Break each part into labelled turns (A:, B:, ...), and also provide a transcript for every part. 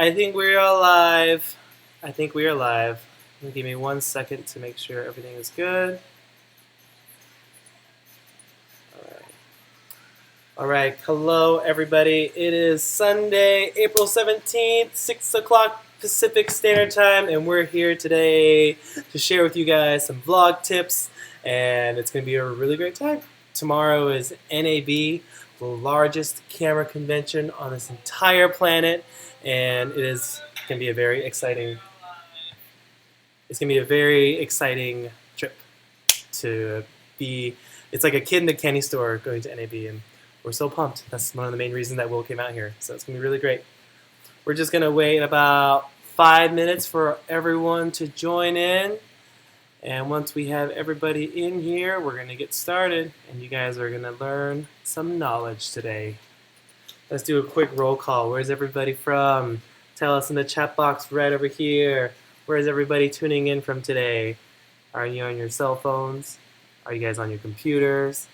A: I think we are live. I think we are live. Give me 1 second to make sure everything is good. All right. Hello, everybody. It is Sunday, April 17th, 6 o'clock Pacific Standard Time, and we're here today to share with you guys some vlog tips, and it's going to be a really great time. Tomorrow is NAB, the largest camera convention on this entire planet, and it is going to be a very exciting. It's going to be a very exciting trip to be. It's like a kid in the candy store going to NAB, and we're so pumped. That's one of the main reasons that Will came out here. So it's going to be really great. We're just going to wait about 5 minutes for everyone to join in. And once we have everybody in here, we're going to get started. And you guys are going to learn some knowledge today. Let's do a quick roll call. Where's everybody from? Tell us in the chat box right over here. Where's everybody tuning in from today? Are you on your cell phones? Are you guys on your computers?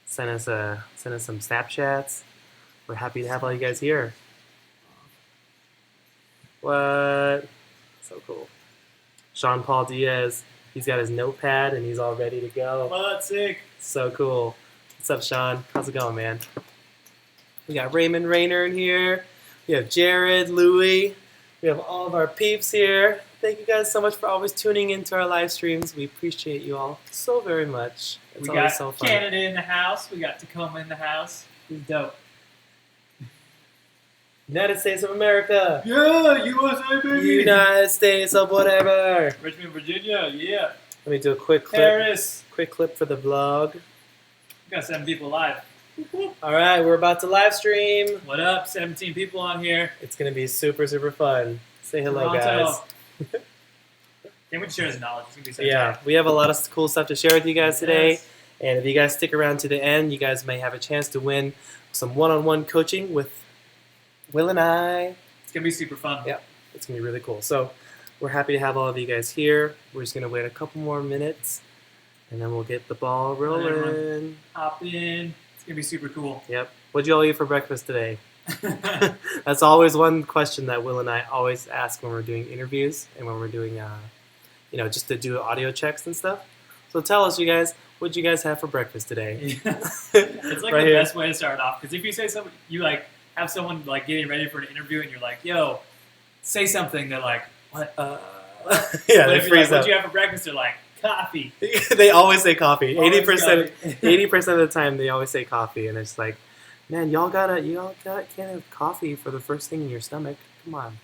A: Send us some Snapchats. We're happy to have all you guys here. What? So cool. Sean Paul Diaz, he's got his notepad and he's all ready to go.
B: What? Sick.
A: So cool. What's up, Sean? How's it going, man? We got Raymond Rayner in here. We have Jared, Louie. We have all of our peeps here. Thank you guys so much for always tuning into our live streams. We appreciate you all so very much. It's
B: we got
A: so fun.
B: Canada in the house. We got Tacoma in the house. He's dope.
A: United States of America.
B: Yeah, USA, baby.
A: United States of whatever.
B: Richmond, Virginia. Yeah.
A: Let me do a quick clip.
B: Paris.
A: Quick clip for the vlog.
B: We got 7 people live.
A: All right, we're about to live stream.
B: What up? 17 people on here.
A: It's gonna be super, super fun. Say hello,
B: Toronto.
A: guys.
B: Can't wait to share his knowledge. It's gonna be so
A: Yeah,
B: tight.
A: we have a lot of cool stuff to share with you guys today.
B: Yes.
A: And if you guys stick around to the end, you guys may have a chance to win some one-on-one coaching with Will and I.
B: It's gonna be super fun.
A: Yeah, it's gonna be really cool. So we're happy to have all of you guys here. We're just gonna wait a couple more minutes, and then we'll get the ball rolling.
B: Hop in. It's gonna be super cool.
A: Yep. What'd you all eat for breakfast today? That's always one question that Will and I always ask when we're doing interviews and when we're doing, just to do audio checks and stuff. So tell us, you guys, what'd you guys have for breakfast today?
B: It's like
A: Right
B: the
A: here.
B: best way to start off, because if you say something, you like have someone like getting ready for an interview, and you're like, "Yo, say something." They're like, "What?"
A: Yeah,
B: But
A: they
B: if you're like,
A: freeze
B: "What'd
A: up.
B: you have for breakfast?" They're like, "Coffee."
A: They always say coffee.
B: Always
A: 80%,
B: coffee.
A: 80% of the time, they always say coffee, and it's like, man, y'all can't have coffee for the first thing in your stomach. Come on.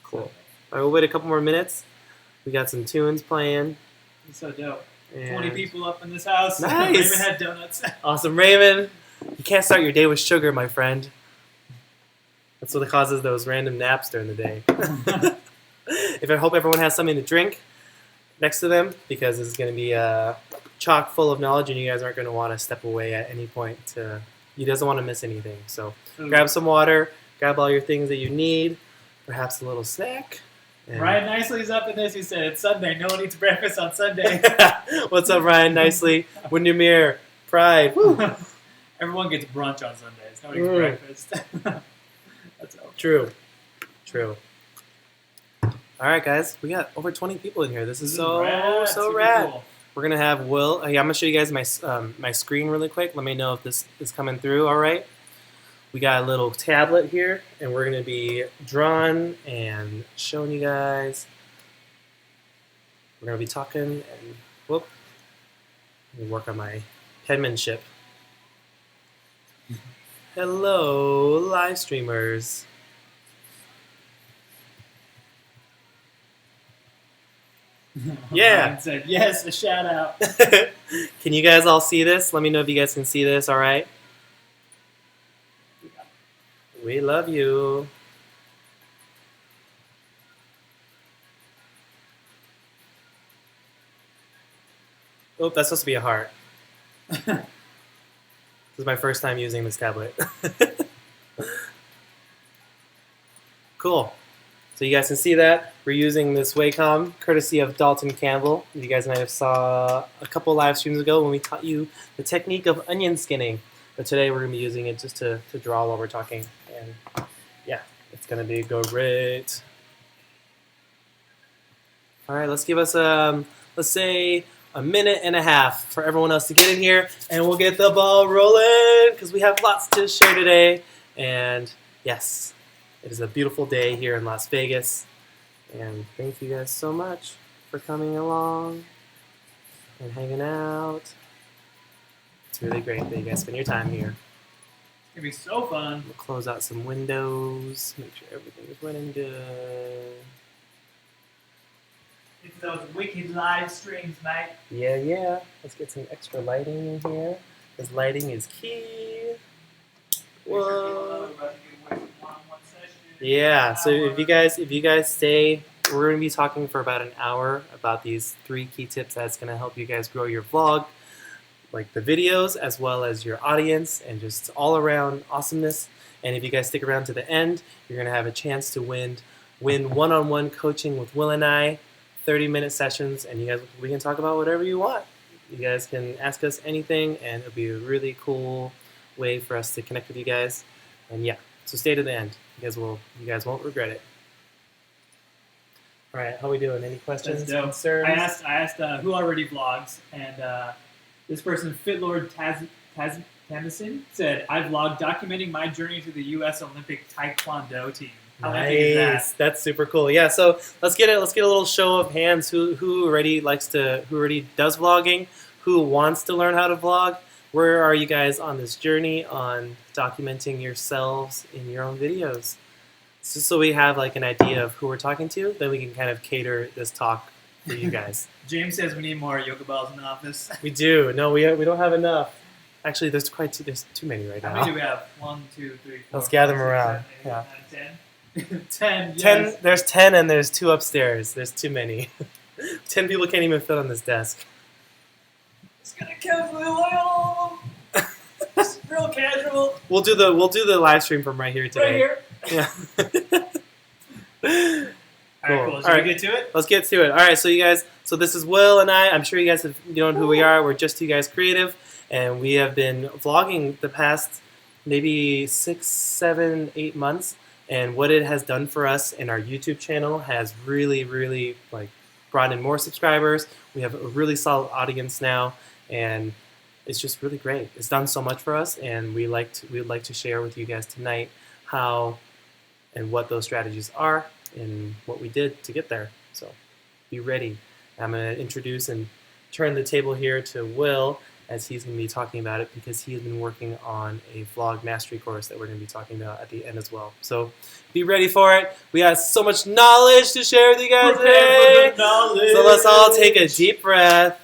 A: Cool. All right, we'll wait a couple more minutes. We got some tunes playing.
B: It's so dope.
A: And
B: 20 people up in this house.
A: Nice.
B: Raymond had donuts.
A: Awesome, Raymond. You can't start your day with sugar, my friend. That's what causes those random naps during the day. I hope everyone has something to drink next to them, because this is going to be chock full of knowledge, and you guys aren't going to want to step away at any point. You doesn't want to miss anything. So grab some water, grab all your things that you need, perhaps a little snack. And
B: Ryan Nicely's up in this. He said, "It's Sunday. No one eats breakfast on Sunday."
A: What's up, Ryan Nicely? Windermere, Pride. Woo.
B: Everyone gets brunch on Sundays. Nobody eats breakfast. That's all.
A: True. All right, guys, we got over 20 people in here. This is so
B: Super
A: rad.
B: cool.
A: We're gonna have Will. I'm gonna show you guys my screen really quick. Let me know if this is coming through. All right. We got a little tablet here, and we're gonna be drawing and showing you guys. We're gonna be talking and whoop. Let me work on my penmanship. Hello, live streamers. Yeah.
B: Ryan said, "Yes, a shout out."
A: Can you guys all see this? Let me know if you guys can see this, all right? We love you. Oh, that's supposed to be a heart. This is my first time using this tablet. Cool. So you guys can see that. We're using this Wacom, courtesy of Dalton Campbell. You guys might have saw a couple live streams ago when we taught you the technique of onion skinning. But today we're going to be using it just to draw while we're talking. And yeah, it's gonna be great. All right, let's give us let's say a minute and a half for everyone else to get in here, and we'll get the ball rolling because we have lots to share today. And yes, it is a beautiful day here in Las Vegas. And thank you guys so much for coming along and hanging out. It's really great that you guys spend your time here.
B: It's gonna be so fun.
A: We'll close out some windows, make sure everything is running good.
B: It's those wicked live streams, mate.
A: Yeah. Let's get some extra lighting in here, because lighting is key. Whoa. Yeah, so if you guys stay, we're going to be talking for about an hour about these 3 key tips that's going to help you guys grow your vlog, like the videos as well as your audience and just all around awesomeness. And if you guys stick around to the end, you're going to have a chance to win one-on-one coaching with Will and I, 30-minute sessions, and we can talk about whatever you want. You guys can ask us anything, and it'll be a really cool way for us to connect with you guys. And yeah, so stay to the end. You guys won't regret it. All right, how we doing? Any questions, concerns?
B: I asked who already vlogs, and this person, Fitlord Tamison, said, "I vlogged documenting my journey to the U.S. Olympic Taekwondo team." How epic is that?
A: That's super cool. Yeah, so let's get a little show of hands. Who already does vlogging? Who wants to learn how to vlog? Where are you guys on this journey on documenting yourselves in your own videos? So we have like an idea of who we're talking to, then we can kind of cater this talk for you guys.
B: James says we need more yoga balls in the office.
A: We do. No, we don't have enough. Actually, there's too many right now.
B: How many do we have? 1, 2, 3, 4.
A: Let's gather them around.
B: 7, 8,
A: Yeah.
B: 9, 10. 10.
A: 10.
B: Yes.
A: There's 10, and there's 2 upstairs. There's too many. 10 people can't even fit on this desk.
B: It's gonna kill me all of them. Just real casual.
A: We'll do the live stream from right here today.
B: Right here.
A: Yeah.
B: Alright, cool. Should we get to it?
A: Let's get to it. All right, so you guys, this is Will and I. I'm sure you guys have known who we are. We're Just You Guys Creative, and we have been vlogging the past maybe 6, 7, 8 months. And what it has done for us in our YouTube channel has really, really brought in more subscribers. We have a really solid audience now, and it's just really great. It's done so much for us, and we'd like to share with you guys tonight how and what those strategies are and what we did to get there. So be ready. I'm going to introduce and turn the table here to Will, as he's going to be talking about it, because he's been working on a vlog mastery course that we're going to be talking about at the end as well. So be ready for it. We got so much knowledge to share with you guys today. So let's all take a deep breath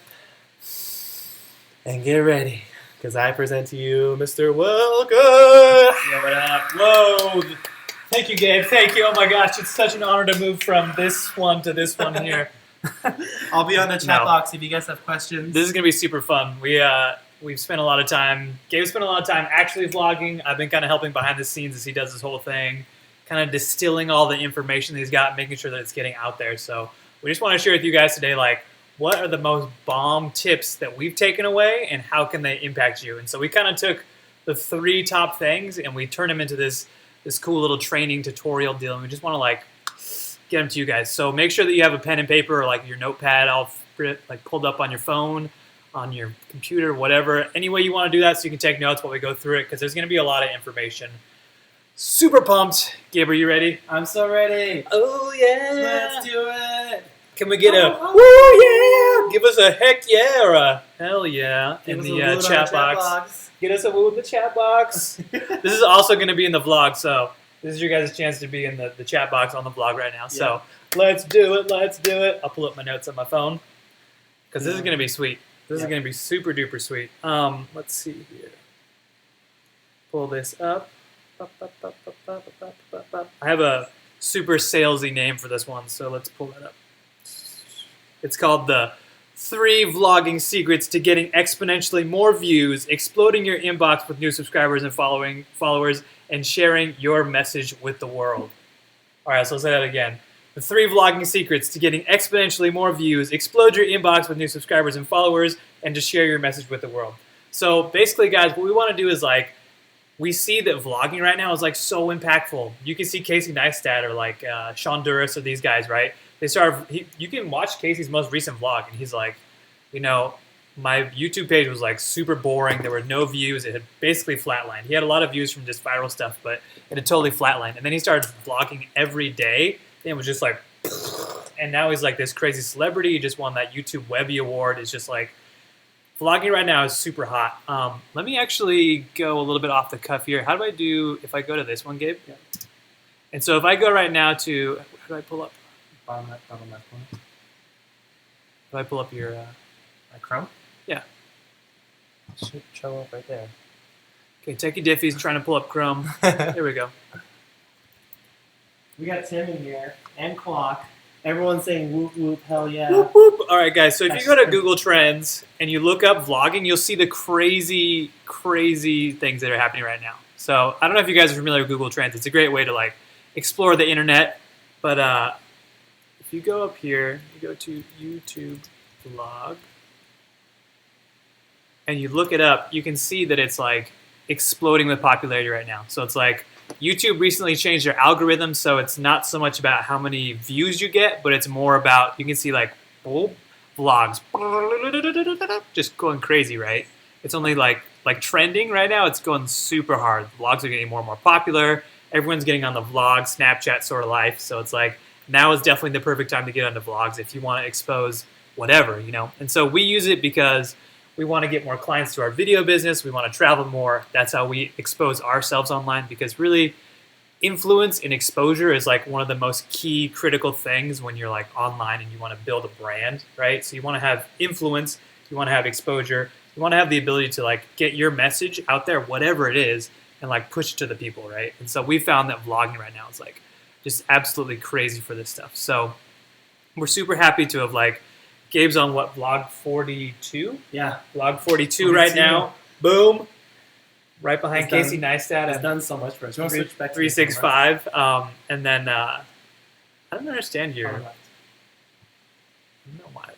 A: and get ready, because I present to you Mr. Will Good.
B: Yeah, what up? Whoa. Thank you, Gabe. Thank you. Oh my gosh, it's such an honor to move from this one to this one here.
A: I'll be on the chat box if you guys have questions.
B: This is going to be super fun. We've spent a lot of time, Gabe spent a lot of time actually vlogging. I've been kind of helping behind the scenes as he does this whole thing, kind of distilling all the information that he's got, making sure that it's getting out there. So we just want to share with you guys today, what are the most bomb tips that we've taken away and how can they impact you? And so we kind of took the 3 top things and we turned them into this cool little training tutorial deal, and we just want to get them to you guys. So make sure that you have a pen and paper or your notepad all pulled up on your phone, on your computer, whatever. Any way you want to do that so you can take notes while we go through it, because there's going to be a lot of information. Super pumped. Gabe, are you ready?
A: I'm so ready.
B: Oh yeah.
A: Let's do it.
B: Can we get a woo yeah? Give us a heck yeah or a hell yeah in the chat box. Get us a woo in the chat box. This is also going to be in the vlog, so this is your guys' chance to be in the chat box on the vlog right now. So let's do it. Let's do it. I'll pull up my notes on my phone because this is going to be sweet. This is going to be super duper sweet. Let's see here. Pull this up. I have a super salesy name for this one, so let's pull that up. It's called the 3 Vlogging Secrets to Getting Exponentially More Views, Exploding Your Inbox with New Subscribers and Followers, and Sharing Your Message with the World. All right, so let's say that again. The 3 Vlogging Secrets to Getting Exponentially More Views, Explode Your Inbox with New Subscribers and Followers, and to share your message with the world. So basically, guys, what we want to do is we see that vlogging right now is like so impactful. You can see Casey Neistat or like Sean Duras or these guys, right? You can watch Casey's most recent vlog, and he's like, you know, my YouTube page was like super boring. There were no views. It had basically flatlined. He had a lot of views from just viral stuff, but it had totally flatlined. And then he started vlogging every day, and it was just like, and now he's like this crazy celebrity. He just won that YouTube Webby Award. It's just like, vlogging right now is super hot. Let me actually go a little bit off the cuff here. How do I do if I go to this one, Gabe?
A: Yeah.
B: And so if I go right now to, how do I pull up?
A: Bottom left corner.
B: Do I pull up your
A: Like Chrome?
B: Yeah.
A: Should show up right there.
B: Okay, Techie Diffie's trying to pull up Chrome. Here we go.
A: We got Tim in here and Clock. Everyone's saying whoop whoop, hell yeah.
B: Whoop, whoop. All right, guys. So if you go to Google Trends and you look up vlogging, you'll see the crazy, crazy things that are happening right now. So I don't know if you guys are familiar with Google Trends. It's a great way to like explore the internet. But if you go up here, you go to YouTube vlog, and you look it up, you can see that it's like exploding with popularity right now. So it's like YouTube recently changed their algorithm, so it's not so much about how many views you get, but it's more about, you can see like vlogs just going crazy, right? It's only like trending right now. It's going super hard. Vlogs are getting more and more popular. Everyone's getting on the vlog, Snapchat sort of life. So it's like now is definitely the perfect time to get onto vlogs if you want to expose whatever, you know. And so we use it because we want to get more clients to our video business. We want to travel more. That's how we expose ourselves online, because really influence and exposure is like one of the most key critical things when you're like online and you want to build a brand, right? So you want to have influence, you want to have exposure, you want to have the ability to like get your message out there, whatever it is, and like push it to the people, right? And so we found that vlogging right now is like just absolutely crazy for this stuff. So we're super happy to have like, Gabe's on what, vlog 42?
A: Yeah.
B: Vlog 42 right now. Boom. Right behind
A: It's
B: Casey
A: done.
B: Neistat.
A: It's done so much for us. You want to switch back to the
B: 365. And then, I don't understand your, I
A: camera?
B: don't know why.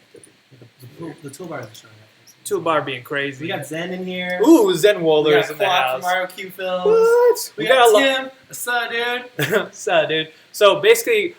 A: The toolbars are showing up.
B: Toolbar being crazy.
A: We got Zen in here.
B: Ooh, Zen
A: We
B: Wolders
A: got
B: in the
A: Clock
B: house.
A: from Mario Q Films.
B: What?
A: We got Tim. What's up, dude?
B: What's up, dude? So basically,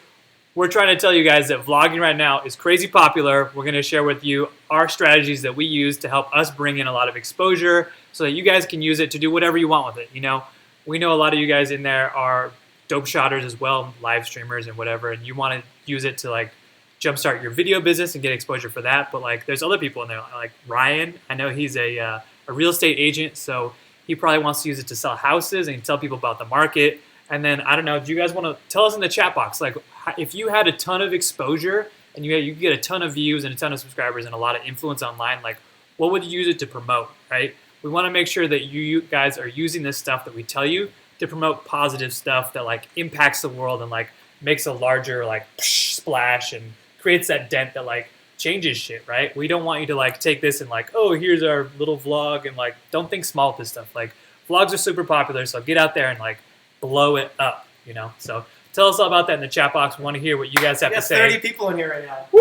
B: we're trying to tell you guys that vlogging right now is crazy popular. We're going to share with you our strategies that we use to help us bring in a lot of exposure so that you guys can use it to do whatever you want with it. You know, we know a lot of you guys in there are dope shotters as well, live streamers and whatever, and you want to use it to like jumpstart your video business and get exposure for that. But like there's other people in there, like Ryan. I know he's a real estate agent, so he probably wants to use it to sell houses and tell people about the market. And then, I don't know, do you guys want to tell us in the chat box, like, if you had a ton of exposure and you could get a ton of views and a ton of subscribers and a lot of influence online, like, what would you use it to promote, right? We want to make sure that you guys are using this stuff that we tell you to promote positive stuff that, like, impacts the world and, like, makes a larger, like, splash and creates that dent that, like, changes shit, right? We don't want you to, like, take this and, like, oh, here's our little vlog, and, like, don't think small with this stuff. Like, vlogs are super popular, so get out there and, like, blow it up, you know? So tell us all about that in the chat box. We want to hear what you guys have to say.
A: 30 people in here right now.
B: Woo!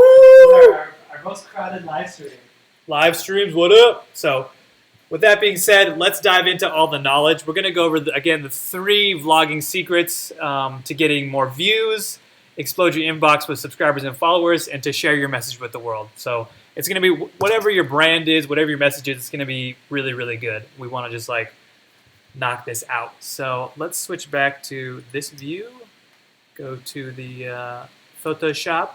A: Our most crowded live stream.
B: Live streams, what up? So with that being said, let's dive into all the knowledge. We're going to go over, again, the 3 vlogging secrets to getting more views, explode your inbox with subscribers and followers, and to share your message with the world. So it's going to be whatever your brand is, whatever your message is, it's going to be really, really good. We want to just like knock this out. So let's switch back to this view. Go to the Photoshop.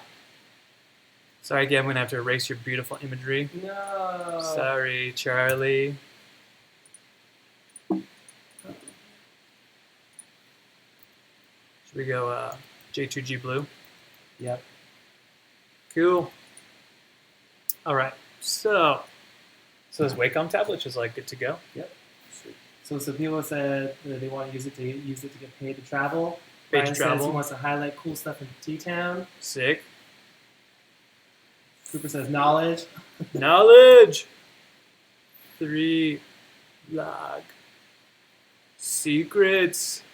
B: Sorry again, I'm going to have to erase your beautiful imagery.
A: No.
B: Sorry, Charlie. Should we go J2G blue?
A: Yep.
B: Cool. All right. So this Wacom tablet is like good to go.
A: Yep. So some people said that they want to use it to get paid to travel.
B: Paid
A: Ryan
B: to travel.
A: says he wants to highlight cool stuff in T-Town.
B: Sick.
A: Cooper says knowledge.
B: Knowledge. 3 vlog secrets.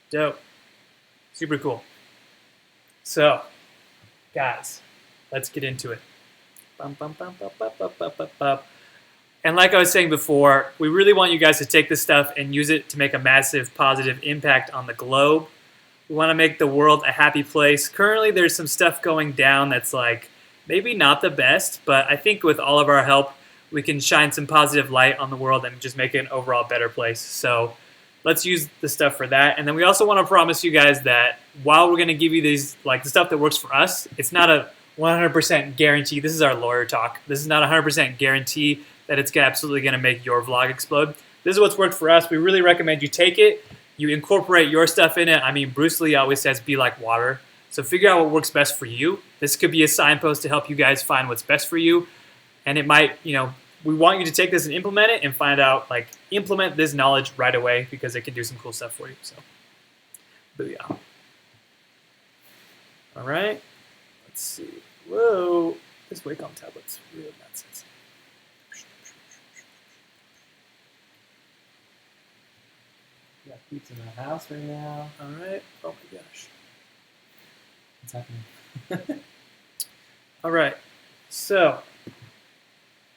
B: Dope. Super cool. So, guys, let's get into it. Bum, bum, bum, bum, bum, bum, bum, bum, bum. And like I was saying before, we really want you guys to take this stuff and use it to make a massive positive impact on the globe. We want to make the world a happy place. Currently, there's some stuff going down that's like maybe not the best, but I think with all of our help, we can shine some positive light on the world and just make it an overall better place. So let's use the stuff for that. And then we also want to promise you guys that while we're going to give you these, like the stuff that works for us, it's not a 100% guarantee. This is our lawyer talk. This is not a 100% guarantee that it's absolutely going to make your vlog explode. This is what's worked for us. We really recommend you take it. You incorporate your stuff in it. I mean, Bruce Lee always says, be like water. So figure out what works best for you. This could be a signpost to help you guys find what's best for you. And it might, you know, we want you to take this and implement it and find out, like, implement this knowledge right away because it can do some cool stuff for you. So, booyah. All right. Let's see. Whoa. This Wacom tablet's real nonsense.
A: Got peeps in the house right now.
B: All right. Oh my gosh.
A: What's happening?
B: All right. So,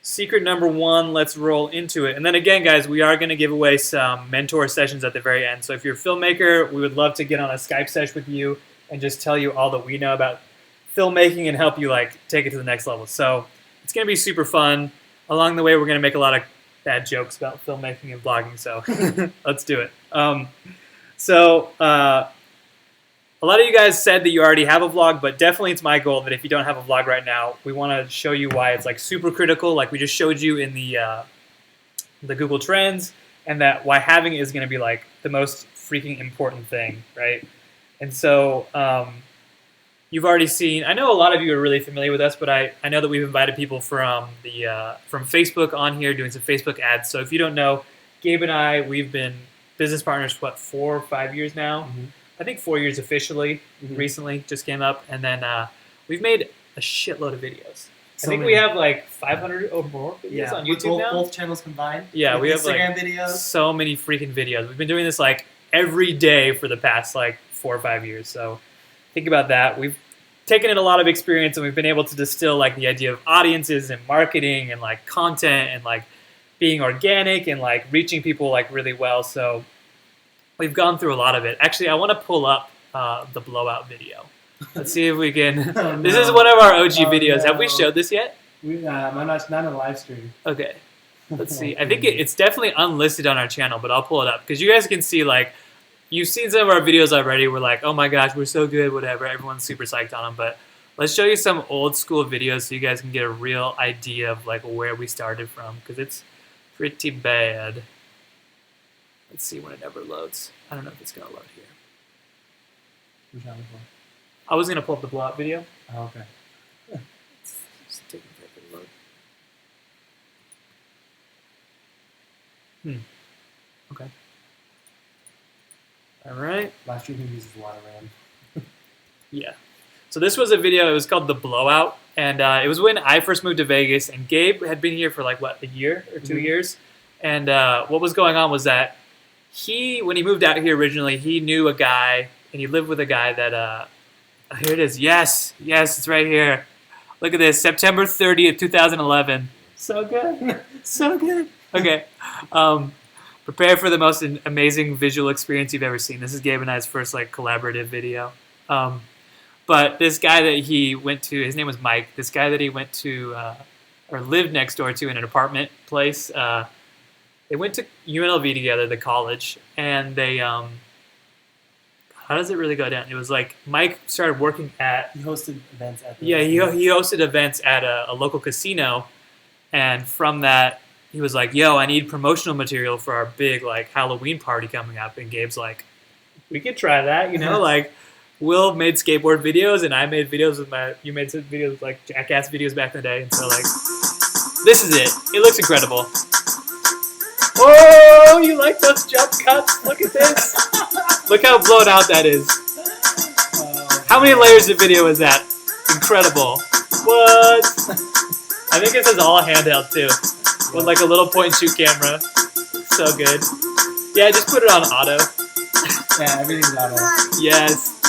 B: secret number one, let's roll into it. And then again, guys, we are going to give away some mentor sessions at the very end. So if you're a filmmaker, we would love to get on a Skype session with you and just tell you all that we know about filmmaking and help you like take it to the next level. So it's going to be super fun. Along the way, we're going to make a lot of bad jokes about filmmaking and vlogging. So let's do it. A lot of you guys said that you already have a vlog, but definitely it's my goal that if you don't have a vlog right now, we want to show you why it's like super critical, like we just showed you in the Google Trends, and that why having it is going to be like the most freaking important thing, right? And so you've already seen, I know a lot of you are really familiar with us, but I know that we've invited people from from Facebook on here doing some Facebook ads. So if you don't know, Gabe and I, we've been business partners for what, 4 or 5 years now? Mm-hmm. I think 4 years officially, recently, just came up. And then we've made a shitload of videos. I think we have like 500 or more videos on YouTube now.
A: Both channels combined.
B: Yeah, we have
A: Instagram
B: like
A: videos.
B: So many freaking videos. We've been doing this like every day for the past like 4 or 5 years. So think about that. We've taken in a lot of experience and we've been able to distill like the idea of audiences and marketing and like content and like being organic and like reaching people like really well. So we've gone through a lot of it. Actually, I want to pull up the blowout video. Let's see if we can.
A: Oh, no.
B: This is one of our OG videos. No. Have we showed this yet?
A: I'm not on a live stream.
B: Okay. Let's see. I think it's definitely unlisted on our channel, but I'll pull it up because you guys can see like you've seen some of our videos already. We're like, oh my gosh, we're so good, whatever. Everyone's super psyched on them. But let's show you some old school videos so you guys can get a real idea of like where we started from because it's pretty bad. Let's see when it ever loads. I don't know if it's going to load here.
A: Which one?
B: I was going to pull up the blowout video.
A: Oh, okay.
B: It's taking forever to load. Okay. All right.
A: Live streaming uses a lot of RAM.
B: Yeah. So this was a video. It was called The Blowout. And it was when I first moved to Vegas. And Gabe had been here for like, what, a year or 2 years? And what was going on was that when he moved out here originally, he knew a guy, and he lived with a guy that, here it is. Yes, it's right here. Look at this, September 30th, 2011. So good, so good. Okay, prepare for the most amazing visual experience you've ever seen. This is Gabe and I's first like collaborative video. But this guy that he went to, his name was Mike. This guy that he went to, or lived next door to in an apartment place, they went to UNLV together, the college, and they, how does it really go down? It was like Mike started working at...
A: He hosted events at the...
B: Yeah, he hosted events at a local casino, and from that, he was like, yo, I need promotional material for our big, like, Halloween party coming up, and Gabe's like, we could try that, you know, like, Will made skateboard videos, and I made videos with you made some videos with, like, Jackass videos back in the day, and so, like, this is it. It looks incredible. Oh, you like those jump cuts? Look at this. Look how blown out that is. How many layers of video is that? Incredible. What? I think this is all handheld too. With like a little point and shoot camera. So good. Yeah, just put it on auto.
A: Yeah, everything's auto.
B: Yes.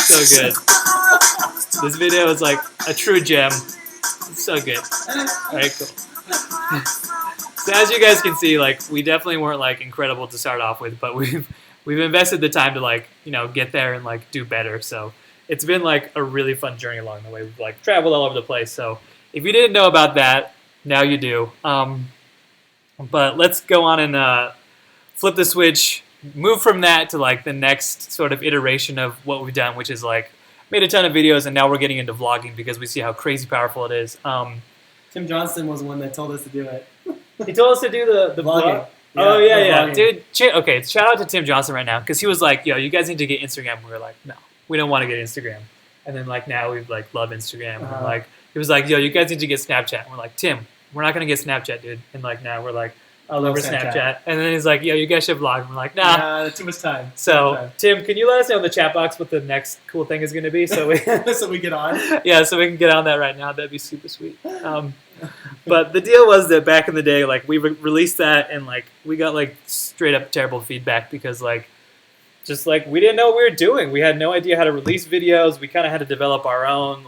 B: So good. This video is like a true gem. So good. All right, cool. So as you guys can see, like we definitely weren't like incredible to start off with, but we've invested the time to like get there and like do better. So it's been like a really fun journey along the way. We've like traveled all over the place. So if you didn't know about that, now you do. But let's go on and flip the switch, move from that to like the next sort of iteration of what we've done, which is like made a ton of videos, and now we're getting into vlogging because we see how crazy powerful it is.
A: Tim Johnson was the one that told us to do it.
B: He told us to do the
A: Vlogging.
B: vlog. Oh yeah,
A: vlogging.
B: dude. Okay, shout out to Tim Johnson right now because he was like, "Yo, you guys need to get Instagram." We were like, "No, we don't want to get Instagram." And then like now we like love Instagram. And like he was like, "Yo, you guys need to get Snapchat." And we're like, "Tim, we're not gonna get Snapchat, dude." And like now we're like, "I love Snapchat." And then he's like, "Yo, you guys should vlog." And we're like, "Nah,
A: too much time."
B: So Tim, can you let us know in the chat box what the next cool thing is going to be? So we
A: so we get on.
B: Yeah, so we can get on that right now. That'd be super sweet. But the deal was that back in the day, like we released that, and like we got like straight up terrible feedback because like just like we didn't know what we were doing. We had no idea how to release videos. We kind of had to develop our own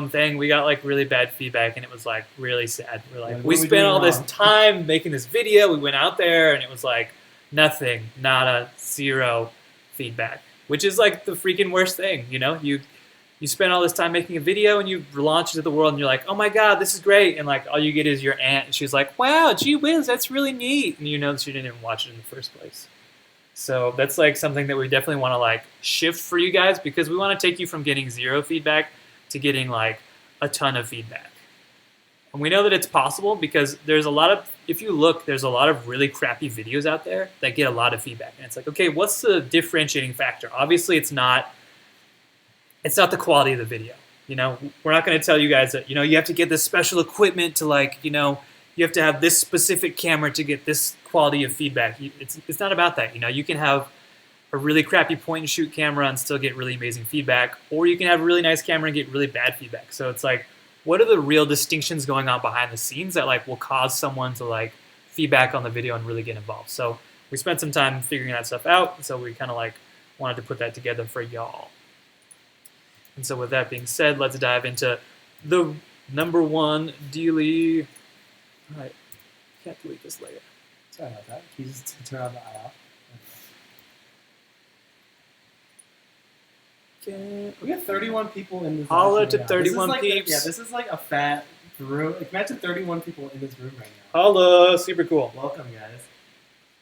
B: thing. We got like really bad feedback, and it was like really sad. We're like, we spent all this time making this video. We went out there, and it was like nothing, nada, zero feedback, which is like the freaking worst thing. You spend all this time making a video and you launch it to the world and you're like, oh my god, this is great, and like all you get is your aunt and she's like, wow, gee whiz, that's really neat, and you know that she didn't even watch it in the first place. So that's like something that we definitely want to like shift for you guys, because we want to take you from getting zero feedback to getting like a ton of feedback. And we know that it's possible because there's a lot of, if you look, there's a lot of really crappy videos out there that get a lot of feedback, and it's like, okay, what's the differentiating factor? Obviously it's not the quality of the video. We're not going to tell you guys that, you have to get this special equipment to like, you have to have this specific camera to get this quality of feedback. It's not about that. You can have a really crappy point and shoot camera and still get really amazing feedback, or you can have a really nice camera and get really bad feedback. So it's like, what are the real distinctions going on behind the scenes that like will cause someone to like feedback on the video and really get involved? So we spent some time figuring that stuff out. So we kind of like wanted to put that together for y'all. And so with that being said, let's dive into the number one dealie. All right, can't delete this layer.
A: Sorry about that. Can you just turn on the eye off? Okay. We got 31 people in this room.
B: Holla to 31
A: like
B: peeps.
A: This is like a fat room. Like, imagine 31 people in this room right now.
B: Holla, super cool.
A: Welcome, guys.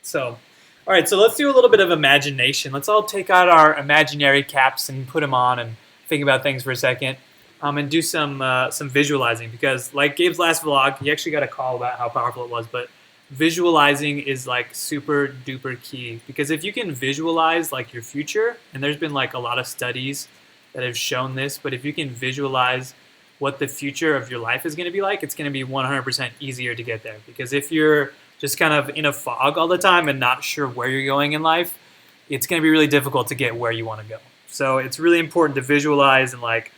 B: So, all right, so let's do a little bit of imagination. Let's all take out our imaginary caps and put them on and think about things for a second, and do some visualizing, because like Gabe's last vlog, he actually got a call about how powerful it was, but visualizing is like super duper key, because if you can visualize like your future, and there's been like a lot of studies that have shown this, but if you can visualize what the future of your life is going to be like, it's going to be 100% easier to get there. Because if you're just kind of in a fog all the time and not sure where you're going in life, it's going to be really difficult to get where you want to go. So it's really important to visualize, and like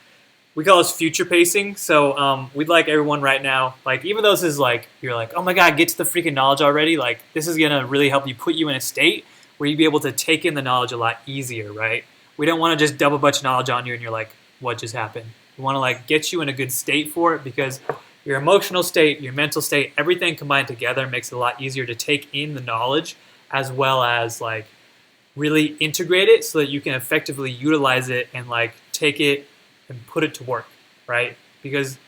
B: we call this future pacing. So we'd like everyone right now, like even though this is like, you're like, oh my god, get to the freaking knowledge already, like this is gonna really help you, put you in a state where you'd be able to take in the knowledge a lot easier, right? We don't want to just dump a bunch of knowledge on you and you're like, what just happened? We want to like get you in a good state for it, because your emotional state, your mental state, everything combined together makes it a lot easier to take in the knowledge, as well as like really integrate it so that you can effectively utilize it and like take it and put it to work, right? Because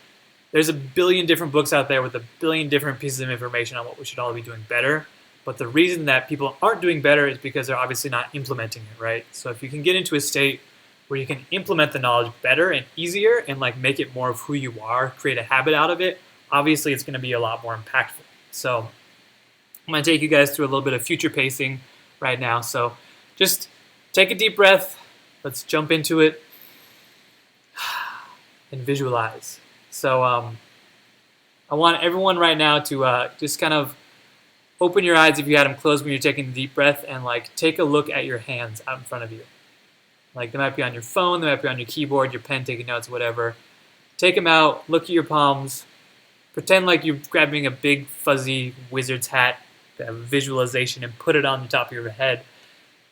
B: there's a billion different books out there with a billion different pieces of information on what we should all be doing better. But the reason that people aren't doing better is because they're obviously not implementing it, right? So if you can get into a state where you can implement the knowledge better and easier and like make it more of who you are, create a habit out of it, obviously it's going to be a lot more impactful. So I'm going to take you guys through a little bit of future pacing right now. So just take a deep breath. Let's jump into it and visualize. So I want everyone right now to just kind of open your eyes if you had them closed when you're taking a deep breath, and like take a look at your hands out in front of you. Like they might be on your phone, they might be on your keyboard, your pen, taking notes, whatever. Take them out, look at your palms, pretend like you're grabbing a big fuzzy wizard's hat, visualization, and put it on the top of your head.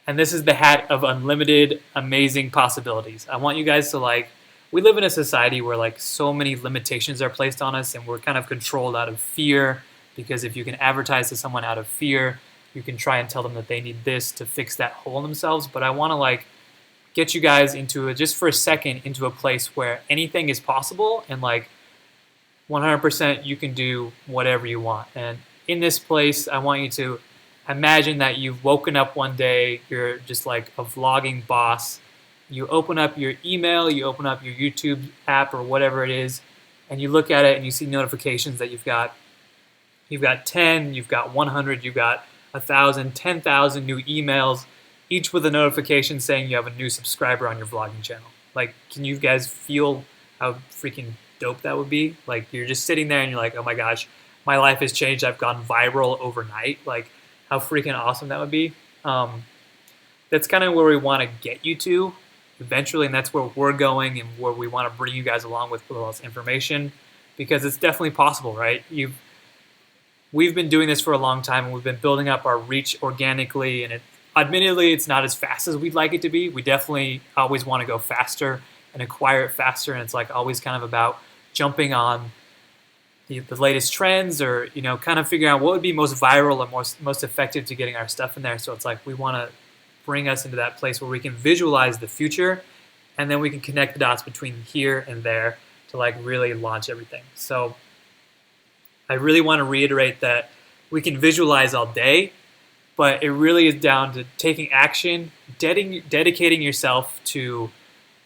B: And this is the hat of unlimited, amazing possibilities. I want you guys to like we live in a society where like so many limitations are placed on us, and we're kind of controlled out of fear, because if you can advertise to someone out of fear, you can try and tell them that they need this to fix that hole in themselves. But I want to like get you guys into just for a second into a place where anything is possible, and like 100% you can do whatever you want. And in this place, I want you to imagine that you've woken up one day, you're just like a vlogging boss. You open up your email, you open up your YouTube app or whatever it is, and you look at it and you see notifications that you've got 10, you've got 100, you've got 1,000, 10,000 new emails, each with a notification saying you have a new subscriber on your vlogging channel. Like, can you guys feel how freaking dope that would be? Like, you're just sitting there and you're like, oh my gosh, my life has changed. I've gone viral overnight. Like, how freaking awesome that would be. That's kind of where we want to get you to eventually, and that's where we're going and where we want to bring you guys along with all this information, because it's definitely possible, right? We've been doing this for a long time, and we've been building up our reach organically, and admittedly, it's not as fast as we'd like it to be. We definitely always want to go faster and acquire it faster, and it's like always kind of about jumping on the latest trends, or kind of figuring out what would be most viral or most effective to getting our stuff in there. So it's like we want to bring us into that place where we can visualize the future, and then we can connect the dots between here and there to like really launch everything. So I really want to reiterate that we can visualize all day, but it really is down to taking action, dedicating yourself to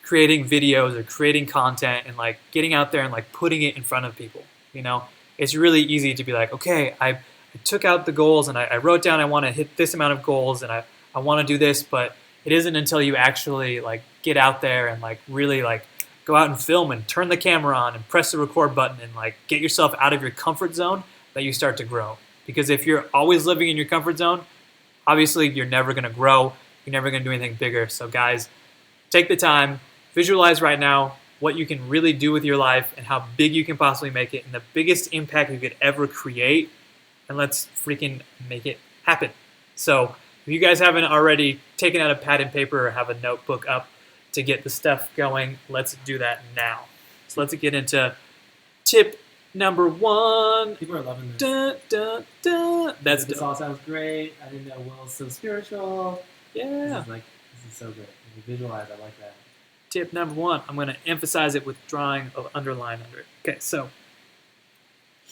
B: creating videos or creating content, and like getting out there and like putting it in front of people. It's really easy to be like, okay, I took out the goals and I wrote down I want to hit this amount of goals, and I want to do this, but it isn't until you actually like get out there and like really like go out and film and turn the camera on and press the record button and like get yourself out of your comfort zone that you start to grow. Because if you're always living in your comfort zone, obviously you're never going to grow, you're never going to do anything bigger. So guys, take the time, visualize right now what you can really do with your life and how big you can possibly make it and the biggest impact you could ever create, and let's freaking make it happen. So if you guys haven't already taken out a pad and paper or have a notebook up to get the stuff going, let's do that now. So let's get into tip number 1.
A: People are loving this.
B: Dun, dun, dun. That's
A: This all sounds great. I didn't know Will's so spiritual.
B: Yeah.
A: This is so good. When you visualize, I like that.
B: Tip number 1, I'm going to emphasize it with drawing an underline under it. Okay, so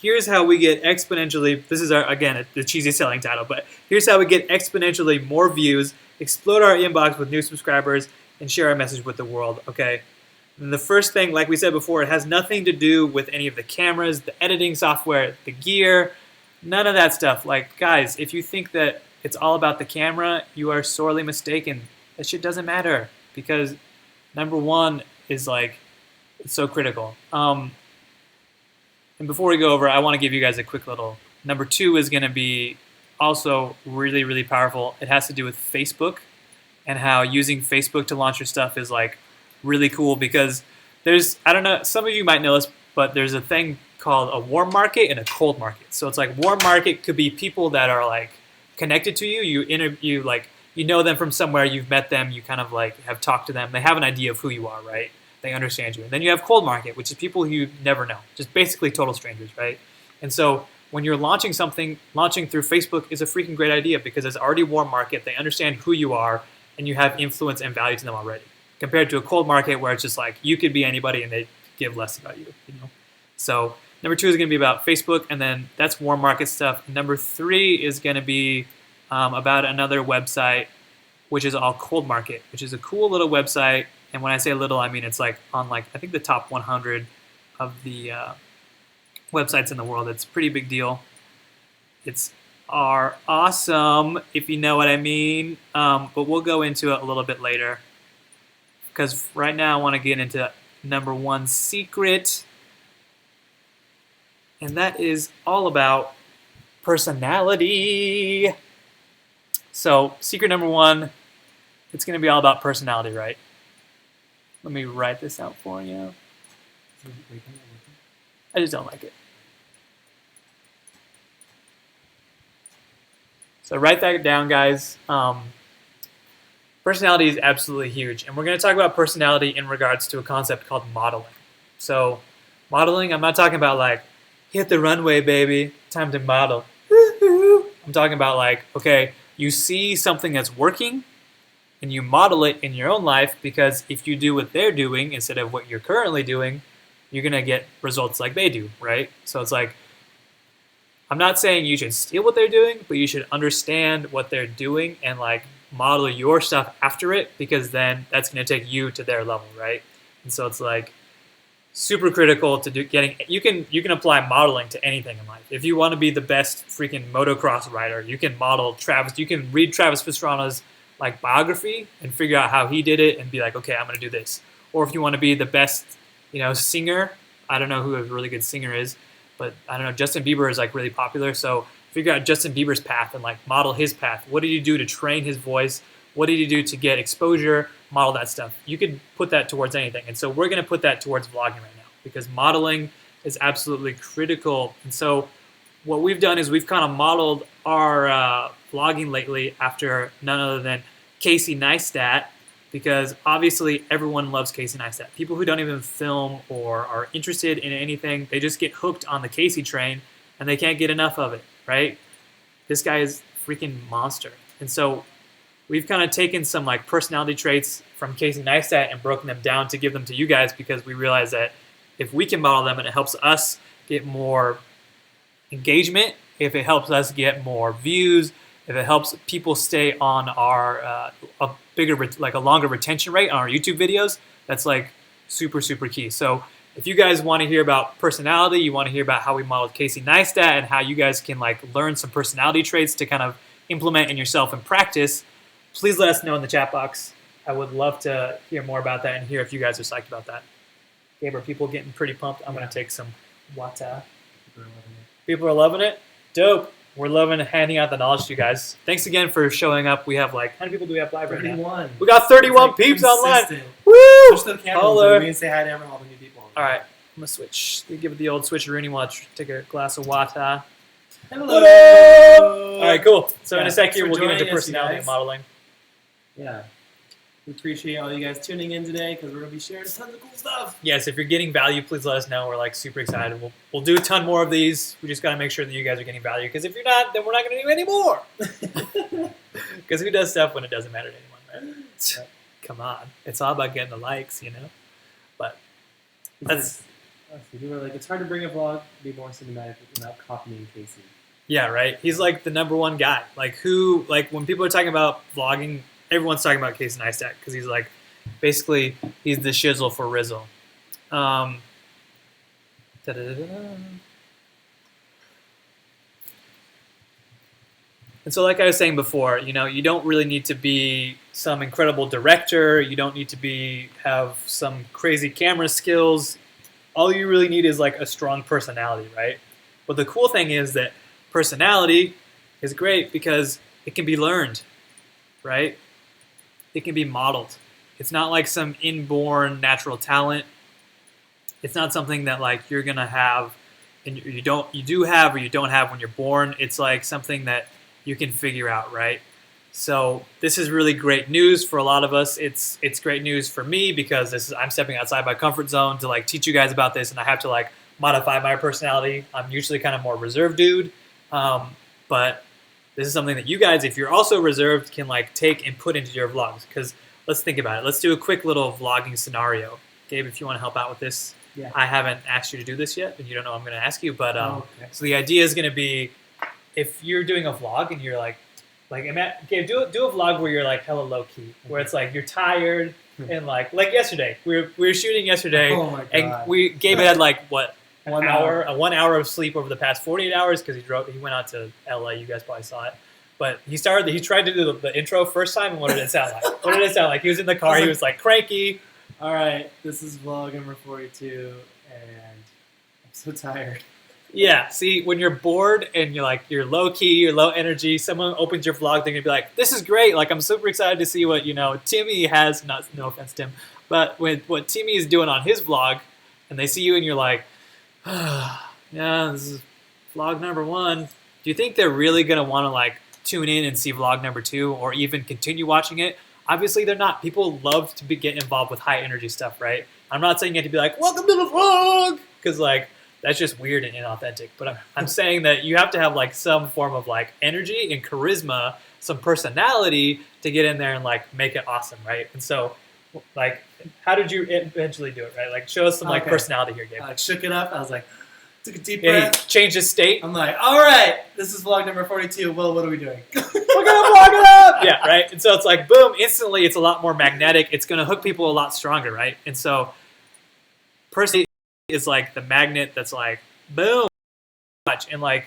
B: here's how we get exponentially, this is again, the cheesy selling title, but here's how we get exponentially more views, explode our inbox with new subscribers, and share our message with the world, okay? And the first thing, like we said before, it has nothing to do with any of the cameras, the editing software, the gear, none of that stuff. Like, guys, if you think that it's all about the camera, you are sorely mistaken. That shit doesn't matter, because number 1 is like, it's so critical. And before we go over, I want to give you guys a quick little. Number 2 is going to be also really, really powerful. It has to do with Facebook and how using Facebook to launch your stuff is like really cool, because there's, I don't know, some of you might know this, but there's a thing called a warm market and a cold market. So it's like warm market could be people that are like connected to you. You know them from somewhere, you've met them, you kind of like have talked to them. They have an idea of who you are, right? They understand you. And then you have cold market, which is people who you never know, just basically total strangers, right? And so when you're launching something, launching through Facebook is a freaking great idea, because it's already warm market, they understand who you are, and you have influence and value to them already. Compared to a cold market where it's just like, you could be anybody and they give less about you, So number 2 is going to be about Facebook, and then that's warm market stuff. Number 3 is going to be about another website, which is all cold market, which is a cool little website. And when I say little, I mean it's like on like, I think the top 100 of the websites in the world. It's a pretty big deal. It's awesome, if you know what I mean. But we'll go into it a little bit later, because right now I want to get into number 1 secret, and that is all about personality. So secret number 1, it's going to be all about personality, right? Let me write this out for you. I just don't like it. So write that down, guys. Personality is absolutely huge, and we're going to talk about personality in regards to a concept called modeling. So, modeling, I'm not talking about like, hit the runway, baby, time to model. I'm talking about like, okay, you see something that's working, and you model it in your own life, because if you do what they're doing instead of what you're currently doing, you're going to get results like they do, right? So it's like, I'm not saying you should steal what they're doing, but you should understand what they're doing and like model your stuff after it, because then that's going to take you to their level, right? And so it's like super critical to do getting. You can apply modeling to anything in life. If you want to be the best freaking motocross rider, you can model Travis. You can read Travis Pastrana's like biography and figure out how he did it and be like, okay, I'm going to do this. Or if you want to be the best, singer. I don't know who a really good singer is, but I don't know. Justin Bieber is like really popular, so figure out Justin Bieber's path and like model his path. What did he do to train his voice? What did he do to get exposure? Model that stuff. You could put that towards anything. And so we're going to put that towards vlogging right now, because modeling is absolutely critical. And so what we've done is we've kind of modeled our vlogging lately after none other than Casey Neistat, because obviously everyone loves Casey Neistat. People who don't even film or are interested in anything, they just get hooked on the Casey train and they can't get enough of it, right? This guy is a freaking monster. And so we've kind of taken some like personality traits from Casey Neistat and broken them down to give them to you guys, because we realize that if we can model them and it helps us get more engagement, if it helps us get more views, if it helps people stay on our a longer retention rate on our YouTube videos, that's like super, super key. So if you guys want to hear about personality, you want to hear about how we modeled Casey Neistat and how you guys can like learn some personality traits to kind of implement in yourself and practice, please let us know in the chat box. I would love to hear more about that and hear if you guys are psyched about that. Gabe, are people getting pretty pumped? I'm going to take some water. People are loving it? Dope. We're loving handing out the knowledge to you guys. Thanks again for showing up. We have like, how many people do we have live right now?
A: 31.
B: We got 31 like peeps online. Woo!
A: Push the camera so we can say hi to all the new people.
B: All right. I'm going to switch. Give it the old switcheroonie while I take a glass of water.
A: Hello!
B: All right, cool. So in a sec
A: here,
B: we'll get into personality and modeling.
A: Yeah. We appreciate all you guys tuning in today, because we're going to be sharing tons of cool stuff.
B: Yes, if you're getting value, please let us know. We're like super excited. We'll do a ton more of these. We just got to make sure that you guys are getting value, because if you're not, then we're not going to do any more. Because who does stuff when it doesn't matter to anyone, right? But, come on. It's all about getting the likes, But that's...
A: We were like, it's hard to bring a vlog, be more cinematic without copying Casey.
B: Yeah, right? He's like the number one guy. Like when people are talking about vlogging, everyone's talking about Casey Neistat, because he's like, basically, he's the shizzle for Rizzle. And so like I was saying before, you don't really need to be some incredible director. You don't need to have some crazy camera skills. All you really need is like a strong personality, right? But the cool thing is that personality is great because it can be learned, right? It can be modeled. It's not like some inborn natural talent. It's not something that like you're gonna have and you do have or you don't have when you're born. It's like something that you can figure out, right? So this is really great news for a lot of us. It's great news for me because I'm stepping outside my comfort zone to like teach you guys about this, and I have to like modify my personality. I'm usually kind of more reserved dude, but this is something that you guys, if you're also reserved, can like take and put into your vlogs. Because let's think about it. Let's do a quick little vlogging scenario. Gabe, if you want to help out with this.
A: Yeah.
B: I haven't asked you to do this yet, and you don't know I'm going to ask you. But
A: okay.
B: So the idea is going to be, if you're doing a vlog and you're like Gabe, do a vlog where you're like hella low key, where it's like you're tired and like yesterday. We were shooting yesterday,
A: oh my God.
B: and Gabe had like what?
A: 1 hour.
B: 1 hour of sleep over the past 48 hours because he went out to LA. You guys probably saw it. But he tried to do the intro first time, and what did it sound like? What did it sound like? He was in the car, he was like cranky.
A: All right, this is vlog number 42, and I'm so tired.
B: Yeah, see, when you're bored and you're low key, you're low energy, someone opens your vlog, they're gonna be like, "This is great! Like, I'm super excited to see what Timmy has." No offense, Tim, but what Timmy is doing on his vlog, and they see you, and you're like, "Yeah, this is vlog number 1." Do you think they're really gonna want to like tune in and see vlog number 2, or even continue watching it? Obviously, they're not. People love to get involved with high energy stuff, right? I'm not saying you have to be like, welcome to the vlog, because like that's just weird and inauthentic. But I'm saying that you have to have like some form of like energy and charisma, some personality to get in there and like make it awesome, right? And so, like, how did you eventually do it, right? Like, show us some like personality here, Gabe.
A: I shook it up. I was like, took a deep
B: Yeah,
A: breath.
B: he changed his state.
A: I'm like, all right, this is vlog number 42. Will, what are we doing?
B: We're gonna vlog it up. Yeah, right. And so it's like, boom, instantly, it's a lot more magnetic. It's gonna hook people a lot stronger, right? And so, personality is like the magnet that's like, boom, and like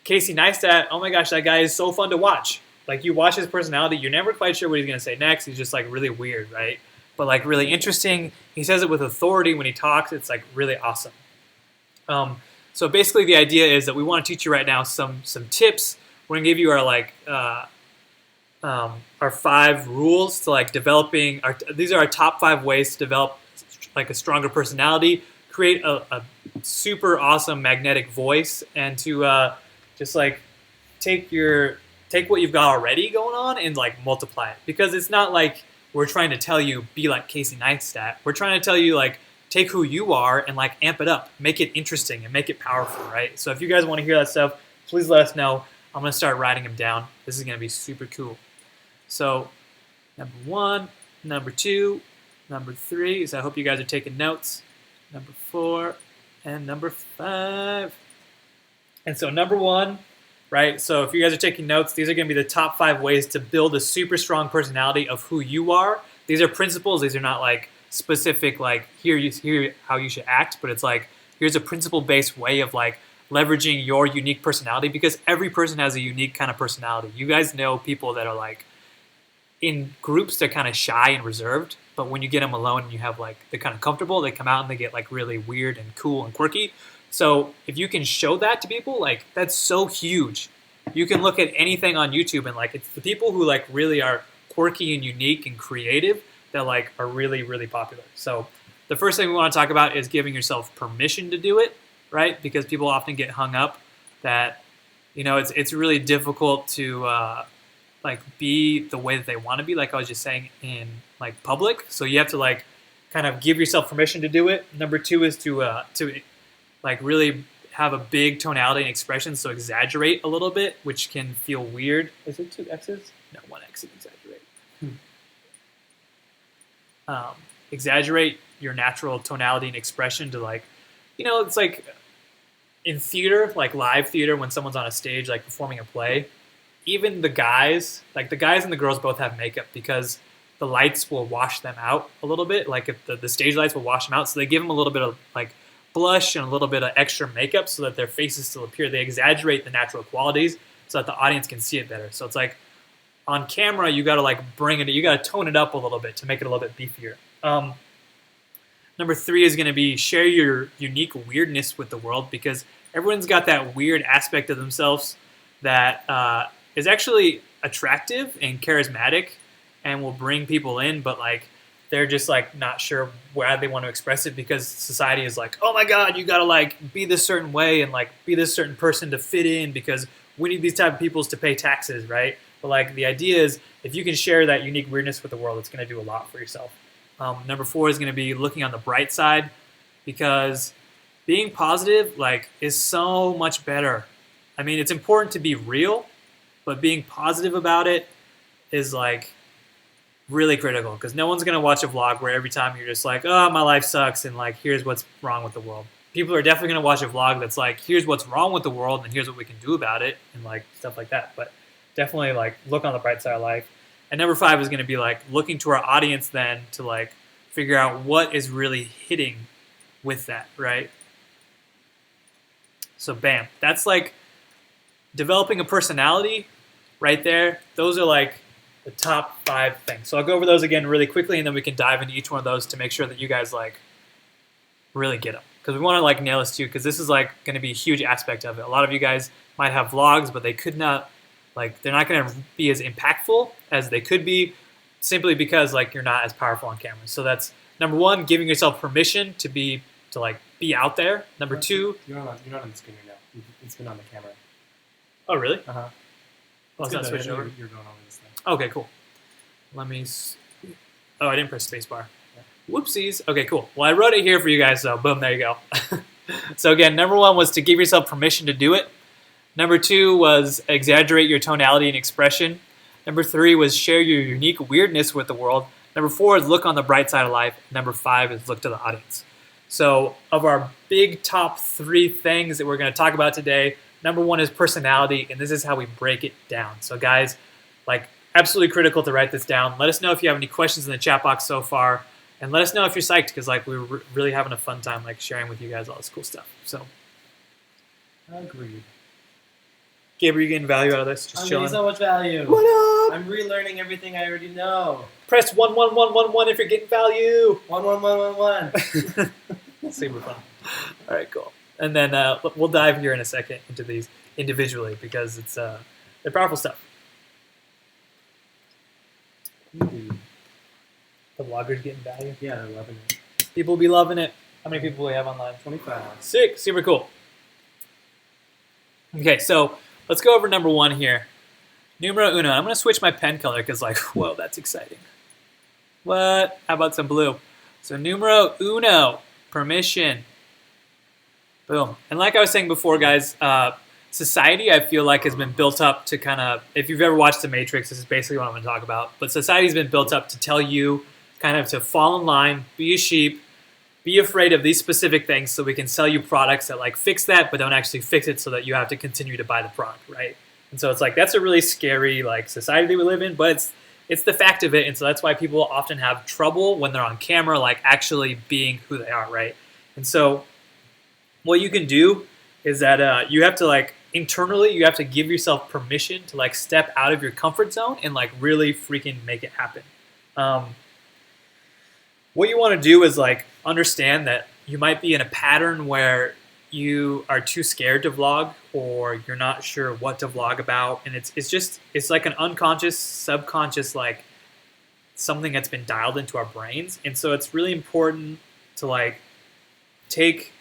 B: Casey Neistat. Oh my gosh, that guy is so fun to watch. Like you watch his personality, you're never quite sure what he's gonna say next. He's just like really weird, right? But like really interesting. He says it with authority when he talks. It's like really awesome. So basically, the idea is that we want to teach you right now some tips. We're gonna give you our like our 5 rules to like developing. These are our top 5 ways to develop like a stronger personality, create a super awesome magnetic voice, and to just like take what you've got already going on and like multiply it. Because it's not like we're trying to tell you be like Casey Neistat. We're trying to tell you like take who you are and like amp it up, make it interesting and make it powerful, right? So if you guys want to hear that stuff, please let us know. I'm gonna start writing them down. This is gonna be super cool. So number 1, number 2, number 3 is I hope you guys are taking notes. Number 4 and number 5. And so number 1, right? So if you guys are taking notes, these are going to be the top 5 ways to build a super strong personality of who you are. These are principles. These are not like specific, like here how you should act, but it's like here's a principle-based way of like leveraging your unique personality, because every person has a unique kind of personality. You guys know people that are like in groups they're kind of shy and reserved, but when you get them alone and you have like they're kind of comfortable, they come out and they get like really weird and cool and quirky. So if you can show that to people, like that's so huge. You can look at anything on YouTube and like it's the people who like really are quirky and unique and creative that like are really, really popular. So the first thing we want to talk about is giving yourself permission to do it, right? Because people often get hung up that, you know, it's really difficult to like be the way that they want to be, like I was just saying, in like public. So you have to like kind of give yourself permission to do it. Number 2 is to like really have a big tonality and expression, so exaggerate a little bit, which can feel weird. Is it 2 X's? No, 1 X is exaggerate. Exaggerate your natural tonality and expression to like, you know, it's like in theater, like live theater, when someone's on a stage like performing a play, even the guys, like the guys and the girls both have makeup because the lights will wash them out a little bit. Like if the stage lights will wash them out, so they give them a little bit of like blush and a little bit of extra makeup so that their faces still appear. They exaggerate the natural qualities so that the audience can see it better. So it's like on camera, you got to like bring it, you got to tone it up a little bit to make it a little bit beefier. Number 3 is going to be share your unique weirdness with the world, because everyone's got that weird aspect of themselves that is actually attractive and charismatic and will bring people in, but like they're just like not sure where they want to express it because society is like, oh my god, you gotta like be this certain way and like be this certain person to fit in because we need these type of peoples to pay taxes, right? But like the idea is if you can share that unique weirdness with the world, it's going to do a lot for yourself. Number 4 is going to be looking on the bright side, because being positive like is so much better. I mean, it's important to be real, but being positive about it is like really critical, because no one's going to watch a vlog where every time you're just like, oh, my life sucks and like here's what's wrong with the world. People are definitely going to watch a vlog that's like, here's what's wrong with the world and here's what we can do about it and like stuff like that. But definitely like look on the bright side of life. And number 5 is going to be like looking to our audience then to like figure out what is really hitting with that, right? So bam, that's like developing a personality right there. Those are like the top 5 things. So I'll go over those again really quickly, and then we can dive into each one of those to make sure that you guys like really get them, because we want to like nail this too, because this is like going to be a huge aspect of it. A lot of you guys might have vlogs, but they could not, like they're not going to be as impactful as they could be, simply because like you're not as powerful on camera. So that's number 1, giving yourself permission to like be out there. Number 2,
A: you're not on the screen right now. It's been on the camera.
B: Oh really?
A: Uh huh.
B: Well, it's not switching over.
A: You're going over this thing.
B: Okay, cool. Let me. Oh, I didn't press spacebar. Whoopsies. Okay, cool. Well, I wrote it here for you guys, so boom, there you go. So again, number 1 was to give yourself permission to do it. Number 2 was exaggerate your tonality and expression. Number 3 was share your unique weirdness with the world. Number 4 is look on the bright side of life. Number 5 is look to the audience. So of our big top 3 things that we're going to talk about today, number 1 is personality, and this is how we break it down. So guys, like absolutely critical to write this down. Let us know if you have any questions in the chat box so far. And let us know if you're psyched, because like we're really having a fun time like sharing with you guys all this cool stuff. So,
A: Agreed.
B: Gabe, are you getting value out of this? Just
A: I'm
B: chilling.
A: getting so much value.
B: What up?
A: I'm relearning everything I already know.
B: Press 11111 if you're getting value.
A: 11111.
B: Super fun. All right, cool. And then we'll dive here in a second into these individually because it's they're powerful stuff. The vloggers getting value.
A: Yeah, they're loving it.
B: People be loving it. How many people do we have online?
A: 25.
B: Sick. Super cool. Okay, so let's go over number 1 here. Numero uno. I'm going to switch my pen color because, like, whoa, that's exciting. What? How about some blue? So numero uno. Permission. Boom. And like I was saying before, guys, society, I feel like, has been built up to kind of, if you've ever watched The Matrix, this is basically what I'm going to talk about. But society's been built up to tell you kind of to fall in line, be a sheep, be afraid of these specific things so we can sell you products that like fix that but don't actually fix it so that you have to continue to buy the product, right? And so it's like that's a really scary like society that we live in, but it's the fact of it. And so that's why people often have trouble when they're on camera like actually being who they are, right? And so what you can do is that you have to like internally you have to give yourself permission to like step out of your comfort zone and like really freaking make it happen. What you want to do is like understand that you might be in a pattern where you are too scared to vlog or you're not sure what to vlog about, and it's like an unconscious, subconscious like something that's been dialed into our brains. And so it's really important to like take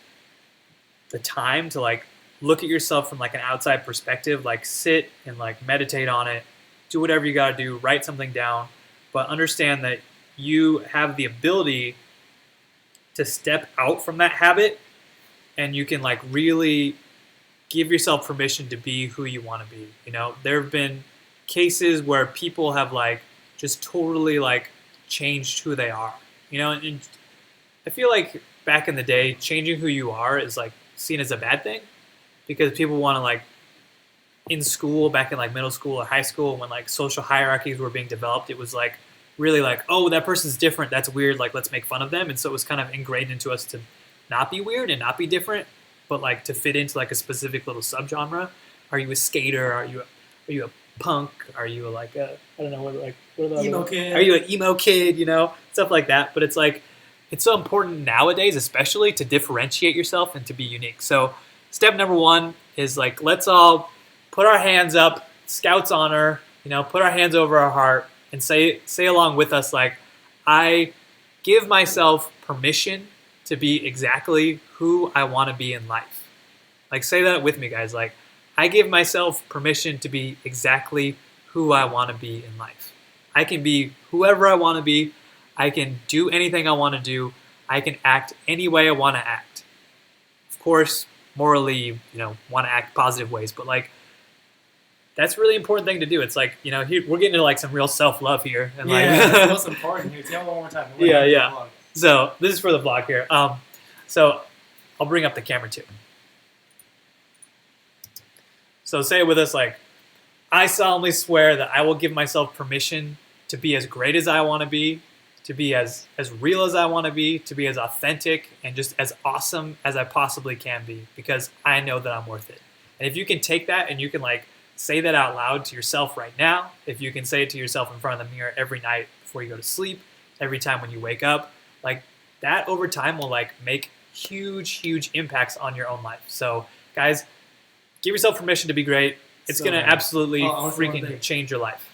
B: the time to like look at yourself from like an outside perspective, like sit and like meditate on it, do whatever you got to do, write something down, but understand that you have the ability to step out from that habit and you can like really give yourself permission to be who you want to be. You know, there have been cases where people have like just totally like changed who they are, you know, and I feel like back in the day, changing who you are is like seen as a bad thing because people want to like in school, back in like middle school or high school, when like social hierarchies were being developed, it was like really like, oh, that person's different, that's weird, like let's make fun of them. And so it was kind of ingrained into us to not be weird and not be different, but like to fit into like a specific little subgenre. Are you a skater? Are you a punk? Are you like a, I don't know, what are the
A: Emo
B: other,
A: kid.
B: are you an emo kid, you know, stuff like that. But it's like it's so important nowadays, especially to differentiate yourself and to be unique. So step number 1 is like, let's all put our hands up, Scouts honor, you know, put our hands over our heart and say along with us, like, I give myself permission to be exactly who I want to be in life. Like, say that with me, guys. Like, I give myself permission to be exactly who I want to be in life. I can be whoever I want to be. I can do anything I want to do. I can act any way I want to act. Of course, morally, you know, want to act positive ways, but like, that's a really important thing to do. It's like, you know, here, we're getting into like some real self-love here. And
A: Yeah,
B: like,
A: that's the most important here. Tell one more time.
B: Yeah. So this is for the vlog here. So I'll bring up the camera too. So say it with us, like, I solemnly swear that I will give myself permission to be as great as I want to be as real as I want to be as authentic and just as awesome as I possibly can be, because I know that I'm worth it. And if you can take that and you can like say that out loud to yourself right now, if you can say it to yourself in front of the mirror every night before you go to sleep, every time when you wake up, like that over time will like make huge impacts on your own life. So guys, give yourself permission to be great. It's
A: So
B: going to absolutely
A: freaking
B: freaking change your life.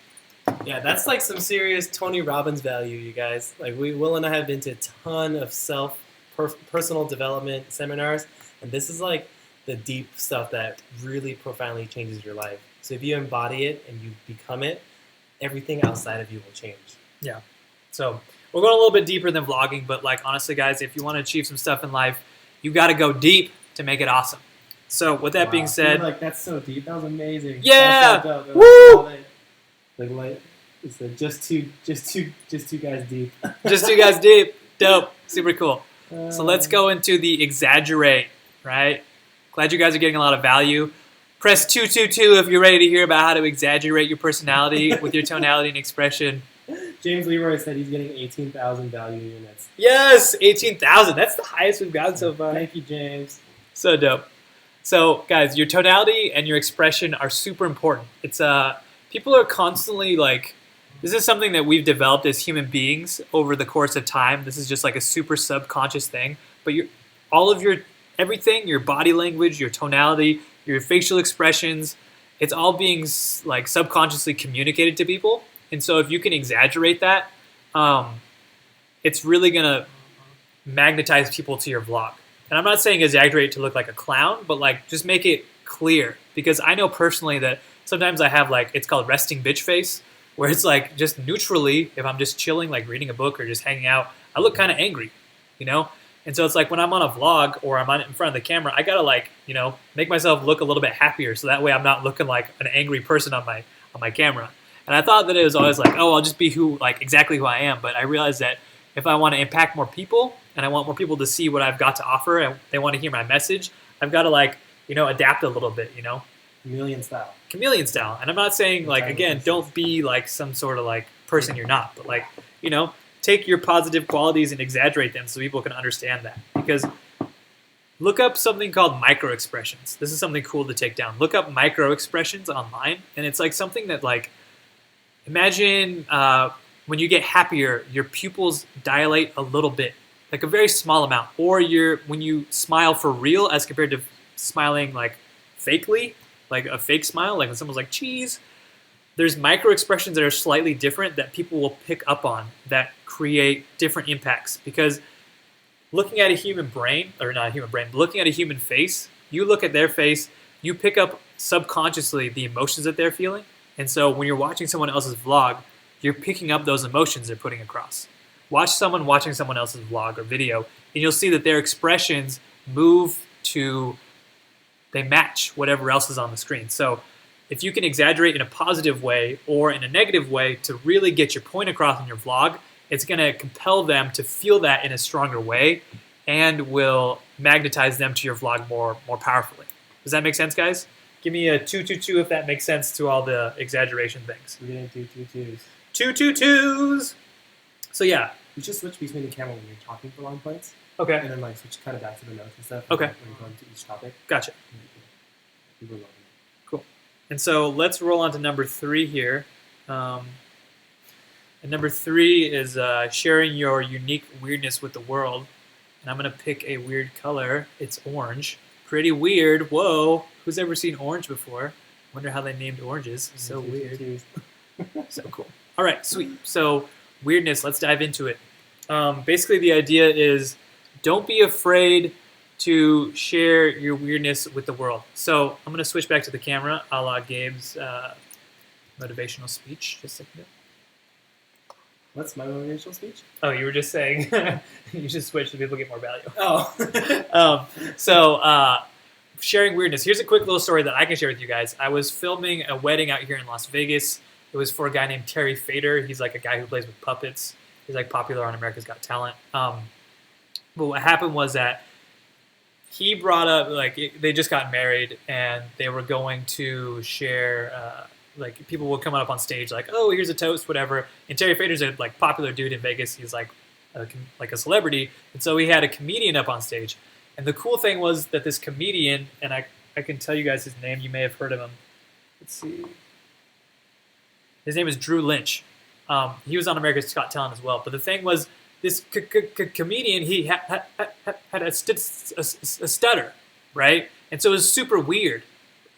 A: Yeah, that's like some serious Tony Robbins value, you guys. Like, Will and I have been to a ton of personal development seminars, and this is like the deep stuff that really profoundly changes your life. So if you embody it and you become it, everything outside of you will change.
B: Yeah. So we're going a little bit deeper than vlogging, but like honestly, guys, if you want to achieve some stuff in life, you got to go deep to make it awesome. So with that being said,
A: like that's so deep. That was amazing.
B: Yeah!
A: That was so dope.
B: Woo!
A: Like it's just two guys deep.
B: Just two guys deep. Dope. Super cool. So let's go into the exaggerate, right? Glad you guys are getting a lot of value. Press 222 if you're ready to hear about how to exaggerate your personality with your tonality and expression.
A: James Leroy said he's getting 18,000 value units.
B: Yes, 18,000. That's the highest we've gotten so far.
A: Thank you, James.
B: So dope. So guys, your tonality and your expression are super important. It's people are constantly like, this is something that we've developed as human beings over the course of time. This is just like a super subconscious thing. But all of your everything, your body language, your tonality, your facial expressions, it's all being like subconsciously communicated to people. And so if you can exaggerate that, it's really gonna magnetize people to your vlog. And I'm not saying exaggerate to look like a clown, but like just make it clear. Because I know personally that sometimes I have like, it's called resting bitch face, where it's like just neutrally, if I'm just chilling, like reading a book or just hanging out, I look kind of angry, you know? And so it's like when I'm on a vlog or I'm in front of the camera, I gotta like, you know, make myself look a little bit happier so that way I'm not looking like an angry person on my camera. And I thought that it was always like, oh, I'll just be exactly who I am. But I realized that if I want to impact more people and I want more people to see what I've got to offer and they want to hear my message, I've got to like, you know, adapt a little bit, you know?
A: Chameleon style.
B: Chameleon style. And I'm not saying like, again, don't be like some sort of like person you're not, but like, you know, take your positive qualities and exaggerate them so people can understand that. Because look up something called micro expressions. This is something cool to take down. Look up micro expressions online, and it's like something that like, imagine when you get happier, your pupils dilate a little bit, like a very small amount. Or when you smile for real as compared to smiling like fakely, like a fake smile, like when someone's like, cheese. There's micro expressions that are slightly different that people will pick up on that create different impacts. Because looking at a human brain, or not a human brain, but looking at a human face, you look at their face, you pick up subconsciously the emotions that they're feeling. And so when you're watching someone else's vlog, you're picking up those emotions they're putting across. Watch someone watching someone else's vlog or video, and you'll see that their expressions they match whatever else is on the screen. So if you can exaggerate in a positive way or in a negative way to really get your point across in your vlog, it's going to compel them to feel that in a stronger way and will magnetize them to your vlog more powerfully. Does that make sense, guys? Give me a 222 if that makes sense to all the exaggeration things.
A: We're getting 222s.
B: 222s! So yeah.
A: You should switch between the camera when you're talking for long points.
B: Okay.
A: And then like switch kind of back to the notes and stuff.
B: Okay.
A: When you're going to each topic.
B: Gotcha.
A: People love it.
B: Cool. And so let's roll on to number 3 here. And number 3 is sharing your unique weirdness with the world. And I'm going to pick a weird color. It's orange. Pretty weird. Whoa. Who's ever seen orange before? Wonder how they named oranges. So weird. So cool. All right, sweet. So weirdness, let's dive into it. Basically, the idea is don't be afraid to share your weirdness with the world. So I'm going to switch back to the camera, a la Gabe's motivational speech. Just a second.
A: What's my motivational speech?
B: Oh, you were just saying you should switch so people get more value.
A: Oh.
B: Sharing weirdness. Here's a quick little story that I can share with you guys. I was filming a wedding out here in Las Vegas. It was for a guy named Terry Fader. He's like a guy who plays with puppets. He's like popular on America's Got Talent. But what happened was that he brought up, like, they just got married and they were going to share, like, people would come up on stage like, oh, here's a toast, whatever. And Terry Fader's a like popular dude in Vegas. He's like a celebrity. And so he had a comedian up on stage. And the cool thing was that this comedian, and I can tell you guys his name. You may have heard of him. Let's see. His name is Drew Lynch. He was on America's Got Talent as well. But the thing was, this comedian, he had a stutter, right? And so it was super weird.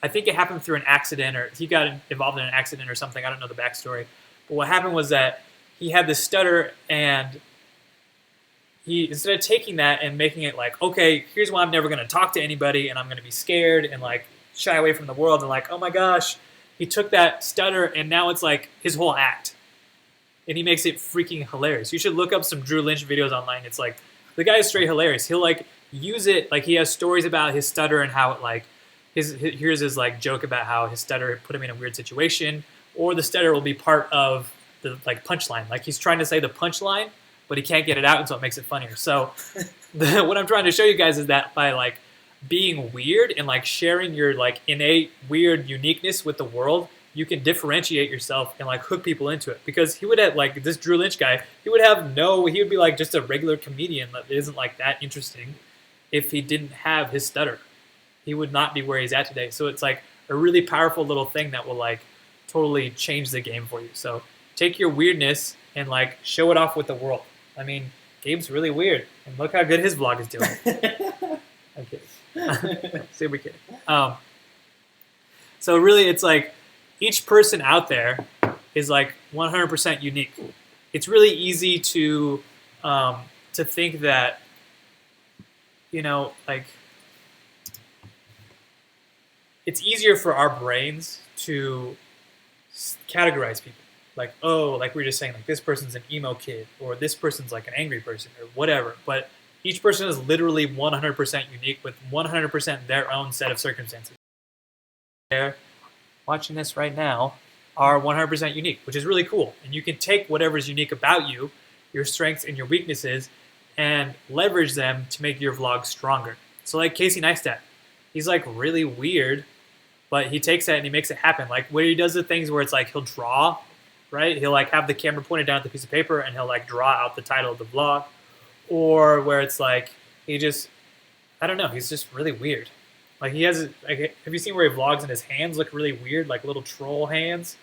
B: I think it happened through an accident, or he got involved in an accident or something. I don't know the backstory. But what happened was that he had this stutter, and he, instead of taking that and making it like, okay, here's why I'm never going to talk to anybody, and I'm going to be scared and like shy away from the world, and like, oh my gosh, he took that stutter, and now it's like his whole act. and he makes it freaking hilarious. You should look up some Drew Lynch videos online. It's like the guy is straight hilarious. He'll like use it like he has stories about his stutter and how it like here's his like joke about how his stutter put him in a weird situation, or the stutter will be part of the like punchline. Like he's trying to say the punchline, but he can't get it out, and so it makes it funnier. So what I'm trying to show you guys is that by like being weird and like sharing your like innate weird uniqueness with the world, you can differentiate yourself and like hook people into it. Because he would have like this Drew Lynch guy, he would be like just a regular comedian that isn't like that interesting if he didn't have his stutter. He would not be where he's at today. So it's like a really powerful little thing that will like totally change the game for you. So take your weirdness and like show it off with the world. I mean, Gabe's really weird, and look how good his vlog is doing. I'm kidding. Super kidding. So really, it's like each person out there is like 100% unique. It's really easy to think that, you know, like it's easier for our brains to categorize people. Like, oh, like we were just saying, like this person's an emo kid, or this person's like an angry person, or whatever. But each person is literally 100% unique with 100% their own set of circumstances. They're watching this right now are 100% unique, which is really cool. And you can take whatever's unique about you, your strengths and your weaknesses, and leverage them to make your vlog stronger. So like Casey Neistat, he's like really weird, but he takes that and he makes it happen. Like where he does the things where it's like he'll draw, right? He'll like have the camera pointed down at the piece of paper and he'll like draw out the title of the vlog. Or where it's like he just, I don't know, he's just really weird. Like he has, like, have you seen where he vlogs and his hands look really weird, like little troll hands?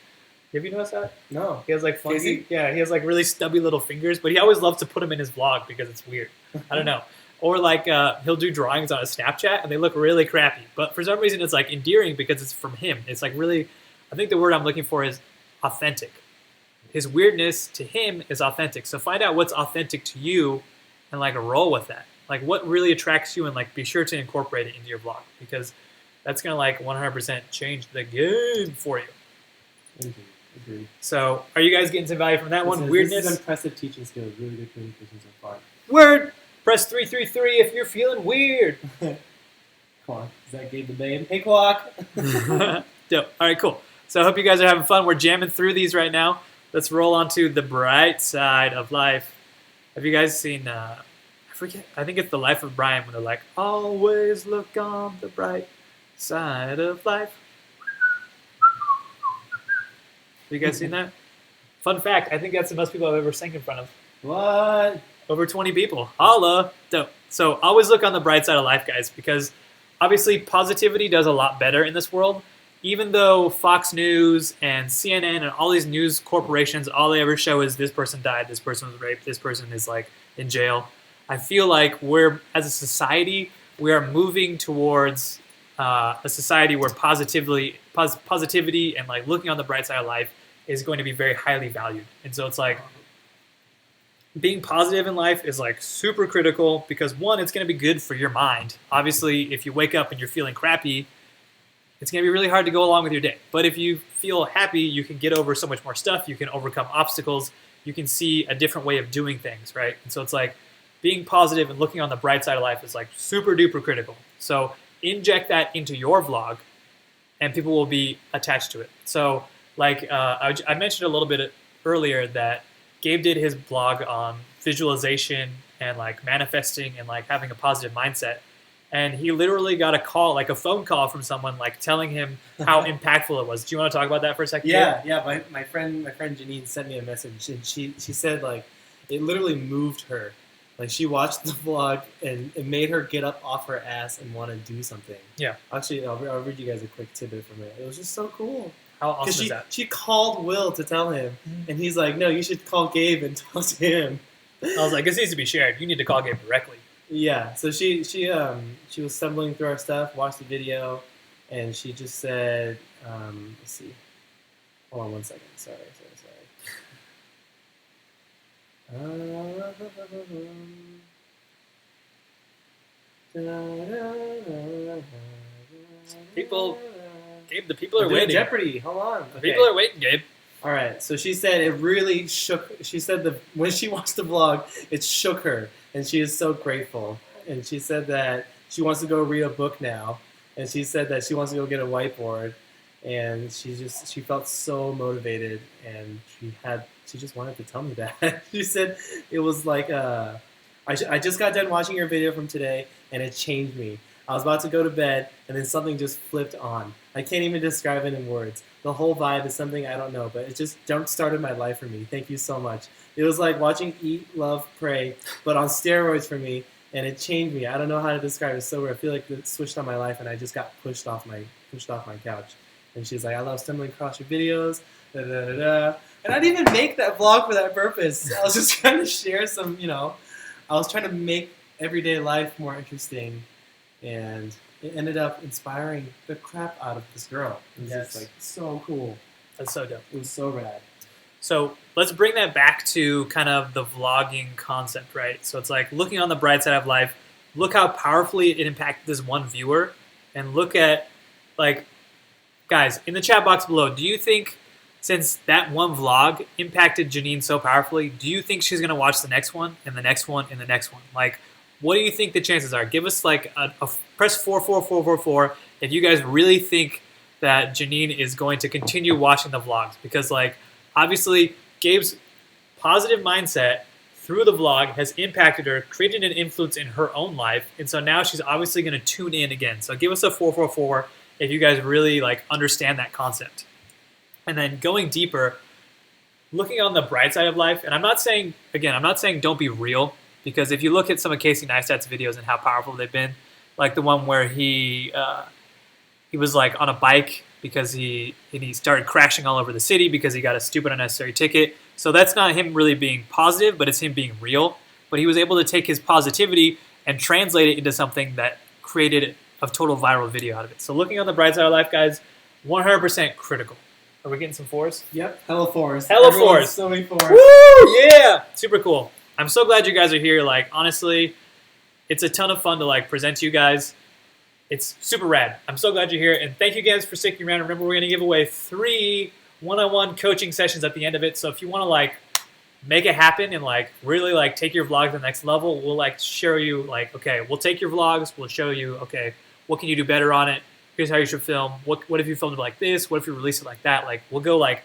B: Have you noticed that?
A: No.
B: He has like funky, yeah, he has like really stubby little fingers, but he always loves to put them in his vlog because it's weird. I don't know. Or like he'll do drawings on his Snapchat and they look really crappy, but for some reason it's like endearing because it's from him. It's like really, I think the word I'm looking for is authentic. His weirdness to him is authentic. So find out what's authentic to you and like roll with that. Like what really attracts you, and like be sure to incorporate it into your vlog, because that's gonna like 100% change the game for you.
A: Agreed.
B: So are you guys getting some value from that one? Weirdness.
A: This is impressive teaching skills. Really good communication so far.
B: Word. Press 333 if you're feeling weird.
A: Come on. Is that Gabe the Babe? Hey, Quack.
B: Dope. All right, cool. So I hope you guys are having fun. We're jamming through these right now. Let's roll on to the bright side of life. Have you guys seen, I forget, I think it's The Life of Brian, when they're like, always look on the bright side of life. Have you guys seen that? Fun fact, I think that's the most people I've ever sang in front of.
A: What?
B: Over 20 people. Holla. Dope. So always look on the bright side of life, guys, because obviously positivity does a lot better in this world. Even though Fox News and CNN and all these news corporations, all they ever show is this person died, this person was raped, this person is like in jail. I feel like we're, as a society, we are moving towards a society where positivity and like looking on the bright side of life is going to be very highly valued. And so it's like being positive in life is like super critical, because one, it's going to be good for your mind. Obviously, if you wake up and you're feeling crappy, it's going to be really hard to go along with your day. But if you feel happy, you can get over so much more stuff. You can overcome obstacles. You can see a different way of doing things, right? And so it's like being positive and looking on the bright side of life is like super duper critical. So inject that into your vlog and people will be attached to it. So like I mentioned a little bit earlier that Gabe did his blog on visualization and like manifesting and like having a positive mindset. And he literally got a call, like a phone call from someone, like telling him how impactful it was. Do you want to talk about that for a second?
A: Yeah. My friend Janine sent me a message, and she said like it literally moved her. Like she watched the vlog and it made her get up off her ass and want to do something.
B: Yeah.
A: Actually, I'll read you guys a quick tidbit from it. It was just so cool.
B: How awesome is that?
A: She called Will to tell him, and he's like, "No, you should call Gabe and talk to him."
B: I was like, "This needs to be shared. You need to call Gabe directly."
A: Yeah, so she was stumbling through our stuff, watched the video, and she just said, let's see. Hold on one second. Sorry.
B: Gabe, the people are waiting.
A: Jeopardy. Hold on.
B: The people are waiting, Gabe.
A: All right. So she said it really shook. She said that when she watched the vlog, it shook her, and she is so grateful. And she said that she wants to go read a book now, and she said that she wants to go get a whiteboard, and she felt so motivated, and she just wanted to tell me that. She said it was like I just got done watching your video from today, and it changed me. I was about to go to bed, and then something just flipped on. I can't even describe it in words. The whole vibe is something I don't know, but it just jump-started my life for me. Thank you so much. It was like watching Eat, Love, Pray, but on steroids for me, and it changed me. I don't know how to describe it. It's so weird. I feel like it switched on my life, and I just got pushed off my couch. And she's like, I love stumbling across your videos, da da da da. And I didn't even make that vlog for that purpose. I was just trying to share some, I was trying to make everyday life more interesting. And it ended up inspiring the crap out of this girl. It was just like so cool.
B: That's so dope.
A: It was so rad.
B: So let's bring that back to kind of the vlogging concept, right? So it's like looking on the bright side of life. Look how powerfully it impacted this one viewer, and look at, like, guys, in the chat box below, do you think, since that one vlog impacted Janine so powerfully, do you think she's going to watch the next one and the next one and the next one? Like, what do you think the chances are? Give us like a press 44444 if you guys really think that Janine is going to continue watching the vlogs, because like obviously Gabe's positive mindset through the vlog has impacted her, created an influence in her own life, and so now she's obviously going to tune in again. So give us a 444 if you guys really like understand that concept. And then going deeper, looking on the bright side of life, and I'm not saying don't be real. Because if you look at some of Casey Neistat's videos and how powerful they've been, like the one where he was like on a bike because he started crashing all over the city because he got a stupid unnecessary ticket. So that's not him really being positive, but it's him being real. But he was able to take his positivity and translate it into something that created a total viral video out of it. So looking on the bright side of life, guys, 100% critical. Are we getting some fours?
A: Yep, hella fours.
B: Hella fours.
A: So many fours.
B: Woo! Yeah! Super cool. I'm so glad you guys are here. Like, honestly, it's a ton of fun to like present to you guys. It's super rad. I'm so glad you're here, and thank you guys for sticking around. Remember, we're gonna give away 3 one-on-one coaching sessions at the end of it. So if you want to like make it happen and like really like take your vlog to the next level, we'll like show you like, okay, we'll take your vlogs, we'll show you, okay, what can you do better on it? Here's how you should film. What if you filmed it like this? What if you release it like that? Like, we'll go like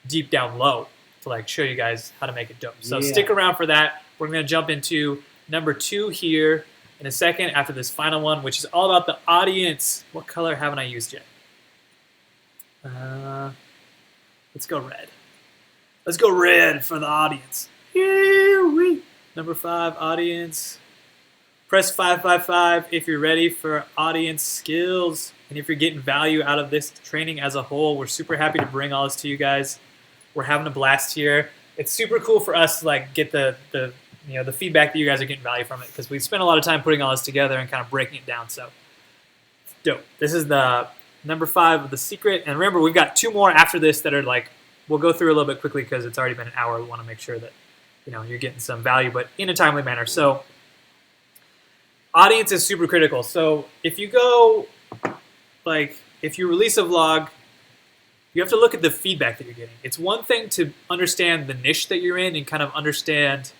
B: deep down low to like show you guys how to make it dope. So stick around for that. We're going to jump into number 2 here in a second after this final one, which is all about the audience. What color haven't I used yet? Let's go red. Let's go red for the audience. Here-wee. Number 5, audience. Press 555 if you're ready for audience skills. And if you're getting value out of this training as a whole, we're super happy to bring all this to you guys. We're having a blast here. It's super cool for us to like get the feedback that you guys are getting value from it, because we've spent a lot of time putting all this together and kind of breaking it down. So dope. This is the number 5 of the secret. And remember, we've got 2 more after this that are like, we'll go through a little bit quickly because it's already been an hour. We want to make sure that you're getting some value, but in a timely manner. So audience is super critical. So if you go, like, if you release a vlog, you have to look at the feedback that you're getting. It's one thing to understand the niche that you're in and kind of understand,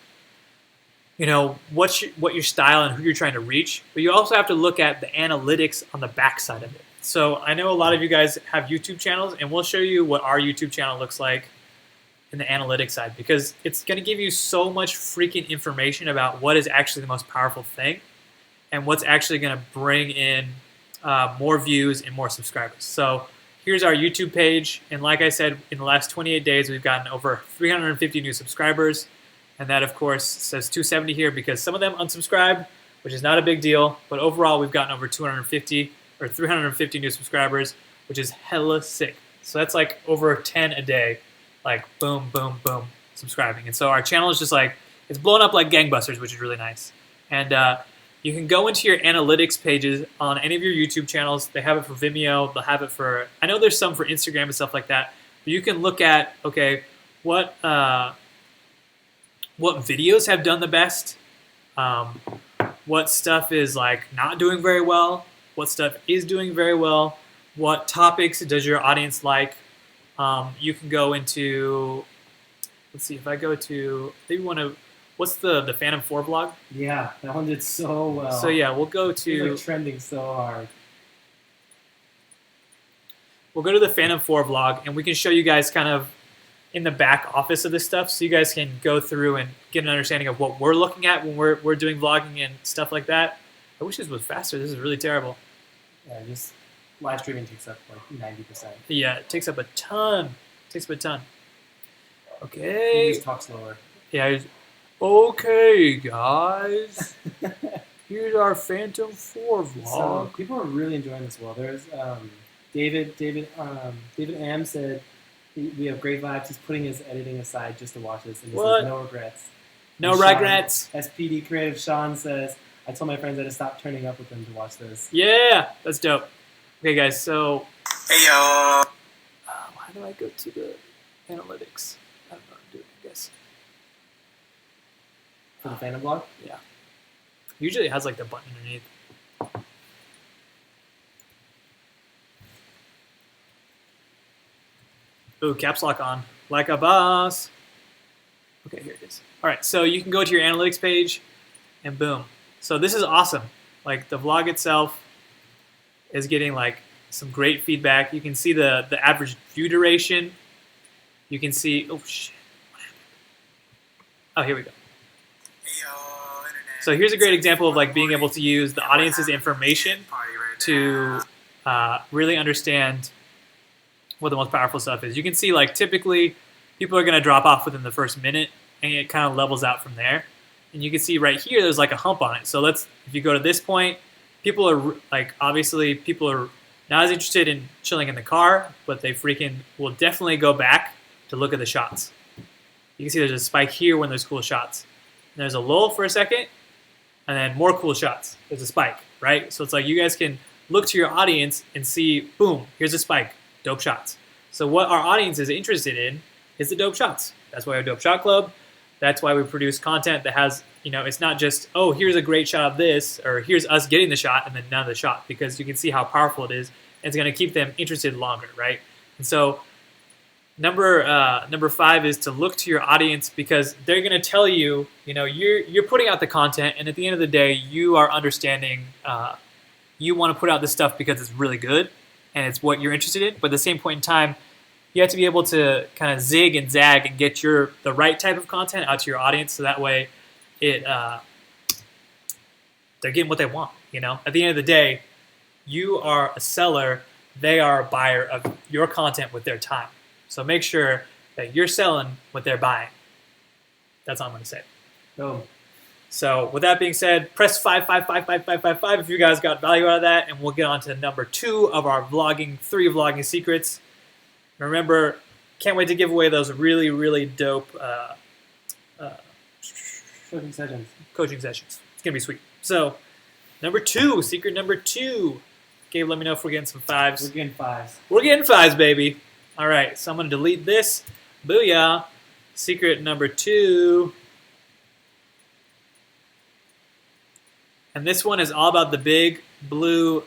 B: what your style and who you're trying to reach, but you also have to look at the analytics on the backside of it. So I know a lot of you guys have YouTube channels, and we'll show you what our YouTube channel looks like in the analytics side, because it's going to give you so much freaking information about what is actually the most powerful thing and what's actually going to bring in more views and more subscribers. So here's our YouTube page, and like I said, in the last 28 days, we've gotten over 350 new subscribers, and that, of course, says 270 here because some of them unsubscribed, which is not a big deal, but overall, we've gotten over 250 or 350 new subscribers, which is hella sick. So that's like over 10 a day, like boom, boom, boom, subscribing. And so our channel is just like, it's blown up like gangbusters, which is really nice. And you can go into your analytics pages on any of your YouTube channels. They have it for Vimeo. They'll have it for, I know there's some for Instagram and stuff like that. But you can look at, okay, what videos have done the best, what stuff is like not doing very well, what stuff is doing very well, what topics does your audience like, You can go into, let's see, if I go to, maybe want to, what's the Phantom 4 vlog?
A: Yeah, that one did so well.
B: So yeah, we'll go to,
A: it's like trending so hard.
B: We'll go to the Phantom 4 vlog, and we can show you guys kind of in the back office of this stuff, so you guys can go through and get an understanding of what we're looking at when we're doing vlogging and stuff like that. I wish this was faster. This is really terrible.
A: Yeah, just live streaming takes up like 90%.
B: Yeah, it takes up a ton. Okay.
A: You just talk slower.
B: Yeah. Okay, guys. Here's our Phantom 4 vlog.
A: So people are really enjoying this well. There's David Am said we have great vibes. He's putting his editing aside just to watch this, and he says no regrets.
B: No regrets.
A: SPD Creative Sean says, I told my friends I had to stop turning up with them to watch this.
B: Yeah, that's dope. Okay, guys, so...
C: Hey, y'all.
B: How do I go to the analytics? I don't know how to do it, I guess.
A: For the Phantom blog?
B: Yeah. Usually it has, like, the button underneath. Ooh, caps lock on. Like a boss. Okay, here it is. All right, so you can go to your analytics page, and boom. So this is awesome. Like, the vlog itself is getting, like, some great feedback. You can see the average view duration. You can see... Oh, shit. Oh, here we go. So here's a great example of, like, being able to use the audience's information to really understand what the most powerful stuff is. You can see, like, typically people are going to drop off within the first minute, and it kind of levels out from there. And you can see right here, there's like a hump on it. So if you go to this point, people are like, obviously people are not as interested in chilling in the car, but they freaking will definitely go back to look at the shots. You can see there's a spike here when there's cool shots. And there's a lull for a second, and then more cool shots. There's a spike, right? So it's like you guys can look to your audience and see, boom, here's a spike. Dope shots. So what our audience is interested in is the dope shots. That's why we have Dope Shot Club. That's why we produce content that has, it's not just, oh, here's a great shot of this, or here's us getting the shot and then none of the shot, because you can see how powerful it is, and it's going to keep them interested longer, right? And so number 5 is to look to your audience, because they're going to tell you, you're putting out the content, and at the end of the day, you are understanding, you want to put out this stuff because it's really good, and it's what you're interested in, but at the same point in time, you have to be able to kind of zig and zag and get the right type of content out to your audience, so that way they're getting what they want. At the end of the day, you are a seller, they are a buyer of your content with their time. So make sure that you're selling what they're buying. That's all I'm going to say.
A: Boom.
B: So with that being said, press 5 if you guys got value out of that, and we'll get on to number 2 of our 3 vlogging secrets. Remember, can't wait to give away those really, really dope
A: coaching sessions.
B: It's going to be sweet. So, secret number 2. Gabe, let me know if we're getting some 5s.
A: We're getting 5s.
B: We're getting 5s, baby. All right, so I'm going to delete this. Booyah. Secret number 2. And this one is all about the big blue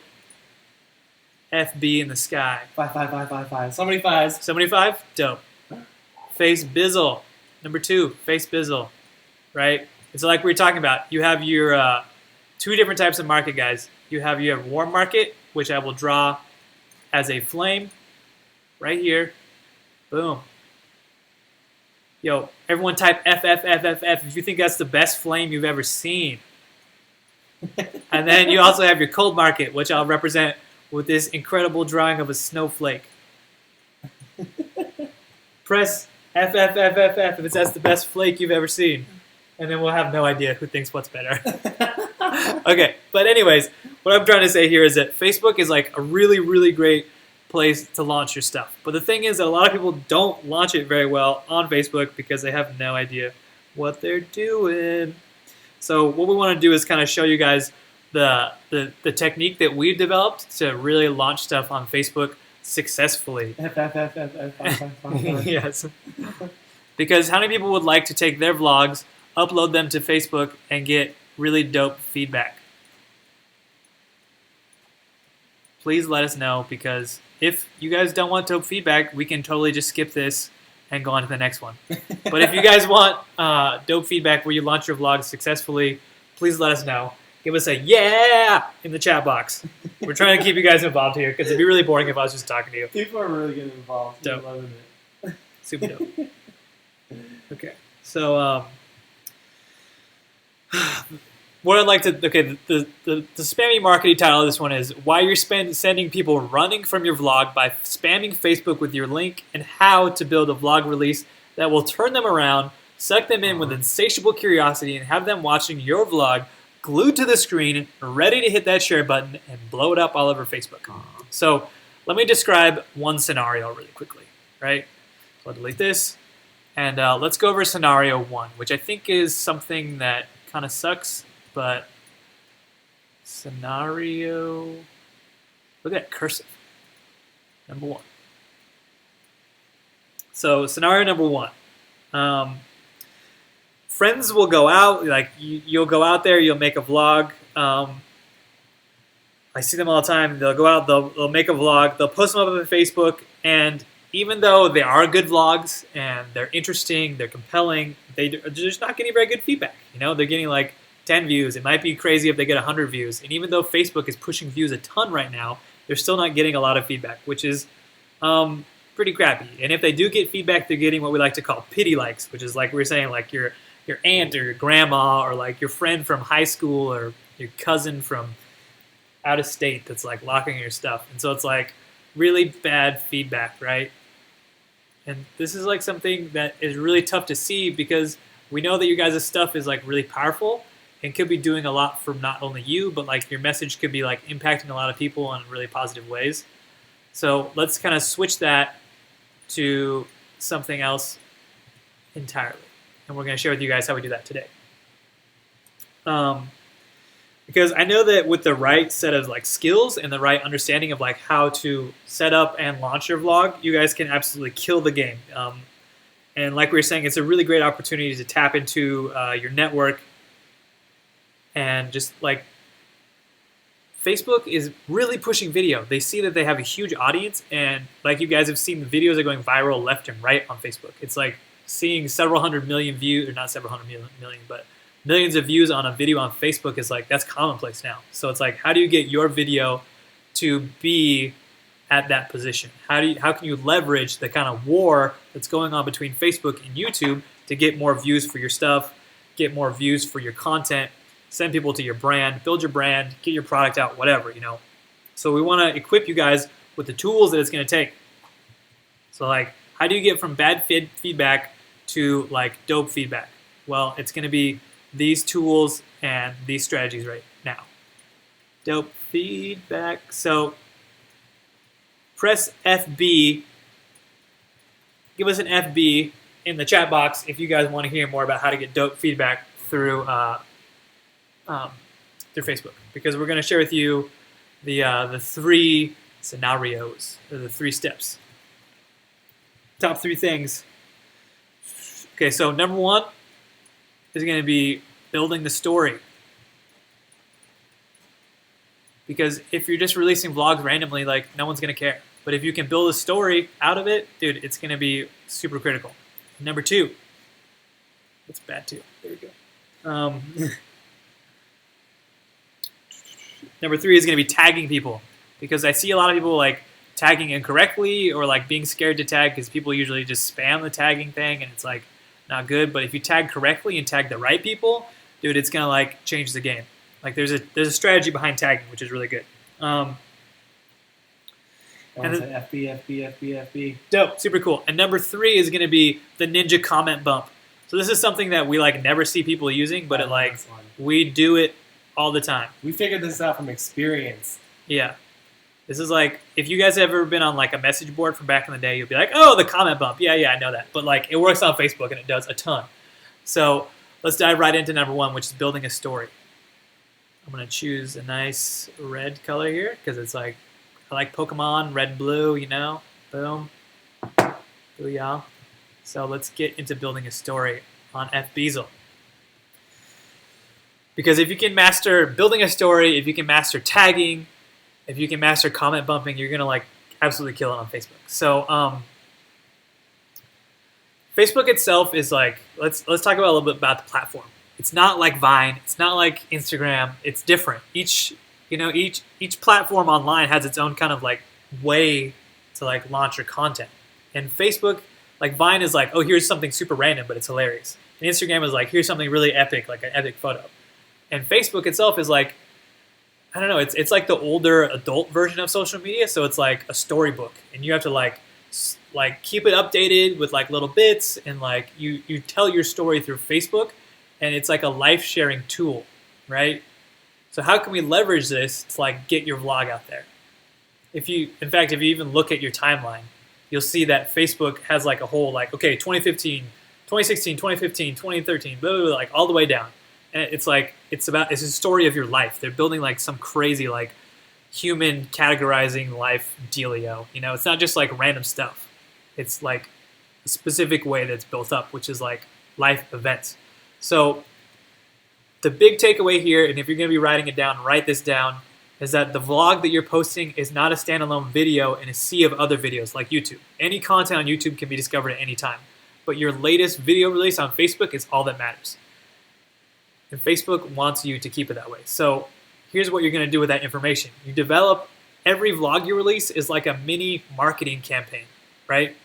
B: FB in the sky.
A: 5. So many 5s.
B: So many 5? Dope. Face Bizzle. Number 2, Face Bizzle. Right? It's like we were talking about. You have your 2 different types of market, guys. You have warm market, which I will draw as a flame right here. Boom. Yo, everyone type FFFFF if you think that's the best flame you've ever seen. And then you also have your cold market, which I'll represent with this incredible drawing of a snowflake. Press FFFFF if that's the best flake you've ever seen. And then we'll have no idea who thinks what's better. Okay, but anyways, what I'm trying to say here is that Facebook is like a really, really great place to launch your stuff. But the thing is that a lot of people don't launch it very well on Facebook because they have no idea what they're doing. So what we want to do is kind of show you guys the technique that we've developed to really launch stuff on Facebook successfully. Yes. Because how many people would like to take their vlogs, upload them to Facebook, and get really dope feedback? please let us know, because if you guys don't want dope feedback, we can totally just skip this and go on to the next one. But if you guys want dope feedback where you launch your vlog successfully, please let us know. Give us a yeah in the chat box. We're trying to keep you guys involved here because it'd be really boring if I was just talking to you.
A: People are really getting involved.
B: Dope.
A: They're loving it.
B: Super dope. Okay, so what I'd like to, the spammy marketing title of this one is why you're sending people running from your vlog by spamming Facebook with your link, and how to build a vlog release that will turn them around, suck them in with insatiable curiosity, and have them watching your vlog glued to the screen, ready to hit that share button and blow it up all over Facebook. So let me describe one scenario really quickly, right? So I'll delete this, and let's go over scenario 1, which I think is something that kind of sucks, but scenario, look at that cursive, number 1. So scenario number 1. Friends will go out, like you'll go out there, you'll make a vlog. I see them all the time. They'll go out, they'll make a vlog, they'll post them up on Facebook, and even though they are good vlogs and they're interesting, they're compelling, they're just not getting very good feedback. You know, they're getting like 10 views. It might be crazy if they get 100 views. And even though Facebook is pushing views a ton right now, they're still not getting a lot of feedback, which is pretty crappy. And if they do get feedback, they're getting what we like to call pity likes, which is like we were saying, like your aunt or your grandma or like your friend from high school or your cousin from out of state that's like locking your stuff. And so it's like really bad feedback, right? And this is like something that is really tough to see, because we know that you guys' stuff is like really powerful and could be doing a lot for not only you, but like your message could be like impacting a lot of people in really positive ways. So let's kind of switch that to something else entirely. And we're going to share with you guys how we do that today. Because I know that with the right set of like skills and the right understanding of like how to set up and launch your vlog, you guys can absolutely kill the game. And like we were saying, it's a really great opportunity to tap into your network. And just like Facebook is really pushing video. They see that they have a huge audience, and like you guys have seen, the videos are going viral left and right on Facebook. It's like seeing several hundred million views, or not several hundred million, but millions of views on a video on Facebook is like, that's commonplace now. So it's like, how do you get your video to be at that position? How can you leverage the kind of war that's going on between Facebook and YouTube to get more views for your stuff, get more views for your content, send people to your brand, build your brand, get your product out, whatever, you know. So we want to equip you guys with the tools that it's going to take. So like, how do you get from bad feedback to like dope feedback? Well, it's going to be these tools and these strategies right now. Dope feedback. So press FB. Give us an FB in the chat box if you guys want to hear more about how to get dope feedback through Facebook, because we're going to share with you the 3 scenarios, or the 3 steps. Top 3 things. Okay, so number 1 is going to be building the story. Because if you're just releasing vlogs randomly, like, no one's going to care. But if you can build a story out of it, dude, it's going to be super critical. Number 2. That's bad too. There we go. Number 3 is going to be tagging people. Because I see a lot of people like tagging incorrectly, or like being scared to tag, because people usually just spam the tagging thing, and it's like not good. But if you tag correctly and tag the right people, dude, it's gonna like change the game. Like there's a strategy behind tagging, which is really good. And
A: then, FB.
B: Dope, super cool. And number 3 is gonna be the ninja comment bump. So this is something that we like never see people using, but we do it all the time.
A: We figured this out from experience.
B: Yeah. This is like, if you guys have ever been on like a message board from back in the day, you'll be like, oh, the comment bump. Yeah, I know that. But like, it works on Facebook, and it does a ton. So let's dive right into number 1, which is building a story. I'm going to choose a nice red color here, because it's like, I like Pokemon, red and blue, you know? Boom. Booyah. So let's get into building a story on FBezel. Because if you can master building a story, if you can master tagging, If you can master comment bumping, you're gonna like absolutely kill it on Facebook. So Facebook itself is like, let's talk about a little bit about the platform. It's not like Vine. It's not like Instagram. It's different. Each platform online has its own kind of like way to like launch your content. And Facebook, like Vine is like, oh, here's something super random, but it's hilarious. And Instagram is like, here's something really epic, like an epic photo. And Facebook itself is like, I don't know, it's like the older adult version of social media. So it's like a storybook, and you have to like keep it updated with like little bits, and like you tell your story through Facebook, and it's like a life sharing tool, right? So how can we leverage this to like get your vlog out there? In fact, if you even look at your timeline, you'll see that Facebook has like a whole like, okay, 2015, 2016, 2015, 2013, blah, blah, blah, like all the way down. And it's like, it's a story of your life. They're building like some crazy like human categorizing life dealio. You know, it's not just like random stuff. It's like a specific way that's built up, which is like life events. So the big takeaway here, and if you're going to be writing it down, write this down, is that the vlog that you're posting is not a standalone video in a sea of other videos like YouTube. Any content on YouTube can be discovered at any time, but your latest video release on Facebook is all that matters. And Facebook wants you to keep it that way. So here's what you're going to do with that information. You develop, every vlog you release is like a mini marketing campaign, right?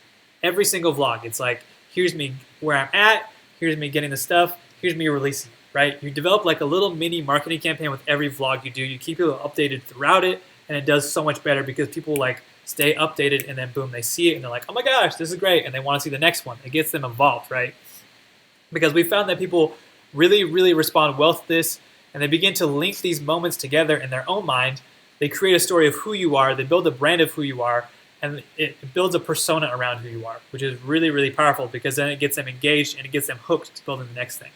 B: Every single vlog, it's like, here's me where I'm at, here's me getting the stuff, here's me releasing, right? You develop like a little mini marketing campaign with every vlog you do. You keep people updated throughout it, and it does so much better because people like stay updated, and then boom, they see it and they're like, oh my gosh, this is great, and they want to see the next one. It gets them involved, right? Because we found that people really, really respond well to this, and they begin to link these moments together in their own mind. They create a story of who you are, they build a brand of who you are, and it builds a persona around who you are, which is really, really powerful because then it gets them engaged and it gets them hooked to building the next thing.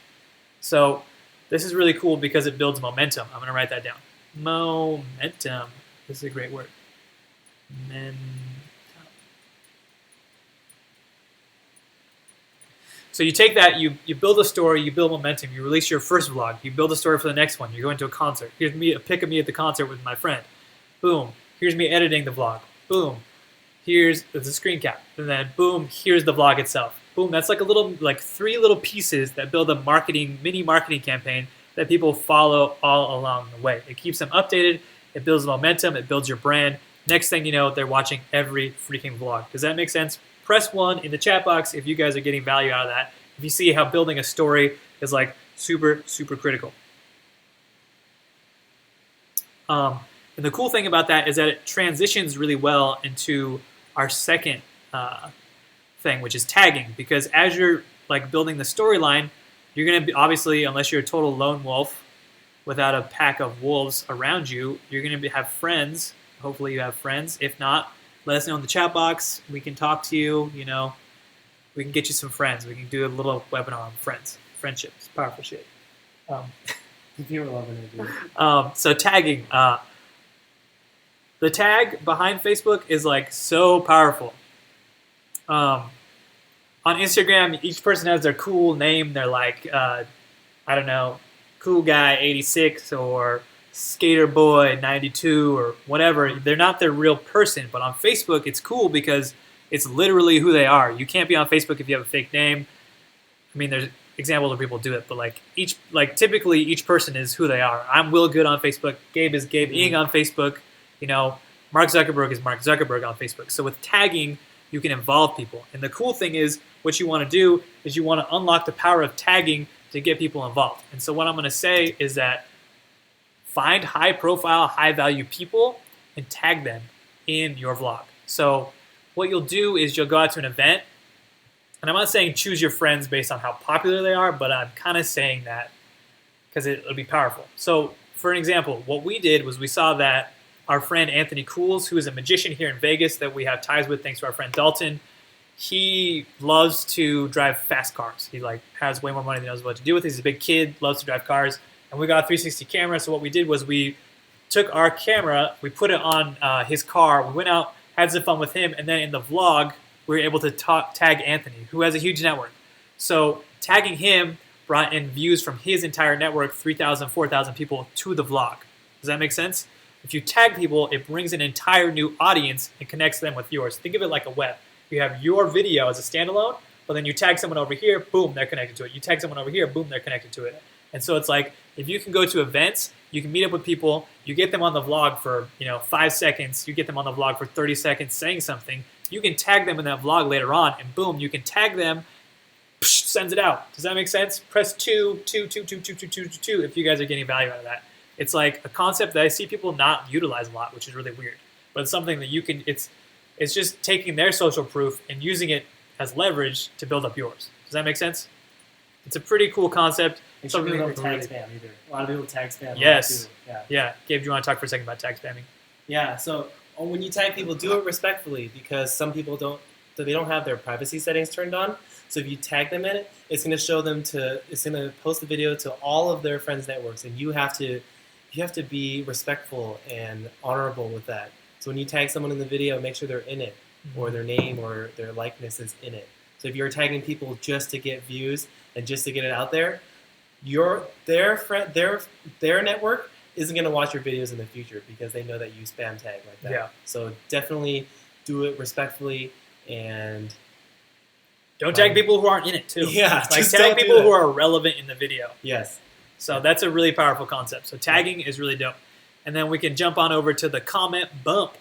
B: So this is really cool because it builds momentum. I'm going to write that down. Momentum. This is a great word. Momentum. So you take that, you build a story, you build momentum, you release your first vlog, you build a story for the next one, you're going to a concert. Here's me, a pic of me at the concert with my friend. Boom. Here's me editing the vlog. Boom. Here's the screen cap. And then boom, here's the vlog itself. Boom, that's like a little, like 3 little pieces that build a mini marketing campaign that people follow all along the way. It keeps them updated, it builds momentum, it builds your brand. Next thing you know, they're watching every freaking vlog. Does that make sense? Press 1 in the chat box if you guys are getting value out of that. If you see how building a story is like super, super critical. And the cool thing about that is that it transitions really well into our second thing, which is tagging. Because as you're like building the storyline, you're going to be, obviously, unless you're a total lone wolf without a pack of wolves around you, you're going to have friends. Hopefully you have friends. If not, let us know in the chat box. We can talk to you, you know. We can get you some friends. We can do a little webinar on friends. Friendship. It's powerful shit.
A: You're loving it, dude.
B: So tagging. The tag behind Facebook is like so powerful. On Instagram, each person has their cool name. They're like, I don't know, cool guy 86 or skater boy 92 or whatever. They're not their real person, but on Facebook it's cool because it's literally who they are. You can't be on Facebook if you have a fake name. I mean, there's examples where people do it, but typically each person is who they are. I'm Will Good on Facebook. Gabe is Gabe Ing on Facebook. You know, Mark Zuckerberg is Mark Zuckerberg on Facebook. So with tagging, you can involve people. And the cool thing is, what you want to do is you want to unlock the power of tagging to get people involved. And so what I'm going to say is that find high-profile, high-value people and tag them in your vlog. So what you'll do is you'll go out to an event, and I'm not saying choose your friends based on how popular they are, but I'm kind of saying that because it'll be powerful. So for an example, what we did was we saw that our friend Anthony Cools, who is a magician here in Vegas that we have ties with thanks to our friend Dalton, he loves to drive fast cars. He like has way more money than he knows what to do with. He's a big kid, loves to drive cars. And we got a 360 camera, so what we did was we took our camera, we put it on his car, we went out, had some fun with him, and then in the vlog, we were able to tag Anthony, who has a huge network. So tagging him brought in views from his entire network, 3,000, 4,000 people to the vlog. Does that make sense? If you tag people, it brings an entire new audience and connects them with yours. Think of it like a web. You have your video as a standalone, but then you tag someone over here, boom, they're connected to it. You tag someone over here, boom, they're connected to it. And so it's like, if you can go to events, you can meet up with people, you get them on the vlog for 5 seconds, you get them on the vlog for 30 seconds saying something, you can tag them in that vlog later on, and boom, you can tag them, sends it out. Does that make sense? Press 2 if you guys are getting value out of that. It's like a concept that I see people not utilize a lot, which is really weird. But it's something that you can, it's just taking their social proof and using it as leverage to build up yours. Does that make sense? It's a pretty cool concept.
A: And some people don't tag spam either. A lot of people tag spam.
B: Yes.
A: Too.
B: Yeah. Gabe, do you want to talk for a second about tag spamming?
A: Yeah. So when you tag people, do it respectfully, because some people don't have their privacy settings turned on. So if you tag them in it, it's going to show them it's going to post the video to all of their friends' networks, and you have to be respectful and honorable with that. So when you tag someone in the video, make sure they're in it, or their name or their likeness is in it. So if you're tagging people just to get views and just to get it out there, their network isn't going to watch your videos in the future because they know that you spam tag like that.
B: Yeah.
A: So definitely do it respectfully, and
B: don't tag people who aren't in it too.
A: Yeah,
B: like tag people who are relevant in the video.
A: Yes.
B: So that's a really powerful concept. So tagging is really dope. And then we can jump on over to the comment bump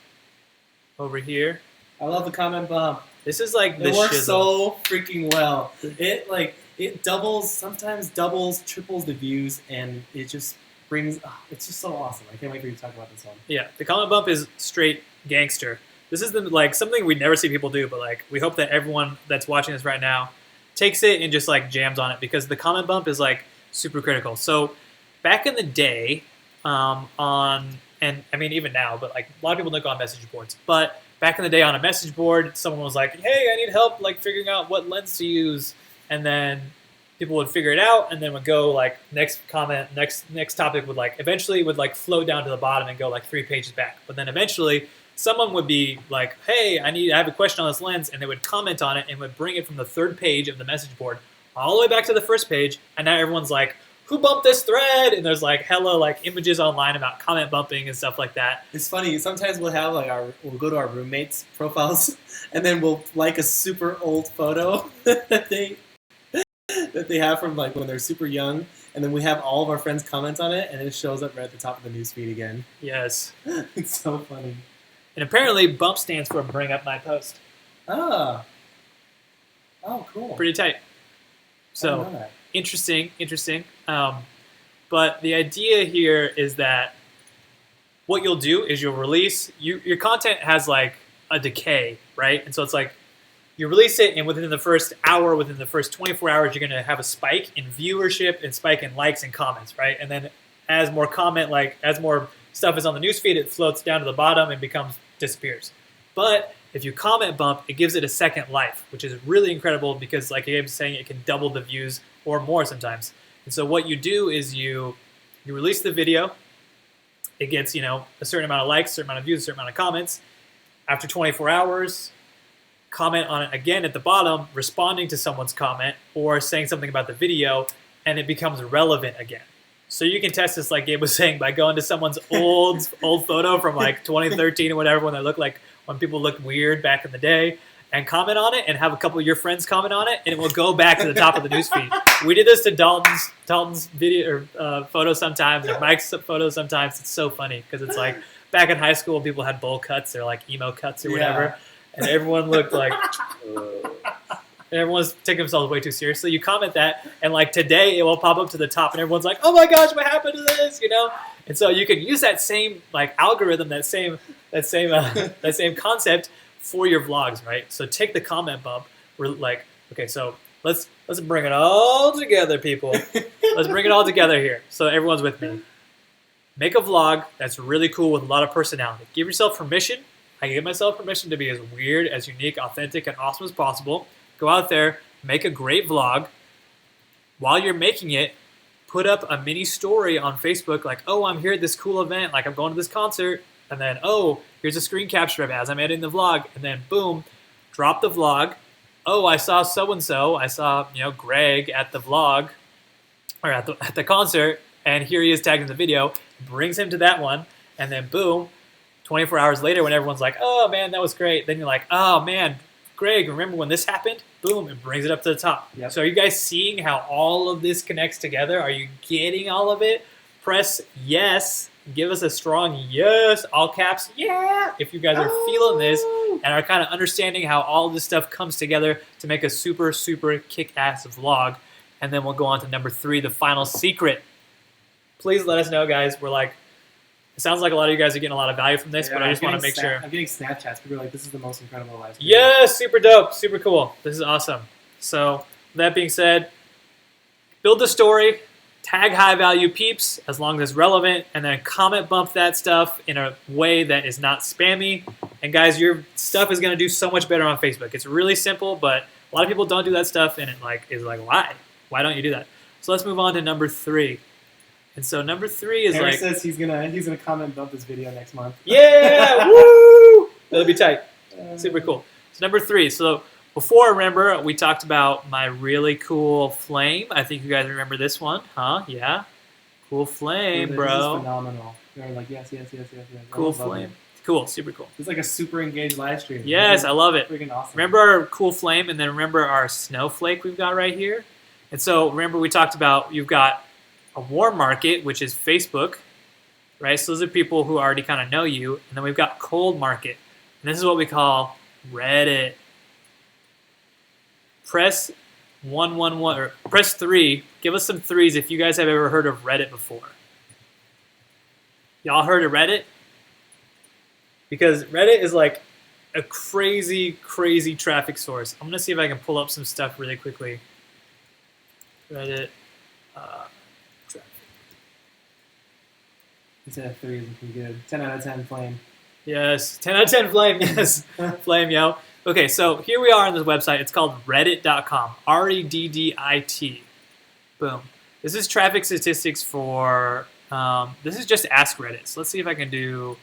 B: over here.
A: I love the comment bump.
B: This is like the
A: It works
B: shizzle.
A: so freaking well. It doubles, sometimes doubles, triples the views, and it just brings. It's just so awesome. I can't wait for you to talk about this one.
B: Yeah, the comment bump is straight gangster. This is something we never see people do, but we hope that everyone that's watching this right now takes it and just jams on it, because the comment bump is super critical. So back in the day, and I mean even now, but a lot of people don't go on message boards. But back in the day on a message board, someone was like, "Hey, I need help figuring out what lens to use," and then people would figure it out, and then would go next comment, next topic would eventually would flow down to the bottom and go 3 pages back. But then eventually someone would be like, "Hey, I have a question on this lens," and they would comment on it and would bring it from the 3rd page of the message board all the way back to the 1st page, and now everyone's like, "Who bumped this thread?" And there's hella images online about comment bumping and stuff like that.
A: It's funny. Sometimes we'll have we'll go to our roommates' profiles, and then we'll like a super old photo that they have from when they're super young, and then we have all of our friends comment on it, and it shows up right at the top of the newsfeed again.
B: Yes.
A: It's so funny.
B: And apparently bump stands for bring up my post.
A: Oh, cool.
B: Pretty tight.
A: I didn't know
B: So
A: that.
B: interesting. But the idea here is that what you'll do is you'll release, your content has a decay, right? And so it's you release it, and within the first hour, within the first 24 hours, you're going to have a spike in viewership and spike in likes and comments, right? And then as more as more stuff is on the newsfeed, it floats down to the bottom and disappears. But if you comment bump, it gives it a second life, which is really incredible, because like Gabe was saying, it can double the views or more sometimes. And so what you do is you release the video, it gets a certain amount of likes, a certain amount of views, a certain amount of comments. After 24 hours, comment on it again at the bottom, responding to someone's comment or saying something about the video, and it becomes relevant again. So you can test this, like Gabe was saying, by going to someone's old photo from 2013 or whatever, when people looked weird back in the day, and comment on it, and have a couple of your friends comment on it, and it will go back to the top of the newsfeed. We did this to Dalton's video or photo sometimes, or Mike's photo sometimes. It's so funny because it's back in high school, people had bowl cuts or emo cuts or whatever, and everyone looked and everyone's taking themselves way too seriously. You comment that, and today it will pop up to the top, and everyone's like, "Oh my gosh, what happened to this?" And so you can use that same algorithm, that same concept for your vlogs, right? So take the comment bump. We're okay, so let's bring it all together, people. Let's bring it all together here, so everyone's with me. Make a vlog that's really cool with a lot of personality. Give yourself permission. I give myself permission to be as weird, as unique, authentic, and awesome as possible. Go out there, make a great vlog. While you're making it, put up a mini story on Facebook, "Oh, I'm here at this cool event, I'm going to this concert," and then, "Oh, here's a screen capture of it as I'm editing the vlog," and then boom, drop the vlog. "Oh, I saw so-and-so, I saw, Greg at the vlog, or at the concert, and here he is tagged in the video," brings him to that one, and then boom, 24 hours later when everyone's like, oh man, that was great, then you're like, oh man, Greg, remember when this happened? Boom, it brings it up to the top.
A: Yep.
B: So are you guys seeing how all of this connects together? Are you getting all of it? Press yes. Give us a strong yes, all caps, yeah, if you guys are feeling this and are kind of understanding how all this stuff comes together to make a super, super kick-ass vlog. And then we'll go on to number 3, the final secret. Please let us know, guys. We're like, it sounds like a lot of you guys are getting a lot of value from this, but I just want to make sure.
A: I'm getting Snapchats. People are like, this is the most incredible live stream.
B: Yeah, super dope, super cool. This is awesome. So, that being said, build the story. Tag high-value peeps as long as it's relevant, and then comment bump that stuff in a way that is not spammy. And guys, your stuff is going to do so much better on Facebook. It's really simple, but a lot of people don't do that stuff, and it is like, why? Why don't you do that? So let's move on to number 3. And so number 3 is
A: Eric says he's gonna comment bump this video next month.
B: Yeah, woo! That'll be tight. Super cool. So number 3. So before, remember, we talked about my really cool flame. I think you guys remember this one, huh? Yeah. Cool flame, bro.
A: This is phenomenal. They're like, yes.
B: Cool flame. Cool, super cool.
A: It's like a super engaged live stream.
B: Yes, I love it.
A: Freaking awesome.
B: Remember our cool flame, and then remember our snowflake we've got right here? And so remember we talked about you've got a warm market, which is Facebook, right? So those are people who already kind of know you. And then we've got cold market. And this is what we call Reddit. Press 111 or press 3. Give us some 3s if you guys have ever heard of Reddit before. Y'all heard of Reddit? Because Reddit is like a crazy, crazy traffic source. I'm gonna see if I can pull up some stuff really quickly. Reddit traffic.
A: Instead of 3 is looking good. 10 out of 10 flame.
B: Yes, 10 out of 10 flame. Yes, flame, yo. Okay, so here we are on this website. It's called reddit.com. Reddit. Boom. This is traffic statistics for, this is just Ask Reddit. So let's see if I can do.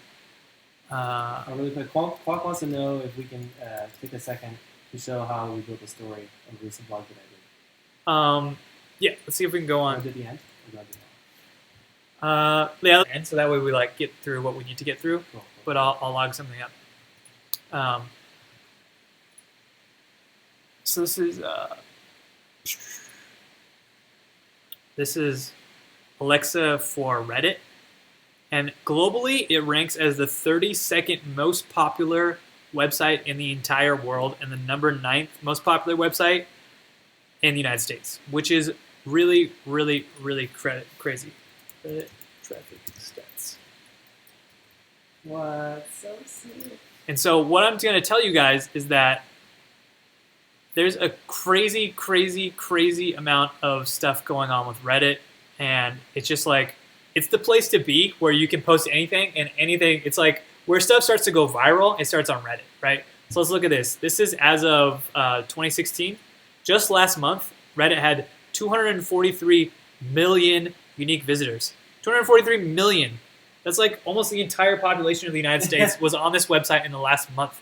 A: Really quick, Quack wants to know if we can take a second to show how we built the story of the recent blog that I did.
B: Yeah, let's see if we can go on.
A: At the end?
B: Yeah, and so that way we like get through what we need to get through.
A: Cool.
B: But I'll log something up. So this is Alexa for Reddit, and globally it ranks as the 32nd most popular website in the entire world and the number 9th most popular website in the United States, which is really, really, really crazy. Reddit traffic stats.
A: What? So sick.
B: And so what I'm going to tell you guys is that there's a crazy, crazy, crazy amount of stuff going on with Reddit, and it's just like, it's the place to be where you can post anything and anything. It's like where stuff starts to go viral, it starts on Reddit, right? So let's look at this. This is as of 2016. Just last month, Reddit had 243 million unique visitors. 243 million. That's like almost the entire population of the United States was on this website in the last month,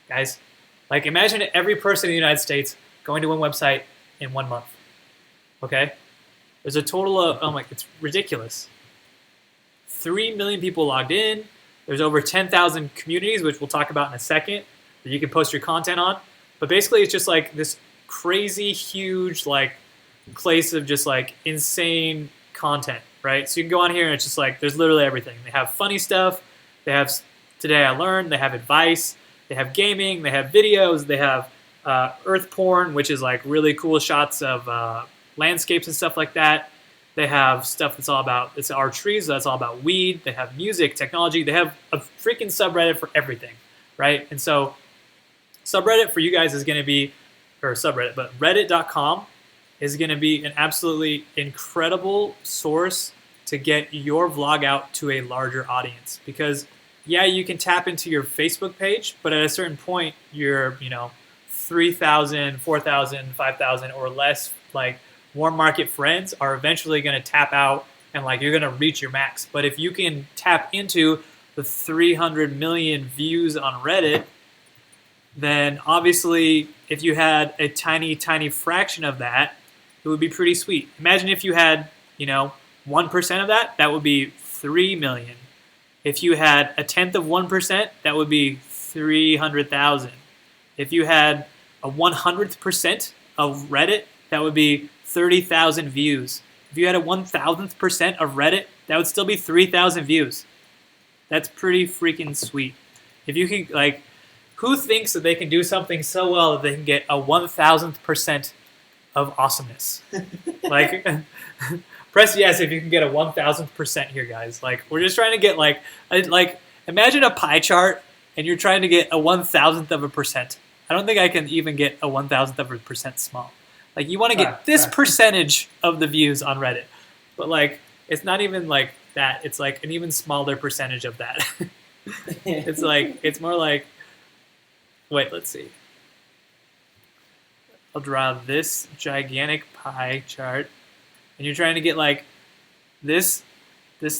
B: guys. Like, imagine every person in the United States going to one website in 1 month, okay? There's a total of, oh my, it's ridiculous. 3 million people logged in. There's over 10,000 communities, which we'll talk about in a second, that you can post your content on. But basically, it's just like this crazy, huge, like, place of just like insane content, right? So you can go on here and it's just like, there's literally everything. They have funny stuff. They have Today I Learned. They have advice. They have gaming, they have videos, they have earth porn, which is like really cool shots of landscapes and stuff like that. They have stuff that's all about, it's our trees, so that's all about weed. They have music, technology. They have a freaking subreddit for everything, right? And so subreddit for you guys is going to be, or subreddit, but reddit.com is going to be an absolutely incredible source to get your vlog out to a larger audience. Because yeah, you can tap into your Facebook page, but at a certain point, your 3,000, 4,000, 5,000 or less like warm market friends are eventually going to tap out and like you're going to reach your max. But if you can tap into the 300 million views on Reddit, then obviously if you had a tiny, tiny fraction of that, it would be pretty sweet. Imagine if you had, 1% of that, that would be 3 million. If you had a tenth of 1%, that would be 300,000. If you had a 100th% of Reddit, that would be 30,000 views. If you had a 1,000th% of Reddit, that would still be 3,000 views. That's pretty freaking sweet. If you can, like, who thinks that they can do something so well that they can get a 1,000th% of awesomeness? Like, press yes if you can get a 1,000th% here, guys. Like, we're just trying to get like imagine a pie chart and you're trying to get a 1,000th of a percent. I don't think I can even get a 1,000th of a percent small. Like, you want to get this percentage of the views on Reddit, but like, it's not even like that. It's like an even smaller percentage of that. It's like, it's more like, wait, let's see. I'll draw this gigantic pie chart, and you're trying to get like this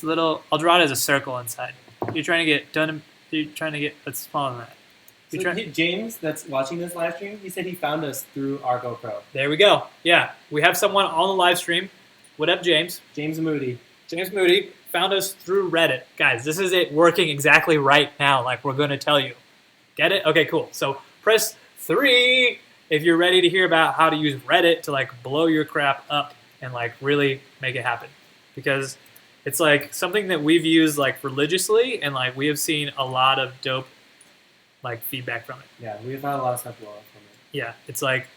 B: little. I'll draw it as a circle inside. You're trying to get done. You're trying to get what's smaller than that.
A: So James, that's watching this live stream, he said he found us through our GoPro.
B: There we go. Yeah, we have someone on the live stream. What up, James?
A: James Moody.
B: James Moody found us through Reddit. Guys, this is it working exactly right now, like we're going to tell you. Get it? Okay, cool. So press 3 if you're ready to hear about how to use Reddit to like blow your crap up and like really make it happen. Because it's like something that we've used like religiously, and like we have seen a lot of dope like feedback from it.
A: Yeah, we've had a lot of stuff blow up from it.
B: Yeah, it's like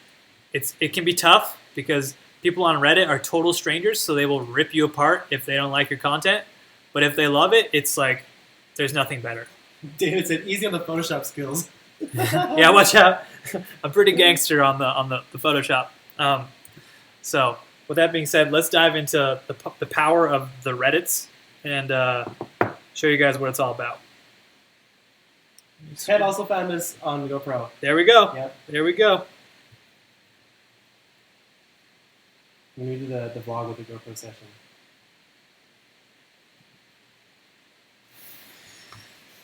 B: it can be tough because people on Reddit are total strangers, so they will rip you apart if they don't like your content. But if they love it, it's like there's nothing better.
A: David said easy on the Photoshop skills.
B: Yeah, watch out. I'm pretty gangster on the Photoshop. So with that being said, let's dive into the power of the Reddits and show you guys what it's all about.
A: Ted also found us on GoPro.
B: There we go.
A: Yep.
B: There we go.
A: We do the vlog with the GoPro session.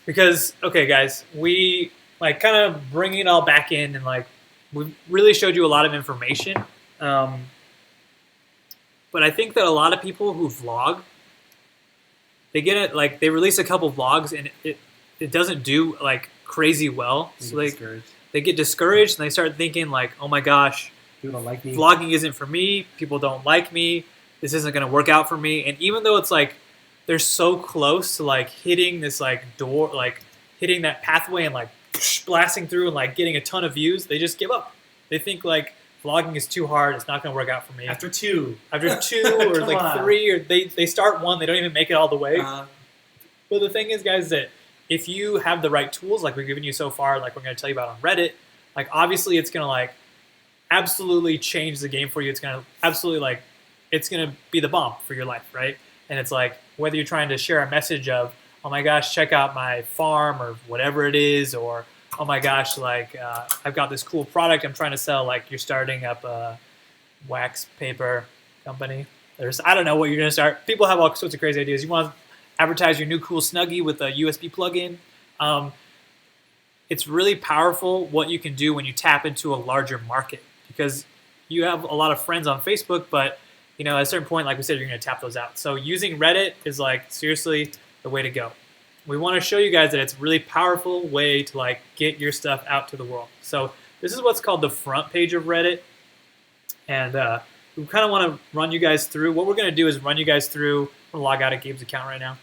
B: Because, okay, guys, we like kind of bring it all back in, and like we really showed you a lot of information. But I think that a lot of people who vlog, they get it like they release a couple vlogs and it doesn't do like crazy well. So they get discouraged and they start thinking like, oh my gosh,
A: people don't like me.
B: Vlogging isn't for me. People don't like me. This isn't going to work out for me. And even though it's like they're so close to like hitting this like door, like hitting that pathway and like blasting through and like getting a ton of views, they just give up. They think like vlogging is too hard. It's not going to work out for me.
A: After two
B: or like 3, or they start 1, they don't even make it all the way. But the thing is, guys, that if you have the right tools, like we've given you so far, like we're going to tell you about on Reddit, like obviously it's going to like absolutely change the game for you. It's going to absolutely like, it's going to be the bomb for your life, right? And it's like, whether you're trying to share a message of, oh my gosh, check out my farm or whatever it is, or oh my gosh, like I've got this cool product I'm trying to sell, like you're starting up a wax paper company. I don't know what you're going to start. People have all sorts of crazy ideas. You want to advertise your new cool Snuggie with a USB plug-in. It's really powerful what you can do when you tap into a larger market, because you have a lot of friends on Facebook, but you know, at a certain point, like we said, you're going to tap those out. So using Reddit is like seriously the way to go. We want to show you guys that it's a really powerful way to like get your stuff out to the world. So this is what's called the front page of Reddit. And we kind of want to run you guys through. What we're going to do is run you guys through. I'm going to log out of Gabe's account right now.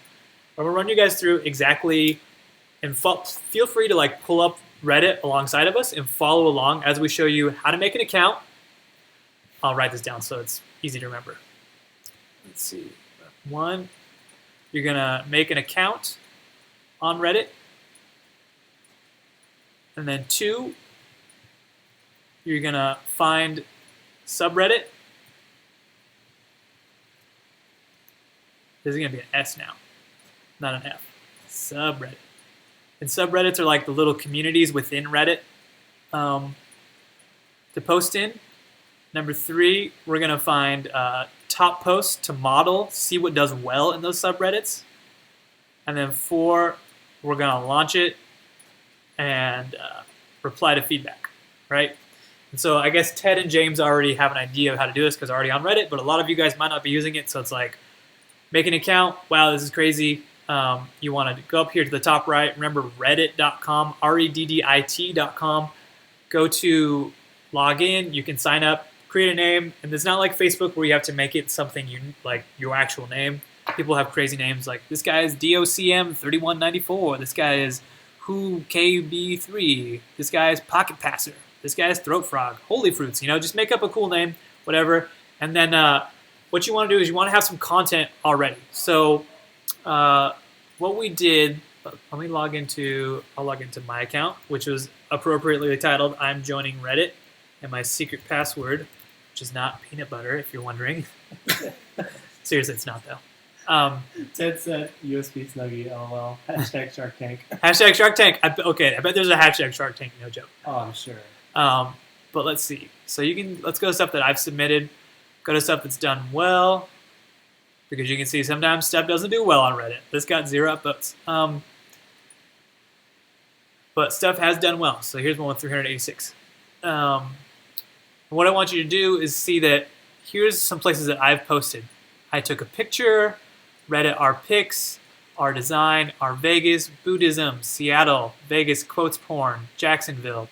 B: I'm going to run you guys through exactly, and feel free to like pull up Reddit alongside of us and follow along as we show you how to make an account. I'll write this down so it's easy to remember. Let's see. 1, you're going to make an account on Reddit. And then 2, you're going to find subreddit. This is going to be an S now, not an F. Subreddit. And subreddits are like the little communities within Reddit to post in. Number 3, we're going to find top posts to model, see what does well in those subreddits. And then 4, we're going to launch it and reply to feedback, right? And so I guess Ted and James already have an idea of how to do this because they're already on Reddit, but a lot of you guys might not be using it. So it's like, make an account. Wow, this is crazy. you want to go up here to the top right. Remember reddit.com, reddit.com. Go to log in. You can sign up, create a name, and it's not like Facebook where you have to make it something like your actual name. People have crazy names like this guy is DOCM3194. This guy is Who KB3. This guy is Pocket Passer. This guy is Throat Frog. Holy Fruits. Just make up a cool name, whatever. And then what you want to do is you want to have some content already. So what we did, let me log into my account, which was appropriately titled I'm joining Reddit, and my secret password, which is not peanut butter, if you're wondering. Seriously, it's not though.
A: Ted said USB Snuggie, LOL. Hashtag Shark Tank.
B: Hashtag Shark Tank. I bet there's a hashtag Shark Tank, no joke.
A: Oh, I'm sure.
B: But let's see. So let's go to stuff that I've submitted. Go to stuff that's done well. Because you can see sometimes stuff doesn't do well on Reddit. This got 0 upvotes. But stuff has done well. So here's one with 386. What I want you to do is see that here's some places that I've posted. I took a picture, Reddit our pics, our design, our Vegas, Buddhism, Seattle, Vegas quotes porn, Jacksonville.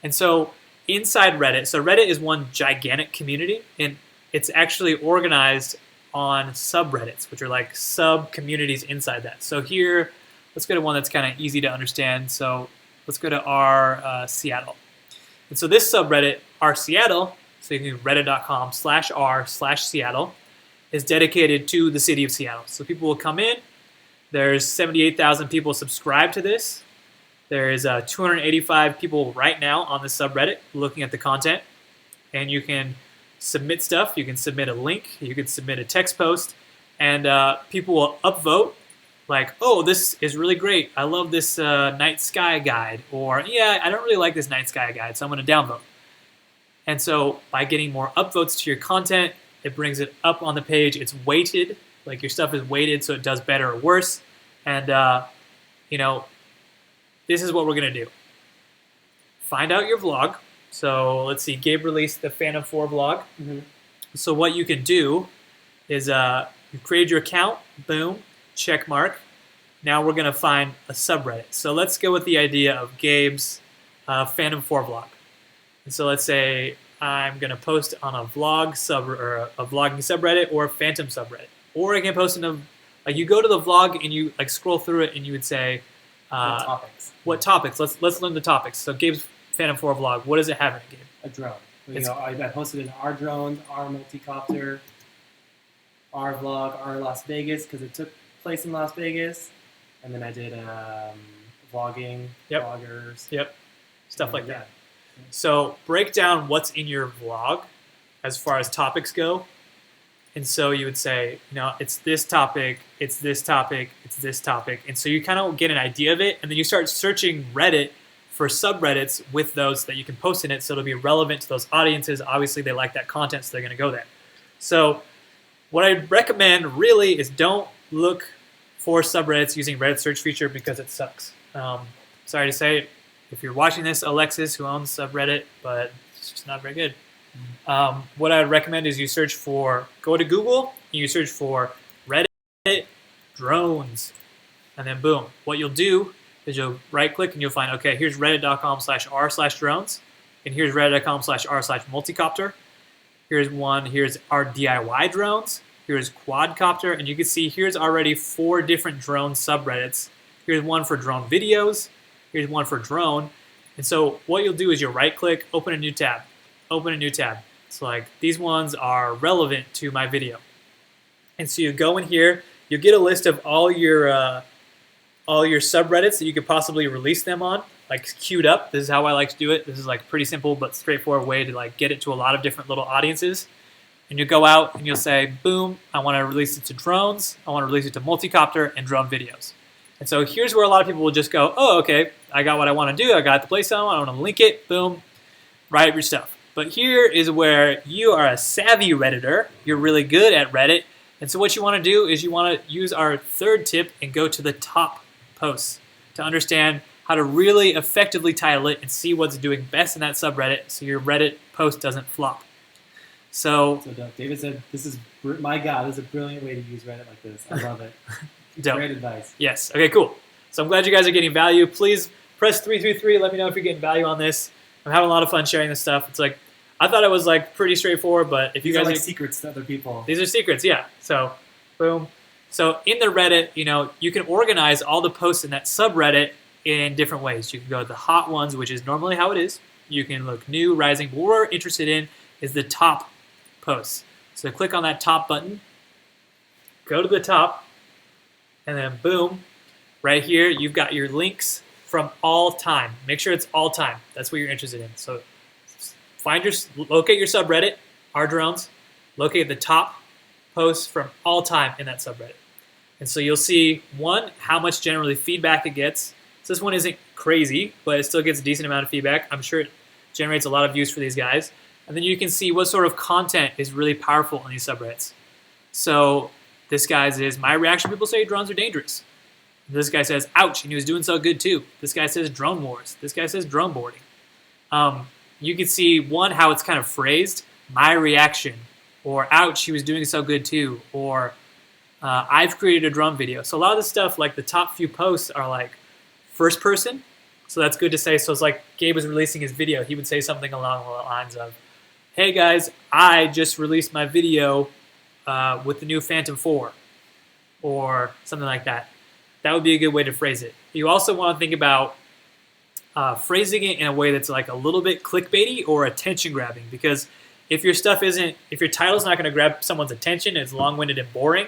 B: And so inside Reddit, so Reddit is one gigantic community, and it's actually organized on subreddits, which are like sub-communities inside that. So here, let's go to one that's kind of easy to understand. So let's go to our Seattle. And so this subreddit, our Seattle, so you can do reddit.com/r/Seattle, is dedicated to the city of Seattle. So people will come in. There's 78,000 people subscribed to this. There's 285 people right now on the subreddit looking at the content. And you can submit stuff. You can submit a link. You can submit a text post. And people will upvote like, oh, this is really great. I love this night sky guide. Or, yeah, I don't really like this night sky guide, so I'm going to downvote. And so by getting more upvotes to your content, it brings it up on the page. It's weighted, like your stuff is weighted so it does better or worse. And, this is what we're going to do. Find out your vlog. So let's see, Gabe released the Phantom 4 vlog. Mm-hmm. So what you can do is you create your account, boom, check mark. Now we're going to find a subreddit. So let's go with the idea of Gabe's Phantom 4 vlog. And so let's say I'm going to post on a vlogging subreddit or a Phantom subreddit. Or I can post in you go to the vlog and you scroll through it and you would say, what topics? Let's learn the topics. So Gabe's Phantom 4 vlog, what does it have in it, Gabe?
A: A drone. I posted in our drones, our multicopter, our vlog, our Las Vegas, because it took place in Las Vegas. And then I did vlogging, vloggers.
B: Yep, stuff like that. So break down what's in your vlog as far as topics go. And so you would say, it's this topic, it's this topic, it's this topic. And so you kind of get an idea of it. And then you start searching Reddit for subreddits with those that you can post in it. So it'll be relevant to those audiences. Obviously, they like that content, so they're going to go there. So what I recommend really is don't look for subreddits using Reddit search feature because it sucks. Sorry to say it. If you're watching this, Alexis, who owns subreddit, but it's just not very good. What I would recommend is you go to Google, and you search for Reddit drones, and then boom. What you'll do is you'll right-click and you'll find, okay, here's reddit.com/r/drones, and here's reddit.com/r/multicopter. Here's our DIY drones. Here's quadcopter, and you can see here's already 4 different drone subreddits. Here's one for drone videos. Here's one for drone. And so what you'll do is you'll right-click, open a new tab. So these ones are relevant to my video. And so you go in here, you get a list of all your subreddits that you could possibly release them on, queued up. This is how I like to do it. This is pretty simple but straightforward way to get it to a lot of different little audiences. And you go out and you'll say, boom, I want to release it to drones, I want to release it to multicopter and drone videos. And so here's where a lot of people will just go, oh, okay, I got what I want to do. I got the place I want to link it, boom, write up your stuff. But here is where you are a savvy Redditor. You're really good at Reddit. And so what you want to do is you want to use our third tip and go to the top posts to understand how to really effectively title it and see what's doing best in that subreddit so your Reddit post doesn't flop. So
A: David said, this is a brilliant way to use Reddit like this. I love it.
B: Dope.
A: Great advice.
B: Yes. Okay, cool. So I'm glad you guys are getting value. Please press 333. Let me know if you're getting value on this. I'm having a lot of fun sharing this stuff. It's like, I thought it was like pretty straightforward, but if you
A: These
B: guys
A: are like secrets to other people.
B: these are secrets, yeah. So, boom. So in the Reddit, you know, you can organize all the posts in that subreddit in different ways. You can go to the hot ones, which is normally how it is. You can look new, rising. What we're interested in is the top posts. So click on that top button, go to the top, and then boom, right here, you've got your links from all time. Make sure it's all time. That's what you're interested in. So locate your subreddit, our drones, locate the top posts from all time in that subreddit. And so you'll see, one, how much generally feedback it gets. So this one isn't crazy, but it still gets a decent amount of feedback. I'm sure it generates a lot of views for these guys. And then you can see what sort of content is really powerful in these subreddits. So this guy's is, my reaction, people say drones are dangerous. This guy says, ouch, and he was doing so good too. This guy says drone wars. This guy says drone boarding. You can see, one, how it's kind of phrased, my reaction, or ouch, he was doing so good too, or I've created a drone video. So a lot of the stuff, like the top few posts, are like first person, so that's good to say. So it's like Gabe was releasing his video, he would say something along the lines of, hey guys, I just released my video with the new Phantom 4, or something like that. That would be a good way to phrase it. You also want to think about phrasing it in a way that's like a little bit clickbaity or attention grabbing, because if your title's not going to grab someone's attention, it's long-winded and boring,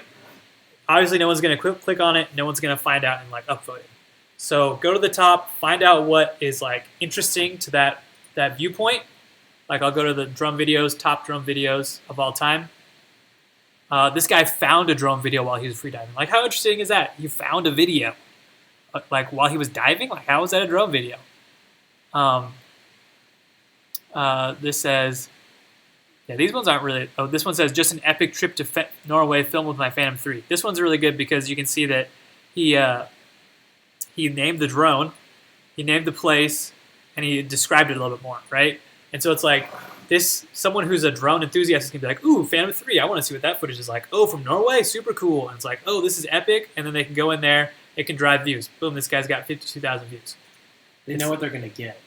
B: obviously no one's going to click on it, no one's going to find out and like upvote it. So go to the top, find out what is like interesting to that viewpoint. Like I'll go to the drum videos, top drum videos of all time. This guy found a drone video while he was freediving. Like, how interesting is that? You found a video, like while he was diving. Like, how is that a drone video? This says, yeah, these ones aren't really. Oh, this one says just an epic trip to Norway, filmed with my Phantom 3. This one's really good because you can see that he named the drone, he named the place, and he described it a little bit more, right? And so it's like someone who's a drone enthusiast is gonna be like, ooh, Phantom 3, I want to see what that footage is like. Oh, from Norway, super cool. And it's like, oh, this is epic. And then they can go in there, it can drive views. Boom, this guy's got 52,000 views.
A: They know what they're gonna get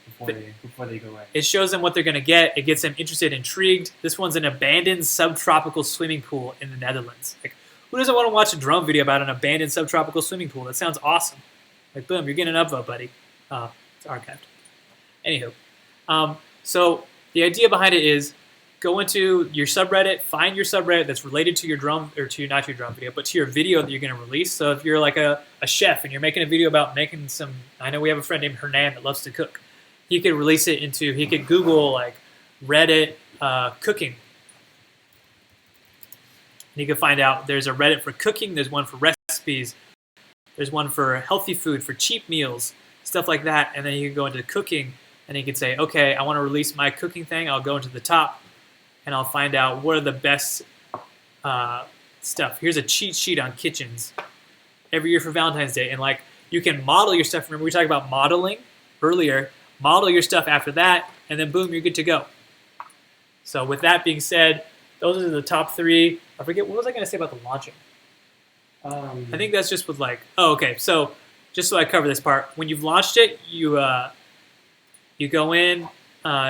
A: before they go in.
B: It shows them what they're gonna get. It gets them interested, intrigued. This one's an abandoned subtropical swimming pool in the Netherlands. Like, who doesn't want to watch a drone video about an abandoned subtropical swimming pool? That sounds awesome. Like, boom, you're getting an upvote, buddy. It's archived. Anywho, so the idea behind it is go into your subreddit, find your subreddit that's related to your drone, or to not your drone video, but to your video that you're going to release. So if you're like a chef and you're making a video about making some, I know we have a friend named Hernan that loves to cook. He could release it into, he could Google like Reddit cooking. And you can find out there's a Reddit for cooking, there's one for recipes, there's one for healthy food, for cheap meals, stuff like that. And then you can go into cooking and you can say, okay, I want to release my cooking thing. I'll go into the top and I'll find out what are the best stuff. Here's a cheat sheet on kitchens every year for Valentine's Day. And like, you can model your stuff. Remember we talked about modeling earlier. Model your stuff after that, and then boom, you're good to go. So with that being said, those are the top 3. I forget, what was I going to say about the launching? I think that's just with like, oh, okay. So just so I cover this part, when you've launched it, you go in,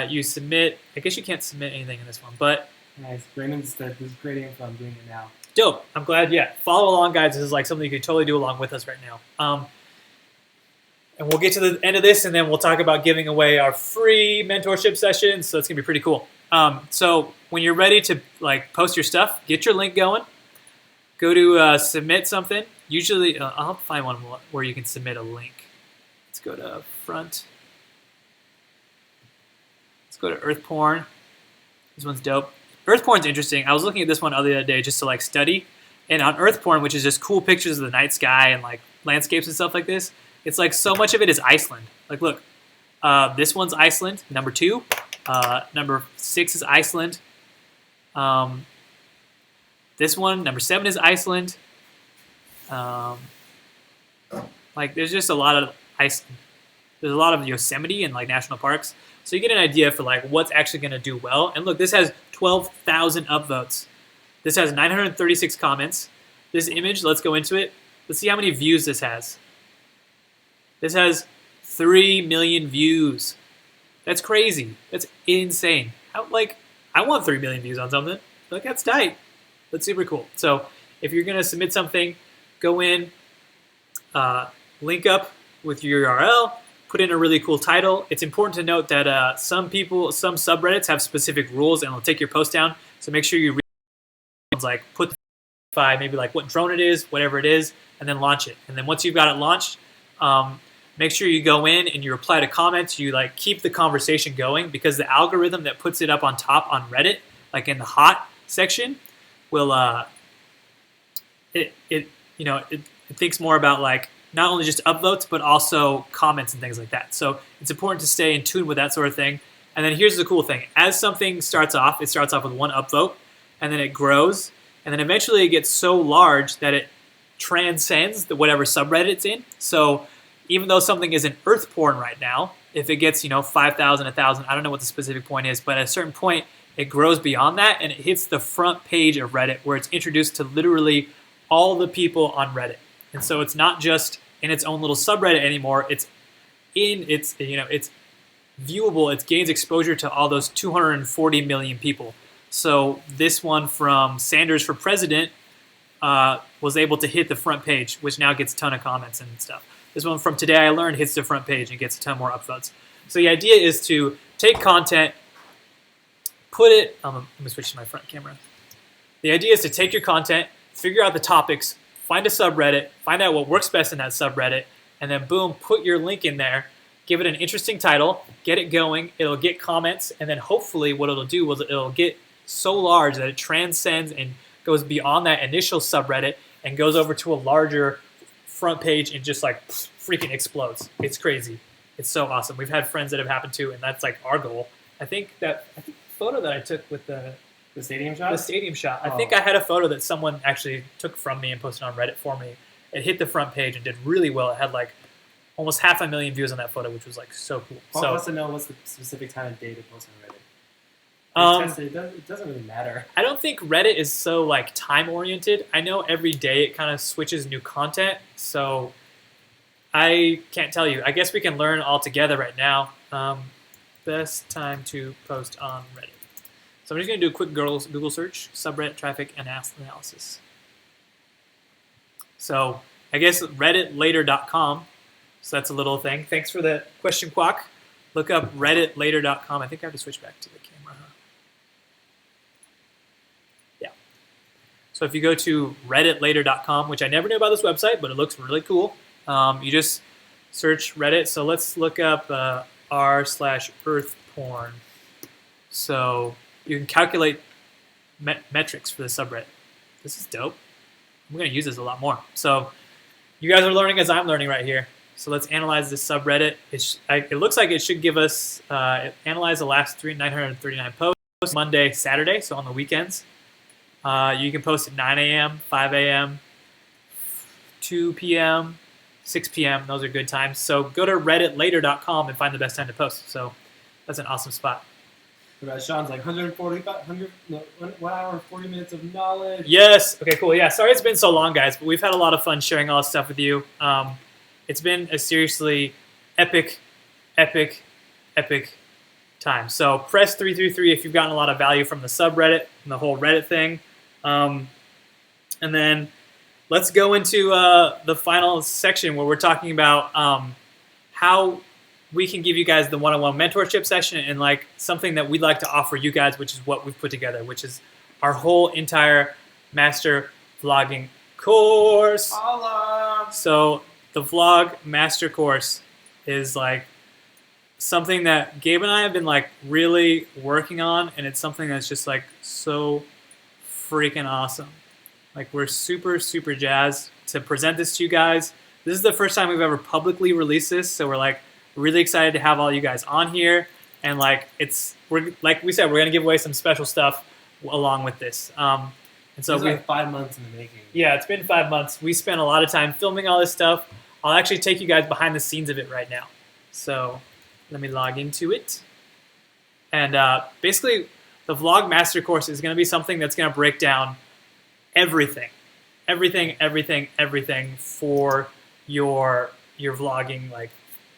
B: you submit. I guess you can't submit anything in this one, but
A: nice. Brandon's this is great info. I'm doing it now.
B: Dope. I'm glad. Yeah, follow along, guys. This is like something you can totally do along with us right now. And we'll get to the end of this, and then we'll talk about giving away our free mentorship session. So it's gonna be pretty cool. So when you're ready to like post your stuff, get your link going. Go to submit something. Usually, I'll find one where you can submit a link. Let's go to front. Let's go to Earth Porn. This one's dope. Earth Porn's interesting. I was looking at this one the other day just to like study. And on Earth Porn, which is just cool pictures of the night sky and like landscapes and stuff like this, it's like so much of it is Iceland. Like, look, this one's Iceland, number 2. Number 6 is Iceland. This one, number 7 is Iceland. Like, there's just a lot of Iceland. There's a lot of Yosemite and like national parks. So you get an idea for like what's actually going to do well. And look, this has 12,000 upvotes. This has 936 comments. This image, let's go into it. Let's see how many views this has. This has 3 million views. That's crazy. That's insane. I want 3 million views on something. Like, that's tight. That's super cool. So if you're going to submit something, go in, link up with your URL, put in a really cool title. It's important to note that some subreddits have specific rules and they'll take your post down. So make sure you read, like, put maybe like what drone it is, whatever it is, and then launch it. And then once you've got it launched, make sure you go in and you reply to comments. You like keep the conversation going, because the algorithm that puts it up on top on Reddit, like in the hot section, will it thinks more about like not only just upvotes but also comments and things like that. So it's important to stay in tune with that sort of thing. And then here's the cool thing: as something starts off, it starts off with one upvote, and then it grows, and then eventually it gets so large that it transcends whatever subreddit it's in. So even though something isn't earth porn right now, if it gets 5,000, 1,000, I don't know what the specific point is, but at a certain point it grows beyond that and it hits the front page of Reddit, where it's introduced to literally all the people on Reddit. And so it's not just in its own little subreddit anymore. It's viewable. It gains exposure to all those 240 million people. So this one from Sanders for President was able to hit the front page, which now gets a ton of comments and stuff. This one from Today I Learned hits the front page and gets a ton more upvotes. So the idea is to take content, put it, let me switch to my front camera. The idea is to take your content, figure out the topics, find a subreddit, find out what works best in that subreddit, and then boom, put your link in there, give it an interesting title, get it going, it'll get comments, and then hopefully what it'll do is it'll get so large that it transcends and goes beyond that initial subreddit and goes over to a larger front page and just like freaking explodes. It's crazy. It's so awesome. We've had friends that have happened to, and that's like our goal. I think the photo that I took with the
A: stadium shot?
B: The stadium shot. I think I had a photo that someone actually took from me and posted on Reddit for me. It hit the front page and did really well. It had like almost 500,000 views on that photo, which was like so cool.
A: Paul wants to know what's the specific time and date to post on Reddit. It doesn't really matter.
B: I don't think Reddit is so like time oriented. I know every day it kind of switches new content, so I can't tell you. I guess we can learn all together right now. Best time to post on Reddit. So I'm just going to do a quick Google search, subreddit traffic and analysis. So I guess redditlater.com. So that's a little thing. Thanks for the question, Quack. Look up redditlater.com. I think I have to switch back to the camera. Yeah. So if you go to redditlater.com, which I never knew about this website, but it looks really cool. You just search Reddit. So let's look up r/earth porn. So you can calculate metrics for the subreddit. This is dope. I'm going to use this a lot more. So you guys are learning as I'm learning right here. So let's analyze this subreddit. It looks like it should give us, analyze the last 939 posts, Monday, Saturday, so on the weekends. You can post at 9 a.m., 5 a.m., 2 p.m., 6 p.m. Those are good times. So go to redditlater.com and find the best time to post. So that's an awesome spot.
A: Sean's like 1 hour and 40 minutes of knowledge.
B: Yes. Okay, cool. Yeah, sorry it's been so long, guys, but we've had a lot of fun sharing all this stuff with you. It's been a seriously epic time. So press 333 if you've gotten a lot of value from the subreddit and the whole Reddit thing. And then let's go into the final section where we're talking about how we can give you guys the one-on-one mentorship session and like something that we'd like to offer you guys, which is what we've put together, which is our whole entire master vlogging course.
A: Holla!
B: So the vlog master course is like something that Gabe and I have been like really working on, and it's something that's just like so freaking awesome. Like we're super jazzed to present this to you guys. This is the first time we've ever publicly released this, so we're like really excited to have all you guys on here, and like like we said, we're gonna give away some special stuff along with this. And so
A: it's like 5 months in the making.
B: Yeah, it's been 5 months. We spent a lot of time filming all this stuff. I'll actually take you guys behind the scenes of it right now. So let me log into it. And basically, the Vlog Master Course is going to be something that's going to break down everything everything for your vlogging. Like,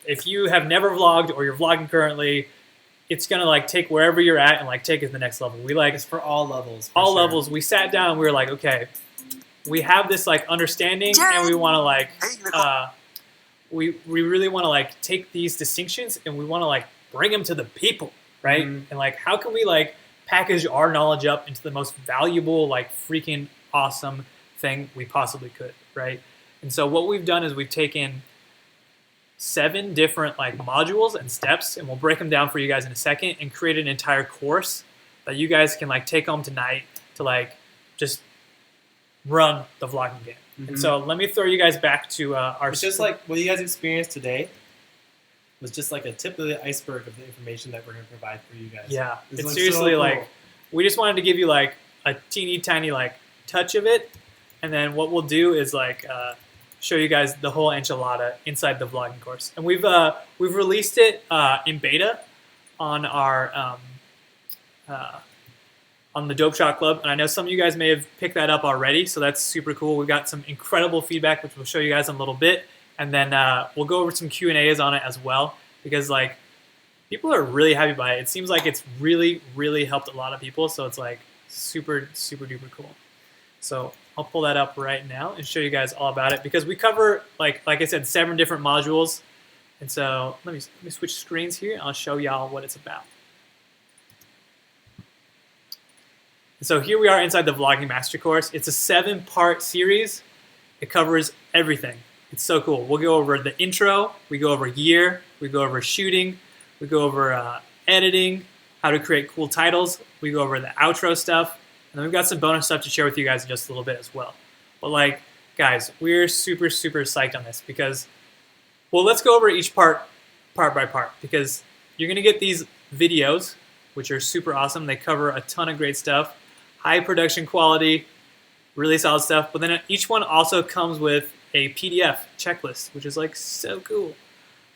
B: if you have never vlogged or you're vlogging currently, it's gonna like take wherever you're at and like take it to the next level. We like
A: It's for all levels.
B: all levels. We sat down and we were like, okay, we have this like understanding, and we want to like we really want to like take these distinctions and we want to like bring them to the people, right?
A: Mhm.
B: And like, how can we like package our knowledge up into the most valuable, like freaking awesome thing we possibly could, right? And so what we've done is we've taken 7 different like modules and steps, and we'll break them down for you guys in a second, and create an entire course that you guys can like take home tonight to like just run the vlogging game. And so let me throw you guys back to our.
A: It's just like what you guys experienced today was just like a tip of the iceberg of the information that we're going to provide for you guys.
B: Yeah,
A: It's
B: it's
A: like
B: seriously
A: so cool.
B: like we just wanted to give you like a teeny tiny like touch of it, and then what we'll do is like show you guys the whole enchilada inside the vlogging course. And we've released it in beta on our on the Dope Shot Club, and I know some of you guys may have picked that up already, so that's super cool. We got some incredible feedback, which we'll show you guys in a little bit, and then we'll go over some Q&As on it as well, because like people are really happy by it. It seems like it's really helped a lot of people, so it's like super duper cool. So I'll pull that up right now and show you guys all about it, because we cover like I said 7 different modules, and so let me switch screens here and I'll show y'all what it's about. So here we are inside the Vlogging Master Course. It's a 7-part series. It covers everything. It's so cool. We'll go over the intro, we go over gear, we go over shooting, we go over editing, how to create cool titles, we go over the outro stuff, and then we've got some bonus stuff to share with you guys in just a little bit as well. But like, guys, we're super psyched on this, because, well, let's go over each part by part, because you're gonna get these videos, which are super awesome. They cover a ton of great stuff. High production quality, really solid stuff. But then each one also comes with a PDF checklist, which is like so cool.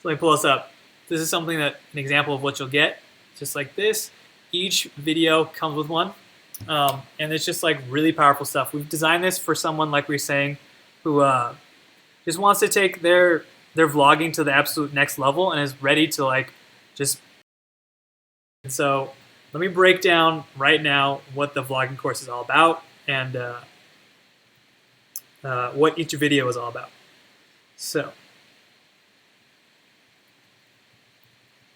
B: So let me pull this up. This is something that an example of what you'll get, just like this. Each video comes with one, and it's just like really powerful stuff. We've designed this for someone, like we were saying, who just wants to take their vlogging to the absolute next level and is ready to like just. And so let me break down right now what the vlogging course is all about, and what each video is all about. So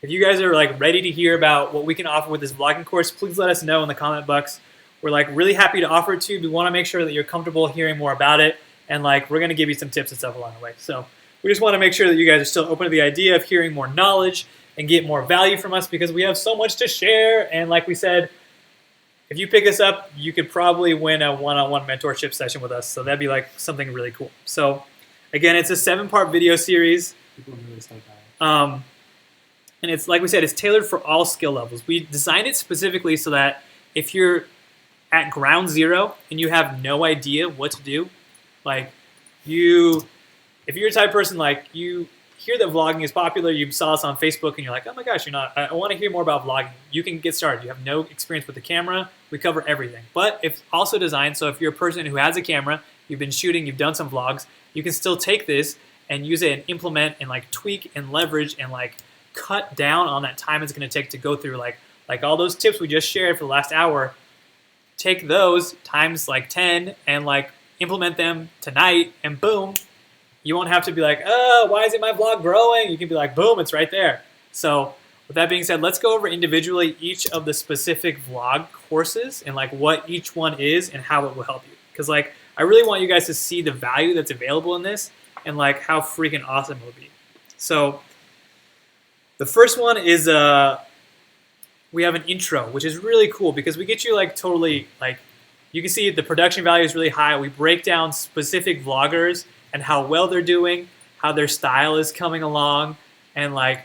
B: if you guys are like ready to hear about what we can offer with this vlogging course, please let us know in the comment box. We're like really happy to offer it to you. We want to make sure that you're comfortable hearing more about it, and like we're going to give you some tips and stuff along the way. So we just want to make sure that you guys are still open to the idea of hearing more knowledge and get more value from us, because we have so much to share. And like we said, if you pick us up, you could probably win a one-on-one mentorship session with us. So that'd be like something really cool. So again, it's a 7-part video series.
A: People are really stoked on it.
B: And it's, like we said, it's tailored for all skill levels. We designed it specifically so that if you're at ground zero and you have no idea what to do, like if you're the type of person like you hear that vlogging is popular, you saw us on Facebook and you're like, oh my gosh, I want to hear more about vlogging. You can get started. You have no experience with the camera. We cover everything. But it's also designed so if you're a person who has a camera, you've been shooting, you've done some vlogs, you can still take this and use it and implement and like tweak and leverage and like cut down on that time it's going to take to go through like all those tips we just shared for the last hour. Take those times like 10 and like implement them tonight, and boom, you won't have to be like, oh, why isn't my vlog growing? You can be like, boom, it's right there. So with that being said, let's go over individually each of the specific vlog courses and like what each one is and how it will help you. Because like I really want you guys to see the value that's available in this and like how freaking awesome it will be. So the first one is we have an intro, which is really cool because we get you like totally like, you can see the production value is really high. We break down specific vloggers and how well they're doing, how their style is coming along, and like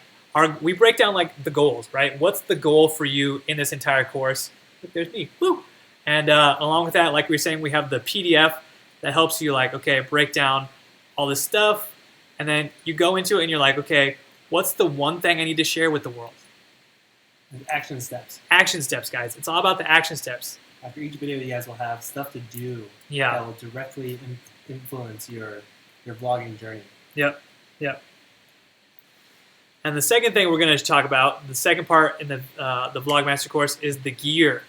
B: we break down like the goals, right? What's the goal for you in this entire course? Look, there's me, woo! And along with that, like we were saying, we have the PDF that helps you like, okay, break down all this stuff, and then you go into it and you're like, okay, what's the one thing I need to share with the world?
A: Action steps.
B: Action steps, guys. It's all about the action steps.
A: after each video, you guys will have stuff to do
B: Yeah.
A: that will directly influence your vlogging journey.
B: Yep. Yep. And the second thing we're going to talk about, the second part in the Vlogmaster course, is the gear.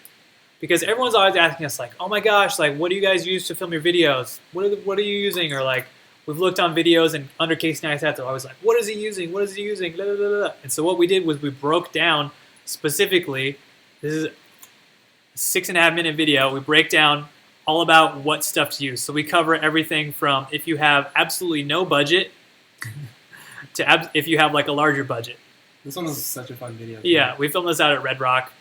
B: Because everyone's always asking us, like, oh my gosh, like, what do you guys use to film your videos? What are you using? Or like, we've looked on videos and under casing iStats are always like, what is he using? What is he using? Blah, blah, blah, blah. And so what we did was we broke down specifically, this is a 6.5-minute video, we break down all about what stuff to use. So we cover everything from if you have absolutely no budget to if you have like a larger budget.
A: This one was such a fun video.
B: Yeah, we filmed this out at Red Rock.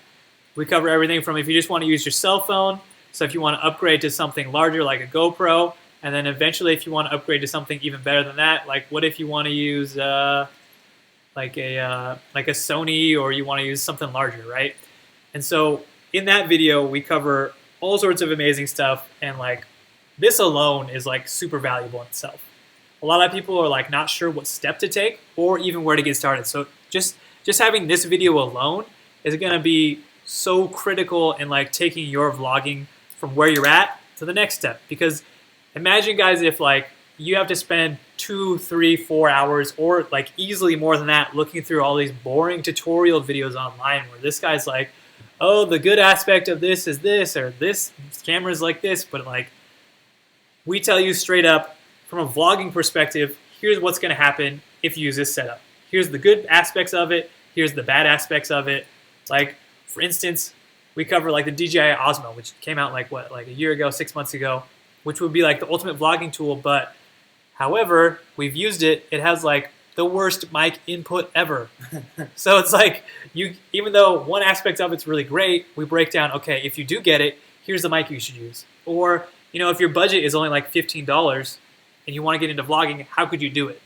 B: We cover everything from if you just want to use your cell phone, so if you want to upgrade to something larger like a GoPro, and then eventually if you want to upgrade to something even better than that, like what if you want to use like a Sony, or you want to use something larger, right? And so in that video we cover all sorts of amazing stuff, and like this alone is like super valuable in itself. A lot of people are like not sure what step to take or even where to get started. So just having this video alone is going to be so critical in like taking your vlogging from where you're at to the next step. Because imagine, guys, if like you have to spend 2, 3, 4 hours or like easily more than that looking through all these boring tutorial videos online where this guy's like, oh, the good aspect of this is this, or this camera's like this, but like we tell you straight up from a vlogging perspective, here's what's going to happen if you use this setup. Here's the good aspects of it. Here's the bad aspects of it. Like, for instance, we cover like the DJI Osmo, which came out like what, like a year ago, 6 months ago, which would be like the ultimate vlogging tool. But however, we've used it. It has like the worst mic input ever. So it's like even though one aspect of it's really great, we break down, okay, if you do get it, here's the mic you should use. Or, you know, if your budget is only like $15 and you want to get into vlogging, how could you do it?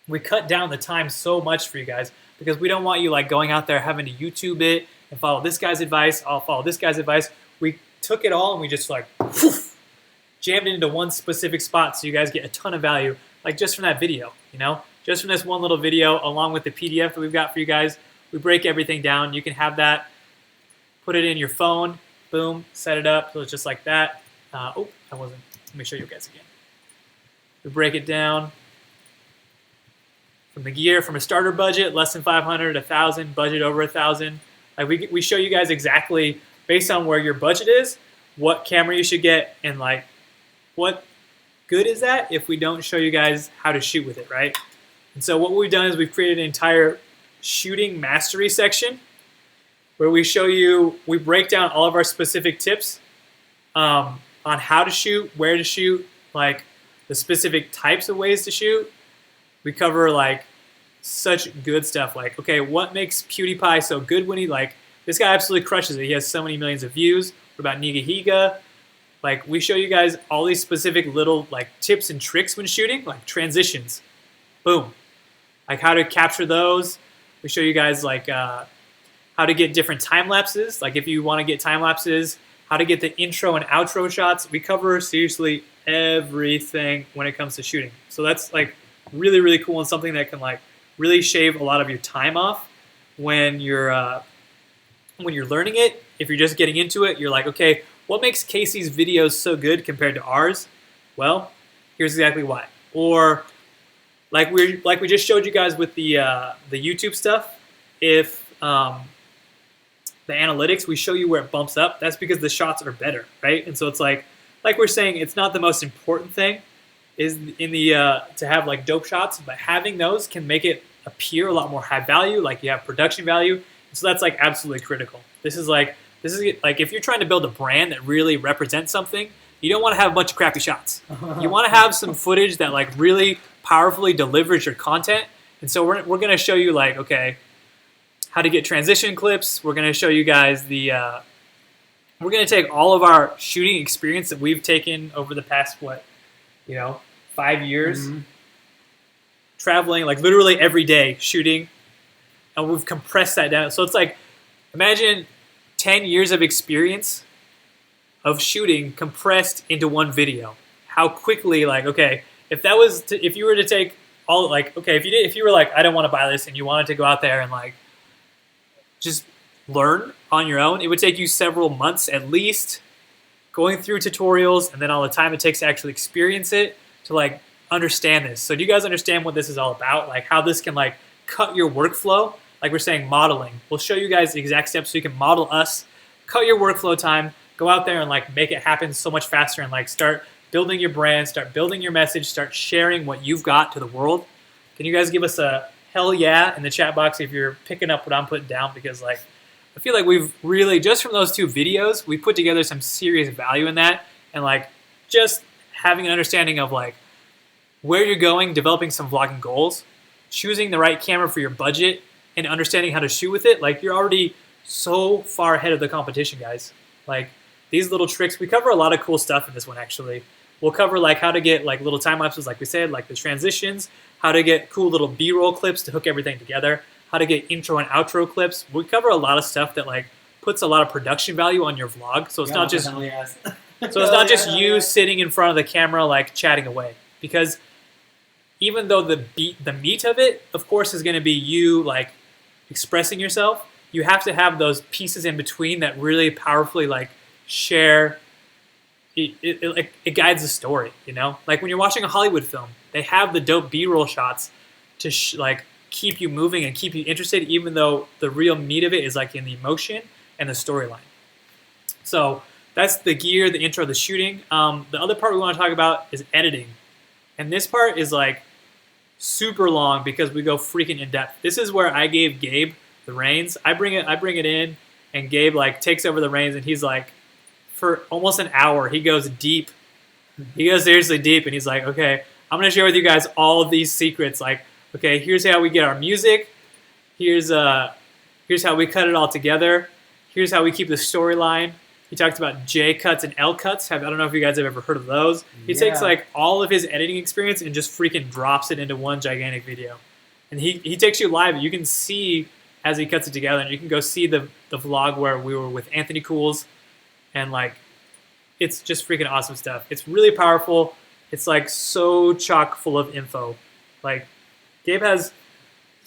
B: We cut down the time so much for you guys because we don't want you like going out there having to YouTube it and follow this guy's advice, I'll follow this guy's advice. We took it all and we just like whoosh, jammed it into one specific spot so you guys get a ton of value, like just from that video, you know? Just from this one little video along with the PDF that we've got for you guys. We break everything down. You can have that, put it in your phone, boom, set it up so it's just like that. Let me show you guys again. We break it down from the gear, from a starter budget, less than 500, 1,000, budget over 1,000. Like we show you guys exactly based on where your budget is, what camera you should get, and like what good is that if we don't show you guys how to shoot with it, right? And so what we've done is we've created an entire shooting mastery section where we show you, we break down all of our specific tips on how to shoot, where to shoot, like the specific types of ways to shoot. We cover like such good stuff, like, okay, what makes PewDiePie so good when he, like, this guy absolutely crushes it. He has so many millions of views. What about Nigahiga? Like, we show you guys all these specific little like tips and tricks when shooting, like transitions. Boom. Like how to capture those. We show you guys like how to get different time lapses. Like if you want to get time lapses, how to get the intro and outro shots. We cover seriously everything when it comes to shooting. So that's like really, really cool and something that can like really shave a lot of your time off when you're learning it. If you're just getting into it, you're like, okay, what makes Casey's videos so good compared to ours? Well, here's exactly why. Or like we just showed you guys with the YouTube stuff, if the analytics, we show you where it bumps up, that's because the shots are better, right? And so it's like we're saying, it's not the most important thing is in the to have like dope shots, but having those can make it appear a lot more high value, like you have production value. And so that's like absolutely critical. This is like if you're trying to build a brand that really represents something, you don't want to have a bunch of crappy shots. You want to have some footage that like really powerfully delivers your content. And so we're going to show you like, okay, how to get transition clips. We're going to show you guys we're going to take all of our shooting experience that we've taken over the past, 5 years, traveling like literally every day shooting, and we've compressed that down. So it's like, imagine 10 years of experience of shooting compressed into one video. How quickly, like, okay, if you were to take all, like, okay, if you were like, I don't want to buy this, and you wanted to go out there and like just learn on your own. It would take you several months at least going through tutorials and then all the time it takes to actually experience it to like understand this. So do you guys understand what this is all about? Like how this can like cut your workflow? Like we're saying modeling. We'll show you guys the exact steps so you can model us, cut your workflow time, go out there and like make it happen so much faster and like start building your brand, start building your message, start sharing what you've got to the world. Can you guys give us a hell yeah in the chat box if you're picking up what I'm putting down? Because like I feel like we've really, just from those 2 videos, we put together some serious value in that, and like just having an understanding of like where you're going, developing some vlogging goals, choosing the right camera for your budget, and understanding how to shoot with it. Like you're already so far ahead of the competition, guys. Like these little tricks, we cover a lot of cool stuff in this one actually. We'll cover like how to get like little time lapses, like we said, like the transitions, how to get cool little B-roll clips to hook everything together, how to get intro and outro clips. We cover a lot of stuff that like puts a lot of production value on your vlog. So it's not just you sitting in front of the camera like chatting away. Because even though the meat of it, of course, is going to be you like expressing yourself, you have to have those pieces in between that really powerfully like share. It guides the story, you know? Like when you're watching a Hollywood film, they have the dope B-roll shots to like keep you moving and keep you interested, even though the real meat of it is like in the emotion and the storyline. So that's the gear, the intro, the shooting. The other part we want to talk about is editing. And this part is like super long because we go freaking in depth. This is where I gave Gabe the reins. I bring it in and Gabe like takes over the reins and he's like, for almost an hour, he goes deep. He goes seriously deep and he's like, okay, I'm going to share with you guys all of these secrets. Like, okay, here's how we get our music. Here's how we cut it all together. Here's how we keep the storyline. He talks about J cuts and L cuts. I don't know if you guys have ever heard of those. He takes like all of his editing experience and just freaking drops it into one gigantic video. And he takes you live. You can see as he cuts it together, and you can go see the vlog where we were with Anthony Cools, and like it's just freaking awesome stuff. It's really powerful. It's like so chock full of info. Like Gabe he's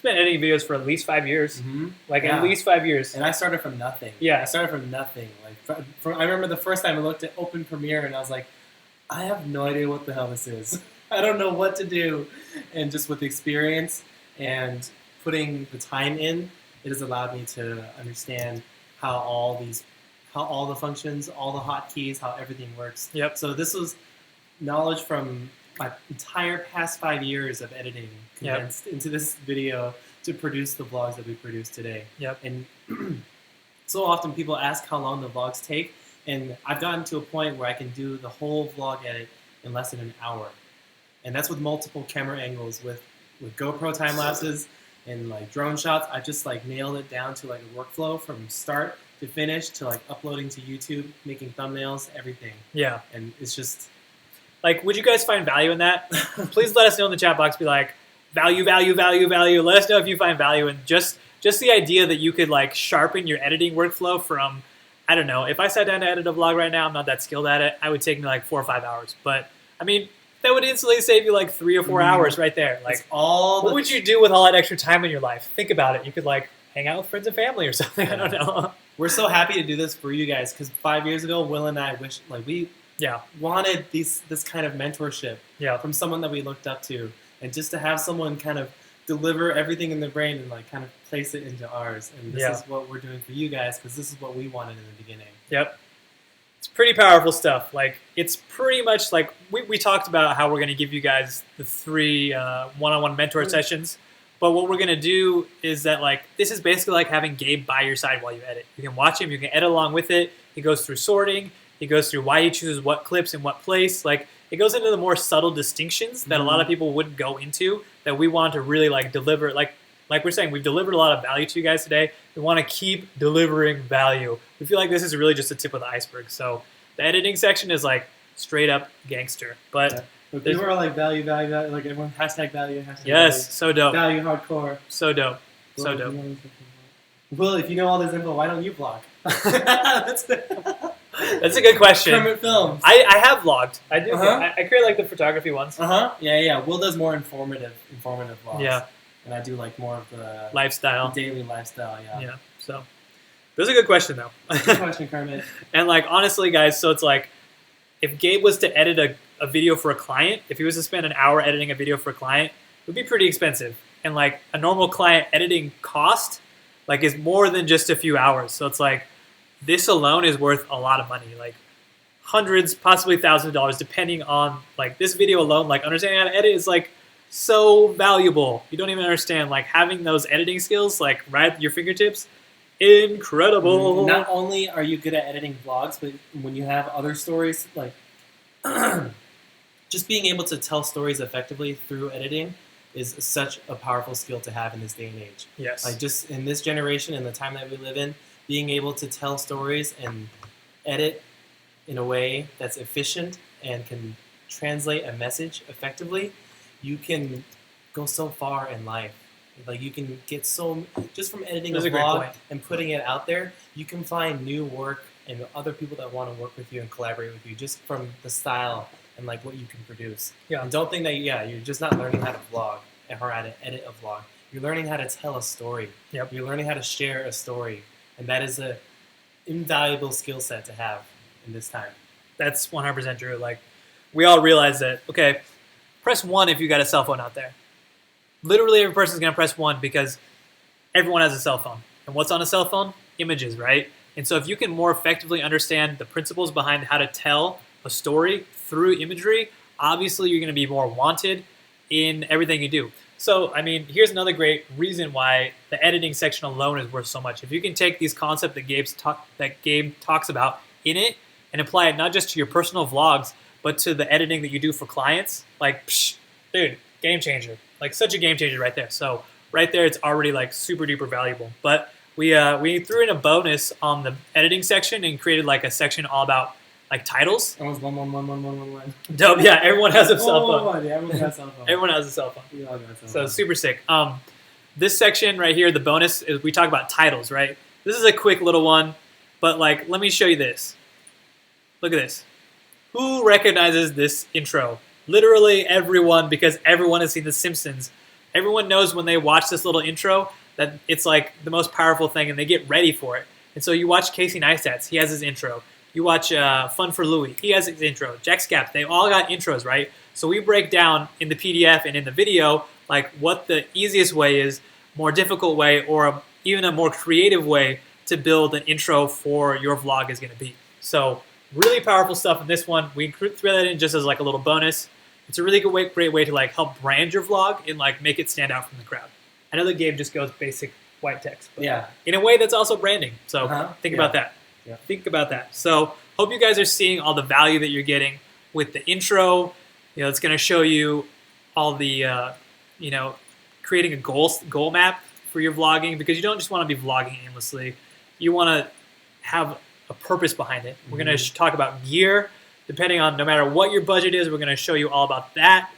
B: been editing videos for at least 5 years. At least 5 years.
A: And I started from nothing.
B: Yeah.
A: I started from nothing. Like I remember the first time I looked at Open Premiere and I was like, I have no idea what the hell this is. I don't know what to do. And just with the experience and putting the time in, it has allowed me to understand how all the functions, all the hotkeys, how everything works.
B: Yep.
A: So this was knowledge from my entire past 5 years of editing condensed into this video to produce the vlogs that we produce today.
B: Yep.
A: And so often people ask how long the vlogs take, and I've gotten to a point where I can do the whole vlog edit in less than an hour. And that's with multiple camera angles, with GoPro time lapses and like drone shots. I just like nailed it down to like a workflow from start to finish to like uploading to YouTube, making thumbnails, everything.
B: Yeah.
A: And it's just
B: like, would you guys find value in that? Please let us know in the chat box. Be like, value, value, value, value. Let us know if you find value in just the idea that you could like sharpen your editing workflow from, I don't know, if I sat down to edit a vlog right now, I'm not that skilled at it. I would take me like 4 or 5 hours. But I mean, that would instantly save you like 3 or 4 hours right there. Like, what would you do with all that extra time in your life? Think about it. You could like hang out with friends and family or something. I don't know.
A: We're so happy to do this for you guys because 5 years ago, Will and I wish like we wanted this kind of mentorship from someone that we looked up to, and just to have someone kind of deliver everything in their brain and like kind of place it into ours. And this is what we're doing for you guys because this is what we wanted in the beginning.
B: Yep. It's pretty powerful stuff. Like, it's pretty much like we talked about how we're going to give you guys the 3 one-on-one mentor sessions. But what we're going to do is that, like, this is basically like having Gabe by your side while you edit. You can watch him. You can edit along with it. He goes through sorting. He goes through why he chooses what clips in what place. Like, it goes into the more subtle distinctions that a lot of people wouldn't go into that we want to really, like, deliver. Like we're saying, we've delivered a lot of value to you guys today. We want to keep delivering value. We feel like this is really just the tip of the iceberg. So the editing section is, like, straight up gangster. But
A: people are like value, value, value. Like everyone, hashtag value, hashtag
B: yes,
A: value.
B: so dope.
A: Value hardcore.
B: So dope.
A: Well,
B: So dope.
A: Well, if you know all this info, why don't you vlog?
B: That's a good question.
A: Kermit Films.
B: I have vlogged. I do. I create like the photography ones.
A: Yeah. Will does more informative vlogs.
B: Yeah.
A: And I do like more of the
B: lifestyle,
A: daily lifestyle.
B: Yeah. So That's a good question, though.
A: Good question, Kermit.
B: And like honestly, guys, so it's like if Gabe was to edit a video for a client, if he was to spend an hour editing a video for a client, it would be pretty expensive. And like a normal client editing cost, like is more than just a few hours. So it's like this alone is worth a lot of money, like hundreds, possibly thousands of dollars, depending on like this video alone. Like understanding how to edit is like so valuable. You don't even understand like having those editing skills like right at your fingertips. Incredible.
A: Not only are you good at editing vlogs, but when you have other stories, like just being able to tell stories effectively through editing is such a powerful skill to have in this day and age.
B: Yes.
A: Like just in this generation and the time that we live in, being able to tell stories and edit in a way that's efficient and can translate a message effectively, you can go so far in life. Like you can get so just from editing
B: That's
A: a
B: a great
A: vlog
B: point.
A: and putting it out there, you can find new work and other people that want to work with you and collaborate with you just from the style and like what you can produce.
B: Yeah.
A: And don't think that you're just not learning how to vlog or how to edit a vlog. You're learning how to tell a story.
B: Yep.
A: You're learning how to share a story, and that is a invaluable skill set to have in this time.
B: That's 100% true. Like we all realize that. Okay, press 1 if you got a cell phone out there. Literally every person's going to press 1 because everyone has a cell phone. And what's on a cell phone? Images, right? And so if you can more effectively understand the principles behind how to tell a story through imagery, obviously you're going to be more wanted in everything you do. So, I mean, here's another great reason why the editing section alone is worth so much. If you can take these concepts that Gabe talks about in it and apply it not just to your personal vlogs, but to the editing that you do for clients, like, dude, game changer. Like such a game changer right there. So right there, it's already like super duper valuable. But we threw in a bonus on the editing section and created like a section all about like titles.
A: Almost one.
B: Dope. Yeah, everyone has a cell phone.
A: Yeah, everyone has a cell phone.
B: Everyone has a cell phone.
A: We all got a cell
B: So
A: phone.
B: super sick. This section right here, the bonus is we talk about titles, right? This is a quick little one, but like let me show you this. Look at this. Who recognizes this intro? Literally everyone, because everyone has seen The Simpsons. Everyone knows when they watch this little intro that it's like the most powerful thing and they get ready for it. And so you watch Casey Neistat, he has his intro. You watch Fun for Louie, he has his intro. Jack Scapp, they all got intros, right? So we break down in the PDF and in the video like what the easiest way is, more difficult way, or even a more creative way to build an intro for your vlog is going to be. So really powerful stuff in this one. We threw that in just as like a little bonus. It's a really great way to like help brand your vlog and like make it stand out from the crowd. I know the game just goes basic white text, but
A: Yeah.
B: in a way that's also branding. So think
A: Yeah.
B: about that.
A: Yeah.
B: Think about that. So hope you guys are seeing all the value that you're getting with the intro. You know, it's going to show you all the, creating a goal map for your vlogging, because you don't just want to be vlogging aimlessly. You want to have a purpose behind it. We're going to talk about gear. Depending on no matter what your budget is, we're going to show you all about that,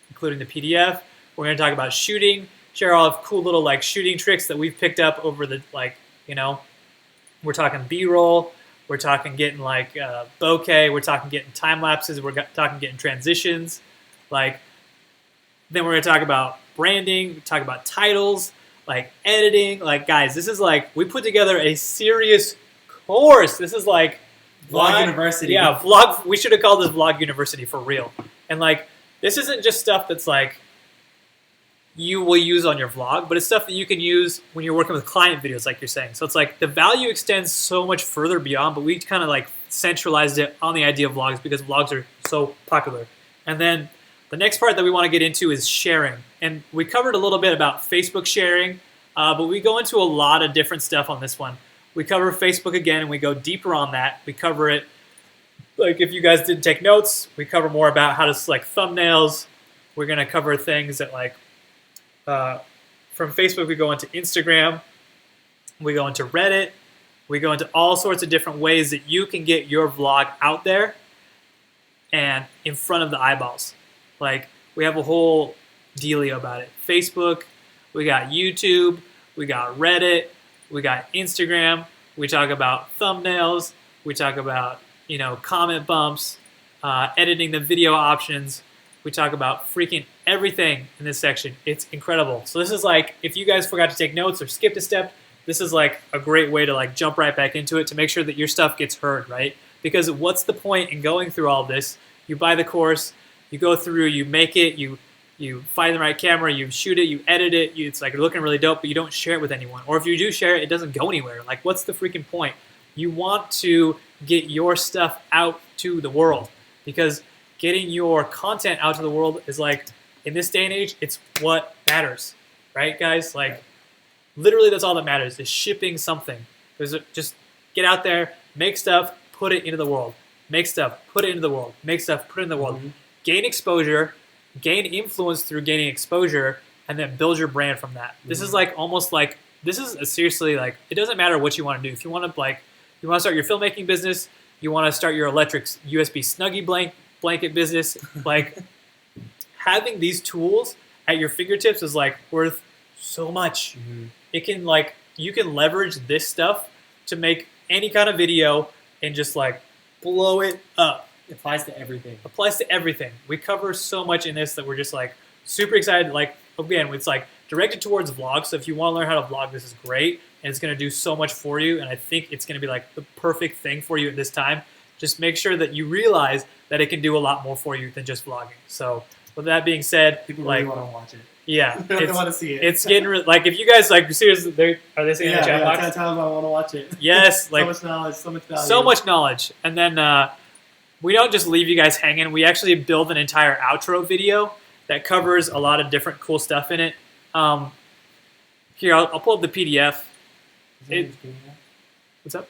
B: including the PDF. We're going to talk about shooting, share all of cool little like shooting tricks that we've picked up over the we're talking B-roll, we're talking getting like bokeh, we're talking getting time lapses, we're talking getting transitions, like then we're going to talk about branding, talk about titles, like editing, like guys, this is like we put together a serious course. This is like
A: Vlog University.
B: Yeah, vlog. We should have called this Vlog University for real. And like, this isn't just stuff that's like you will use on your vlog, but it's stuff that you can use when you're working with client videos, like you're saying. So it's like the value extends so much further beyond, but we kind of like centralized it on the idea of vlogs because vlogs are so popular. And then the next part that we want to get into is sharing. And we covered a little bit about Facebook sharing, but we go into a lot of different stuff on this one. We cover Facebook again, and we go deeper on that. We cover it, like if you guys didn't take notes, we cover more about how to select thumbnails. We're going to cover things that like, from Facebook, we go into Instagram, we go into Reddit, we go into all sorts of different ways that you can get your vlog out there and in front of the eyeballs. Like, we have a whole dealio about it. Facebook, we got YouTube, we got Reddit, we got Instagram, we talk about thumbnails, we talk about, comment bumps, editing the video options, we talk about freaking everything in this section. It's incredible. So this is like, if you guys forgot to take notes or skipped a step, this is like a great way to like jump right back into it to make sure that your stuff gets heard, right? Because what's the point in going through all this? You buy the course, you go through, you make it, you find the right camera, you shoot it, you edit it, it's like looking really dope, but you don't share it with anyone. Or if you do share it, it doesn't go anywhere. Like, what's the freaking point? You want to get your stuff out to the world, because getting your content out to the world is like, in this day and age, it's what matters, right, guys? Like, literally, that's all that matters is shipping something. Just get out there, make stuff, put it into the world. Make stuff, put it into the world. Make stuff, put it in the world. Gain exposure, gain influence through gaining exposure, and then build your brand from that. This is like almost like, this is seriously like, it doesn't matter what you want to do. If you want to like, you want to start your filmmaking business, you want to start your electric USB Snuggie blanket business, like having these tools at your fingertips is like worth so much. It can like, you can leverage this stuff to make any kind of video and just like blow it up.
A: It applies to everything.
B: Applies to everything. We cover so much in this that we're just like super excited. Like, again, it's like directed towards vlogs. So if you want to learn how to vlog, this is great. And it's going to do so much for you. And I think it's going to be like the perfect thing for you at this time. Just make sure that you realize that it can do a lot more for you than just vlogging. So with that being said,
A: people
B: like,
A: really want to watch it.
B: Yeah,
A: they want to see it.
B: It's getting like, if you guys like seriously, are they saying in the chat box?
A: 10 times I want to watch it.
B: Yes, like
A: so much knowledge, so much value.
B: So much knowledge. And then we don't just leave you guys hanging. We actually build an entire outro video that covers a lot of different cool stuff in it. Here, I'll pull up the PDF. What's up?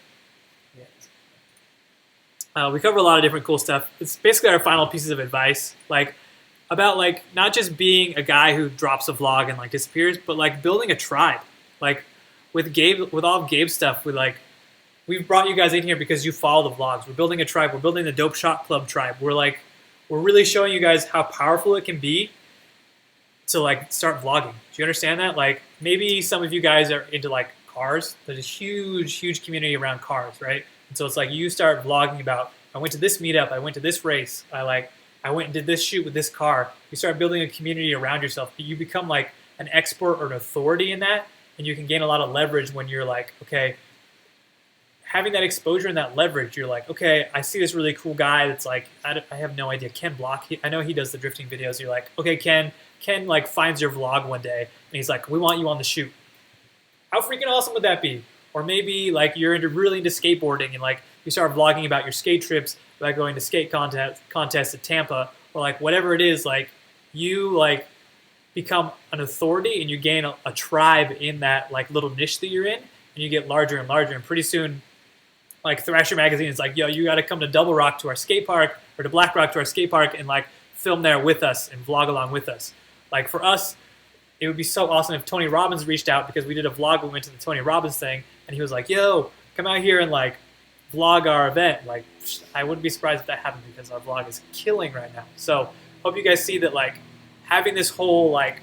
B: We cover a lot of different cool stuff. It's basically our final pieces of advice, like about like not just being a guy who drops a vlog and like disappears, but like building a tribe. Like with Gabe, with all of Gabe's stuff, we've brought you guys in here because you follow the vlogs. We're building a tribe. We're building the Dope Shot Club tribe. We're really showing you guys how powerful it can be to like start vlogging. Do you understand that? Like maybe some of you guys are into like cars. There's a huge community around cars, right? And so it's like you start vlogging about, I went to this meetup, I went to this race, I went and did this shoot with this car. You start building a community around yourself. You become like an expert or an authority in that, and you can gain a lot of leverage when you're like, okay, having that exposure and that leverage, you're like, okay, I see this really cool guy that's like, I have no idea, Ken Block. I know he does the drifting videos. You're like, okay, Ken like finds your vlog one day, and he's like, we want you on the shoot. How freaking awesome would that be? Or maybe like you're really into skateboarding and like you start vlogging about your skate trips, like going to skate contests at Tampa, or like whatever it is, like you like become an authority and you gain a tribe in that like little niche that you're in, and you get larger and larger, and pretty soon like Thrasher Magazine is like, yo, you got to come to Double Rock to our skate park, or to Black Rock to our skate park, and like film there with us and vlog along with us. Like for us, it would be so awesome if Tony Robbins reached out, because we did a vlog, we went to the Tony Robbins thing, and he was like, yo, come out here and like vlog our event. Like, I wouldn't be surprised if that happened, because our vlog is killing right now. So hope you guys see that like having this whole like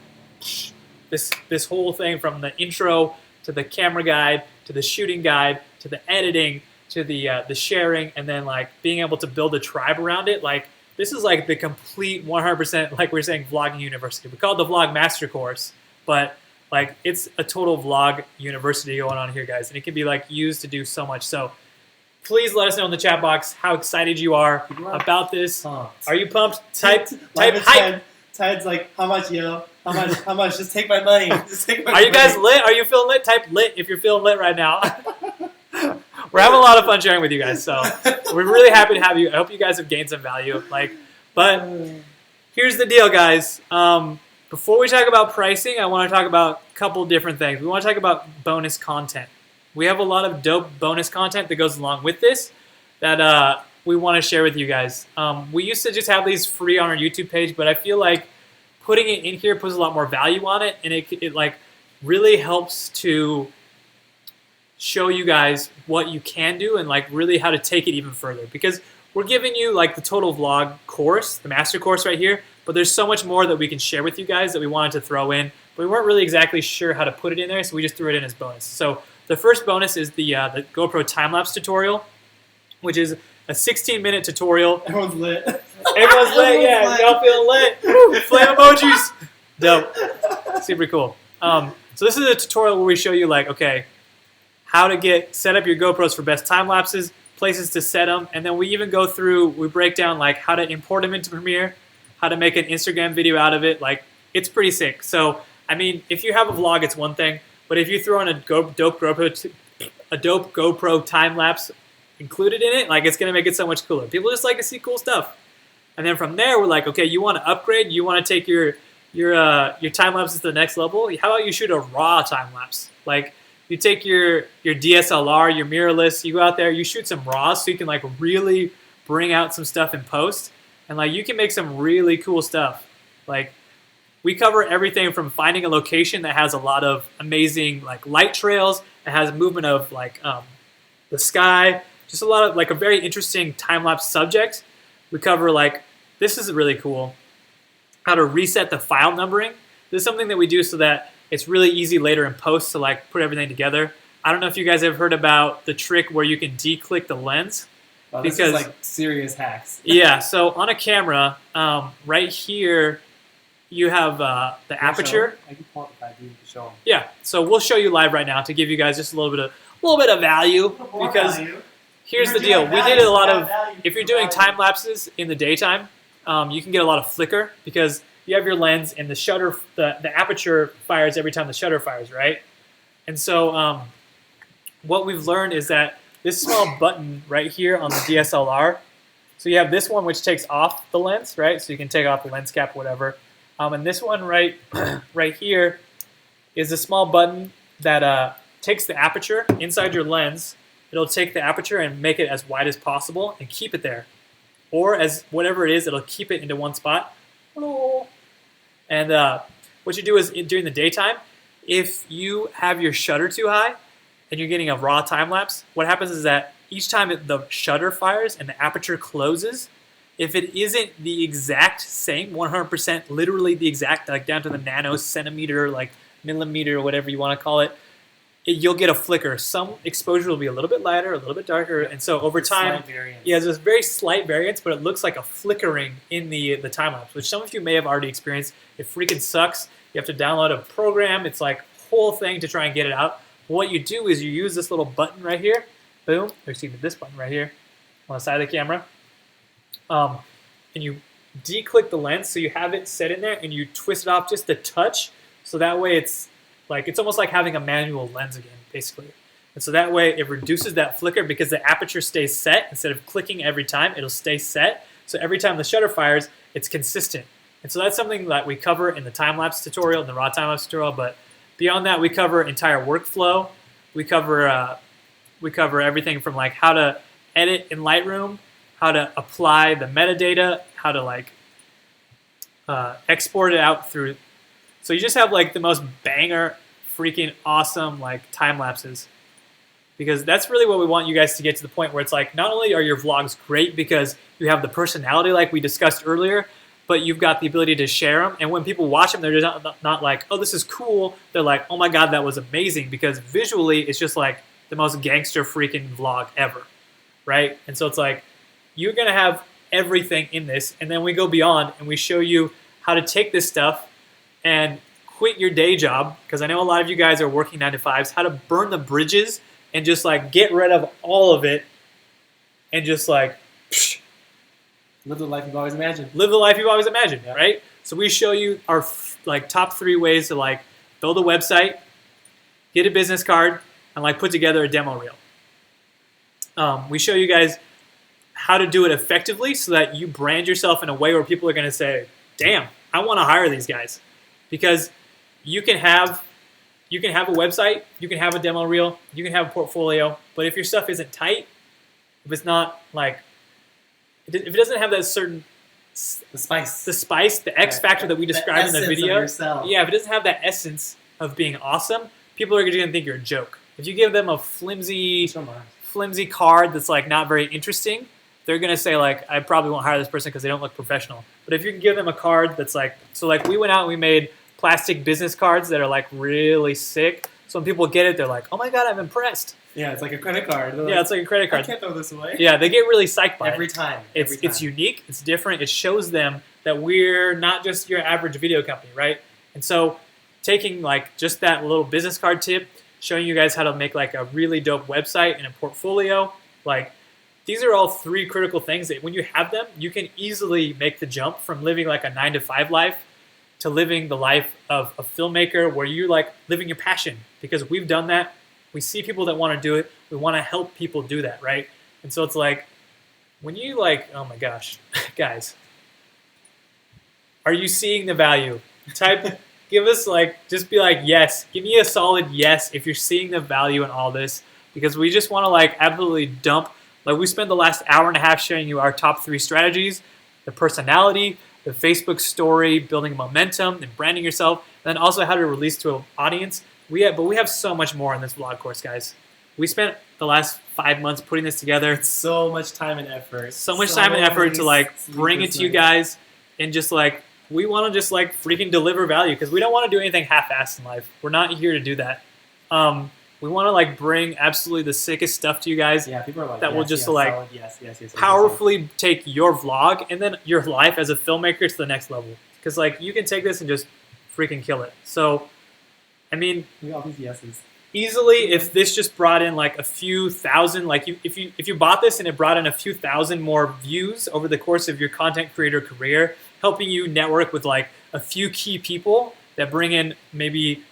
B: this whole thing, from the intro to the camera guide to the shooting guide to the editing to the sharing, and then like being able to build a tribe around it. Like this is like the complete 100%, like we're saying, vlogging university. We call it the Vlog Master Course, but like it's a total vlog university going on here, guys, and it can be like used to do so much. So please let us know in the chat box how excited you are about this. Pumped. Are you pumped? Type hype.
A: Ted's like, how much, yo? How much? Just take my money. Just take my
B: money. Are you guys lit? Are you feeling lit? Type lit if you're feeling lit right now. We're having a lot of fun sharing with you guys, so we're really happy to have you. I hope you guys have gained some value. But here's the deal, guys. Before we talk about pricing, I want to talk about a couple different things. We want to talk about bonus content. We have a lot of dope bonus content that goes along with this that we want to share with you guys. We used to just have these free on our YouTube page, but I feel like putting it in here puts a lot more value on it, and it like really helps to show you guys what you can do and like really how to take it even further, because we're giving you like the total vlog course, the master course right here, but there's so much more that we can share with you guys that we wanted to throw in, but we weren't really exactly sure how to put it in there, so we just threw it in as bonus. So the first bonus is the GoPro time-lapse tutorial, which is a 16-minute tutorial.
A: Everyone's lit.
B: Everyone's lit, yeah. Y'all feeling lit. Flame emojis. Dope. Super cool. So this is a tutorial where we show you like, okay, how to set up your GoPros for best time lapses, places to set them, and then we even we break down like how to import them into Premiere, how to make an Instagram video out of it. Like, it's pretty sick. So, I mean, if you have a vlog, it's one thing, but if you throw in a dope GoPro time lapse included in it, like, it's gonna make it so much cooler. People just like to see cool stuff. And then from there, we're like, okay, you want to upgrade? You want to take your time lapses to the next level? How about you shoot a raw time lapse? Like, you take your DSLR, your mirrorless, you go out there, you shoot some raws so you can like really bring out some stuff in post, and like you can make some really cool stuff. Like, we cover everything from finding a location that has a lot of amazing like light trails, it has movement of like the sky, just a lot of like a very interesting time lapse subject. We cover like, this is really cool, how to reset the file numbering. This is something that we do so that it's really easy later in post to like put everything together. I don't know if you guys have heard about the trick where you can declick the lens.
A: Wow, this is like serious hacks.
B: Yeah, so on a camera, right here, you have the aperture.
A: I can pull up if I do to show them.
B: Yeah, so we'll show you live right now to give you guys just a little bit of value, because here's the deal. We did a lot of, if you're doing time lapses in the daytime, you can get a lot of flicker because you have your lens and the aperture fires every time the shutter fires, right? And so what we've learned is that this small button right here on the DSLR, so you have this one which takes off the lens, right? So you can take off the lens cap, whatever. And this one right here is a small button that takes the aperture inside your lens. It'll take the aperture and make it as wide as possible and keep it there. Or as whatever it is, it'll keep it into one spot. And what you do is during the daytime, if you have your shutter too high and you're getting a raw time lapse, what happens is that each time the shutter fires and the aperture closes, if it isn't the exact same, 100%, literally the exact, like down to the nano centimeter, like millimeter, whatever you want to call it, you'll get a flicker. Some exposure will be a little bit lighter, a little bit darker, and so over time, yeah, there's a very slight variance, but it looks like a flickering in the time lapse, which some of you may have already experienced. It freaking sucks. You have to download a program. It's like a whole thing to try and get it out. What you do is you use this little button right here, boom, or excuse me, this button right here on the side of the camera, and you declick the lens so you have it set in there, and you twist it off just a touch, so that way it's almost like having a manual lens again, basically. And so that way it reduces that flicker because the aperture stays set. Instead of clicking every time, it'll stay set. So every time the shutter fires, it's consistent. And so that's something that we cover in the time-lapse tutorial, in the raw time-lapse tutorial. But beyond that, we cover entire workflow. We cover everything from like how to edit in Lightroom, how to apply the metadata, how to like export it out through. So you just have like the most banger, freaking awesome like time lapses, because that's really what we want you guys to get to the point where it's like not only are your vlogs great because you have the personality like we discussed earlier, but you've got the ability to share them. And when people watch them, they're just not like, oh, this is cool. They're like, oh my God, that was amazing, because visually it's just like the most gangster freaking vlog ever, right? And so it's like you're gonna have everything in this, and then we go beyond and we show you how to take this stuff and quit your day job, because I know a lot of you guys are working 9 to 5s, how to burn the bridges and just like get rid of all of it and just like
A: live the life you've always imagined.
B: Live the life you've always imagined, yeah. Right? So we show you our like top 3 ways to like build a website, get a business card, and like put together a demo reel. We show you guys how to do it effectively so that you brand yourself in a way where people are going to say, damn, I want to hire these guys. Because you can have a website, you can have a demo reel, you can have a portfolio, but if your stuff isn't tight, if it's not like, if it doesn't have that certain
A: the spice,
B: the X factor that we described in the video, yeah, if it doesn't have that essence of being awesome, people are going to think you're a joke. If you give them a flimsy card that's like not very interesting, they're going to say like, I probably won't hire this person because they don't look professional. But if you can give them a card that's like, so like we went out and we made plastic business cards that are like really sick. So when people get it, they're like, oh my God, I'm impressed.
A: Yeah, it's like a credit card.
B: Yeah, it's like a credit card.
A: I can't throw this away.
B: Yeah, they get really psyched by it.
A: Every time.
B: It's unique, it's different, it shows them that we're not just your average video company, right? And so taking like just that little business card tip, showing you guys how to make like a really dope website and a portfolio. Like, these are all 3 critical things that when you have them, you can easily make the jump from living like a 9-to-5 life to living the life of a filmmaker where you're like living your passion, because we've done that. We see people that want to do it. We want to help people do that, right? And so it's like, when you like, oh my gosh, guys, are you seeing the value? Give us like, just be like, yes. Give me a solid yes if you're seeing the value in all this, because we just want to like absolutely dump. Like, we spent the last hour and a half showing you our top 3 strategies, the personality, the Facebook story, building momentum, and branding yourself, and then also how to release to an audience. But we have so much more in this vlog course, guys. We spent the last 5 months putting this together.
A: So much time and effort.
B: So much time and effort to like bring it to you guys, and just like, we want to just like freaking deliver value, because we don't want to do anything half-assed in life. We're not here to do that. We want to like bring absolutely the sickest stuff to you guys.
A: Yeah, people are like,
B: that
A: yes,
B: will just
A: yes,
B: like
A: solid, yes,
B: powerfully take your vlog and then your life as a filmmaker to the next level. Because like, you can take this and just freaking kill it. So, I mean,
A: all these yeses.
B: Easily, if this just brought in like a few thousand, like if you bought this and it brought in a few thousand more views over the course of your content creator career, helping you network with like a few key people that bring in maybe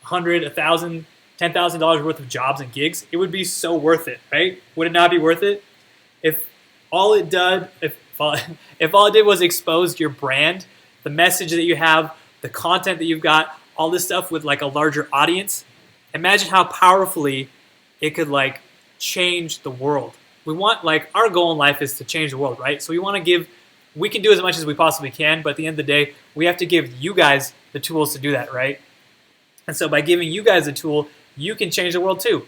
B: $100, $1,000, $10,000 worth of jobs and gigs, it would be so worth it, right? Would it not be worth it? If all it did was expose your brand, the message that you have, the content that you've got, all this stuff with like a larger audience, imagine how powerfully it could like change the world. We want, like, our goal in life is to change the world, right? So we can do as much as we possibly can, but at the end of the day, we have to give you guys the tools to do that, right? And so by giving you guys a tool, you can change the world too.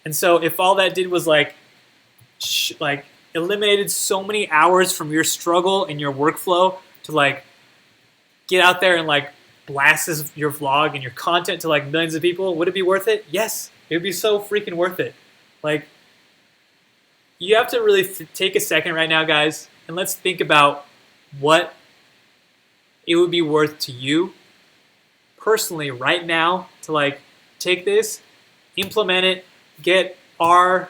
B: And so if all that did was like eliminated so many hours from your struggle and your workflow to like get out there and like blast your vlog and your content to like millions of people, would it be worth it? Yes, it would be so freaking worth it. Like, you have to really take a second right now, guys, and let's think about what it would be worth to you personally right now to like take this, implement it, get our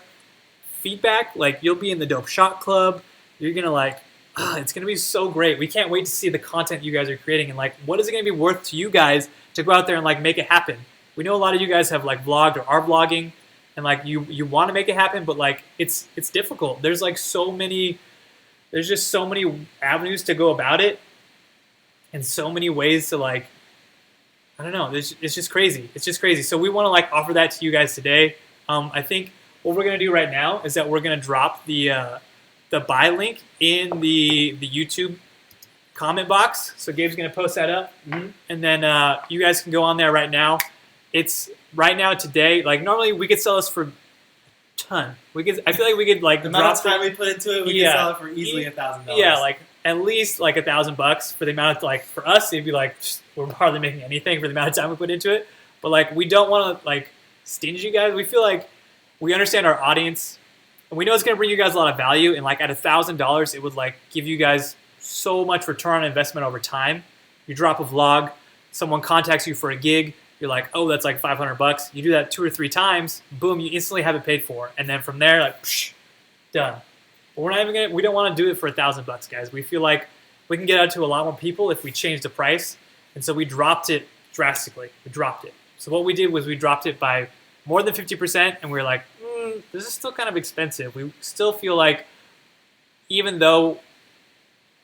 B: feedback. Like, you'll be in the Dope Shot Club. You're gonna like, it's gonna be so great. We can't wait to see the content you guys are creating, and like, what is it gonna be worth to you guys to go out there and like make it happen? We know a lot of you guys have like vlogged or are vlogging, and like you want to make it happen, but like it's difficult. There's like there's just so many avenues to go about it, and so many ways to like, I don't know. It's just crazy. It's just crazy. So we want to like offer that to you guys today. I think what we're gonna do right now is that we're gonna drop the buy link in the YouTube comment box. So Gabe's gonna post that up, and then you guys can go on there right now. It's right now today. Like, normally we could sell this for a ton. I feel like we could like
A: the amount of time we put into it, we could sell it for easily $1,000.
B: Yeah, like at least like $1,000 for the amount of, like, for us it'd be like we're hardly making anything for the amount of time we put into it. But like, we don't want to like stinge you guys. We feel like we understand our audience, and we know it's gonna bring you guys a lot of value. And like at $1,000, it would like give you guys so much return on investment over time. You drop a vlog, someone contacts you for a gig. You're like, oh, that's like $500. You do that 2 or 3 times, boom, you instantly have it paid for. And then from there, like, psh, done. But we don't want to do it for $1,000, guys. We feel like we can get out to a lot more people if we change the price. And so we dropped it drastically. We dropped it. So what we did was we dropped it by more than 50%, and we were like, this is still kind of expensive. We still feel like, even though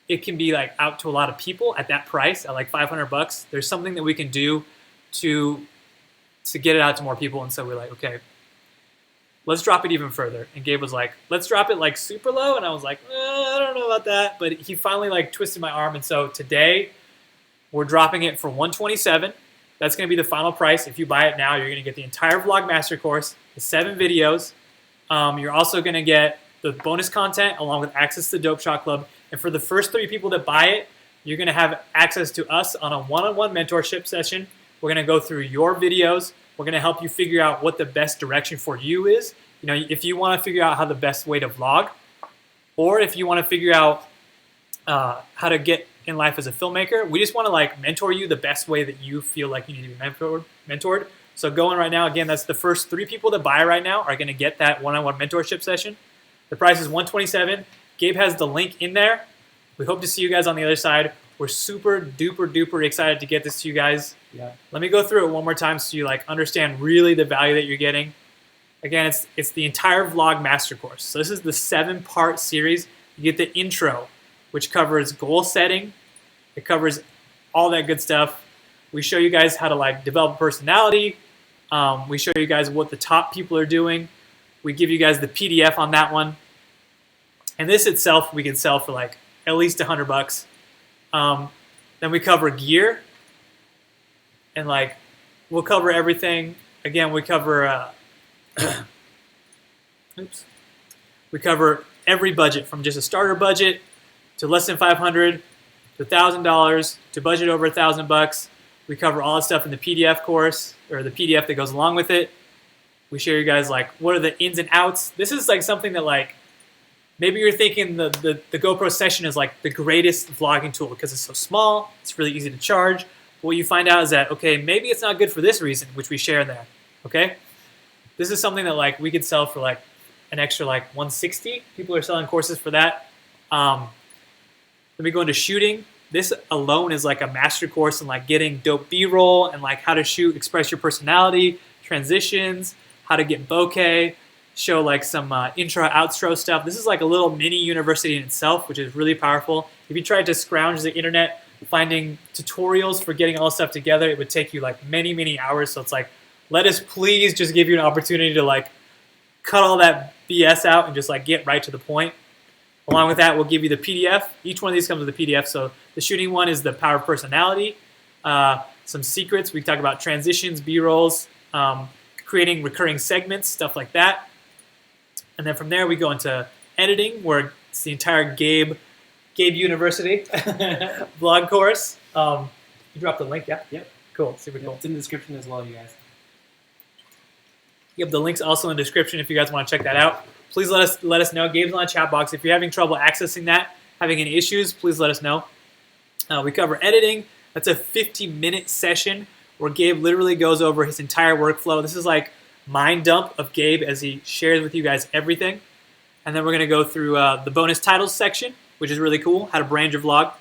B: it can be like out to a lot of people at that price, at like $500, there's something that we can do to get it out to more people. And so we're like, okay, let's drop it even further. And Gabe was like, let's drop it like super low. And I was like, I don't know about that. But he finally like twisted my arm. And so today we're dropping it for $127. That's going to be the final price. If you buy it now, you're going to get the entire Vlog Master Course, the 7 videos. You're also going to get the bonus content along with access to the Dope Shot Club. And for the first 3 people that buy it, you're going to have access to us on a one-on-one mentorship session. We're going to go through your videos. We're going to help you figure out what the best direction for you is. You know, if you want to figure out how the best way to vlog, or if you want to figure out how to get in life as a filmmaker, we just want to like mentor you the best way that you feel like you need to be mentored. So going right now, again, that's the first 3 people that buy right now are going to get that one-on-one mentorship session. The price is $127. Gabe has the link in there. We hope to see you guys on the other side. We're super duper duper excited to get this to you guys.
A: Yeah.
B: Let me go through it one more time so you like understand really the value that you're getting. Again, it's the entire vlog master course. So this is the 7-part series. You get the intro, which covers goal setting. It covers all that good stuff. We show you guys how to like develop a personality. We show you guys what the top people are doing. We give you guys the PDF on that one. And this itself, we can sell for like at least $100. Then we cover gear. And like, we'll cover everything. Again, we cover, we cover every budget from just a starter budget to less than $500 to $1,000 to budget over $1,000. We cover all the stuff in the PDF course, or the PDF that goes along with it. We show you guys like what are the ins and outs. This is like something that like maybe you're thinking the GoPro Session is like the greatest vlogging tool because it's so small, it's really easy to charge. But what you find out is that okay, maybe it's not good for this reason, which we share in there. Okay, this is something that like we could sell for like an extra like $160. People are selling courses for that. Let me go into shooting. This alone is like a master course in like getting dope B-roll and like how to shoot, express your personality, transitions, how to get bokeh, show like some intro, outro stuff. This is like a little mini university in itself, which is really powerful. If you tried to scrounge the internet, finding tutorials for getting all this stuff together, it would take you like many, many hours. So it's like, let us please just give you an opportunity to like cut all that BS out and just like get right to the point. Along with that, we'll give you the PDF. Each one of these comes with a PDF. So the shooting one is the power of personality, some secrets. We talk about transitions, B-rolls, creating recurring segments, stuff like that. And then from there, we go into editing, where it's the entire Gabe University vlog course. You dropped the link, yeah?
A: Yep.
B: Cool, super cool.
A: It's in the description as well, you guys.
B: Yep, the link's also in the description if you guys want to check that out. Please let us know. Gabe's on the chat box. If you're having trouble accessing that, having any issues, please let us know. We cover editing. That's a 50-minute session where Gabe literally goes over his entire workflow. This is like mind dump of Gabe as he shares with you guys everything. And then we're going to go through the bonus titles section, which is really cool, how to brand your vlog.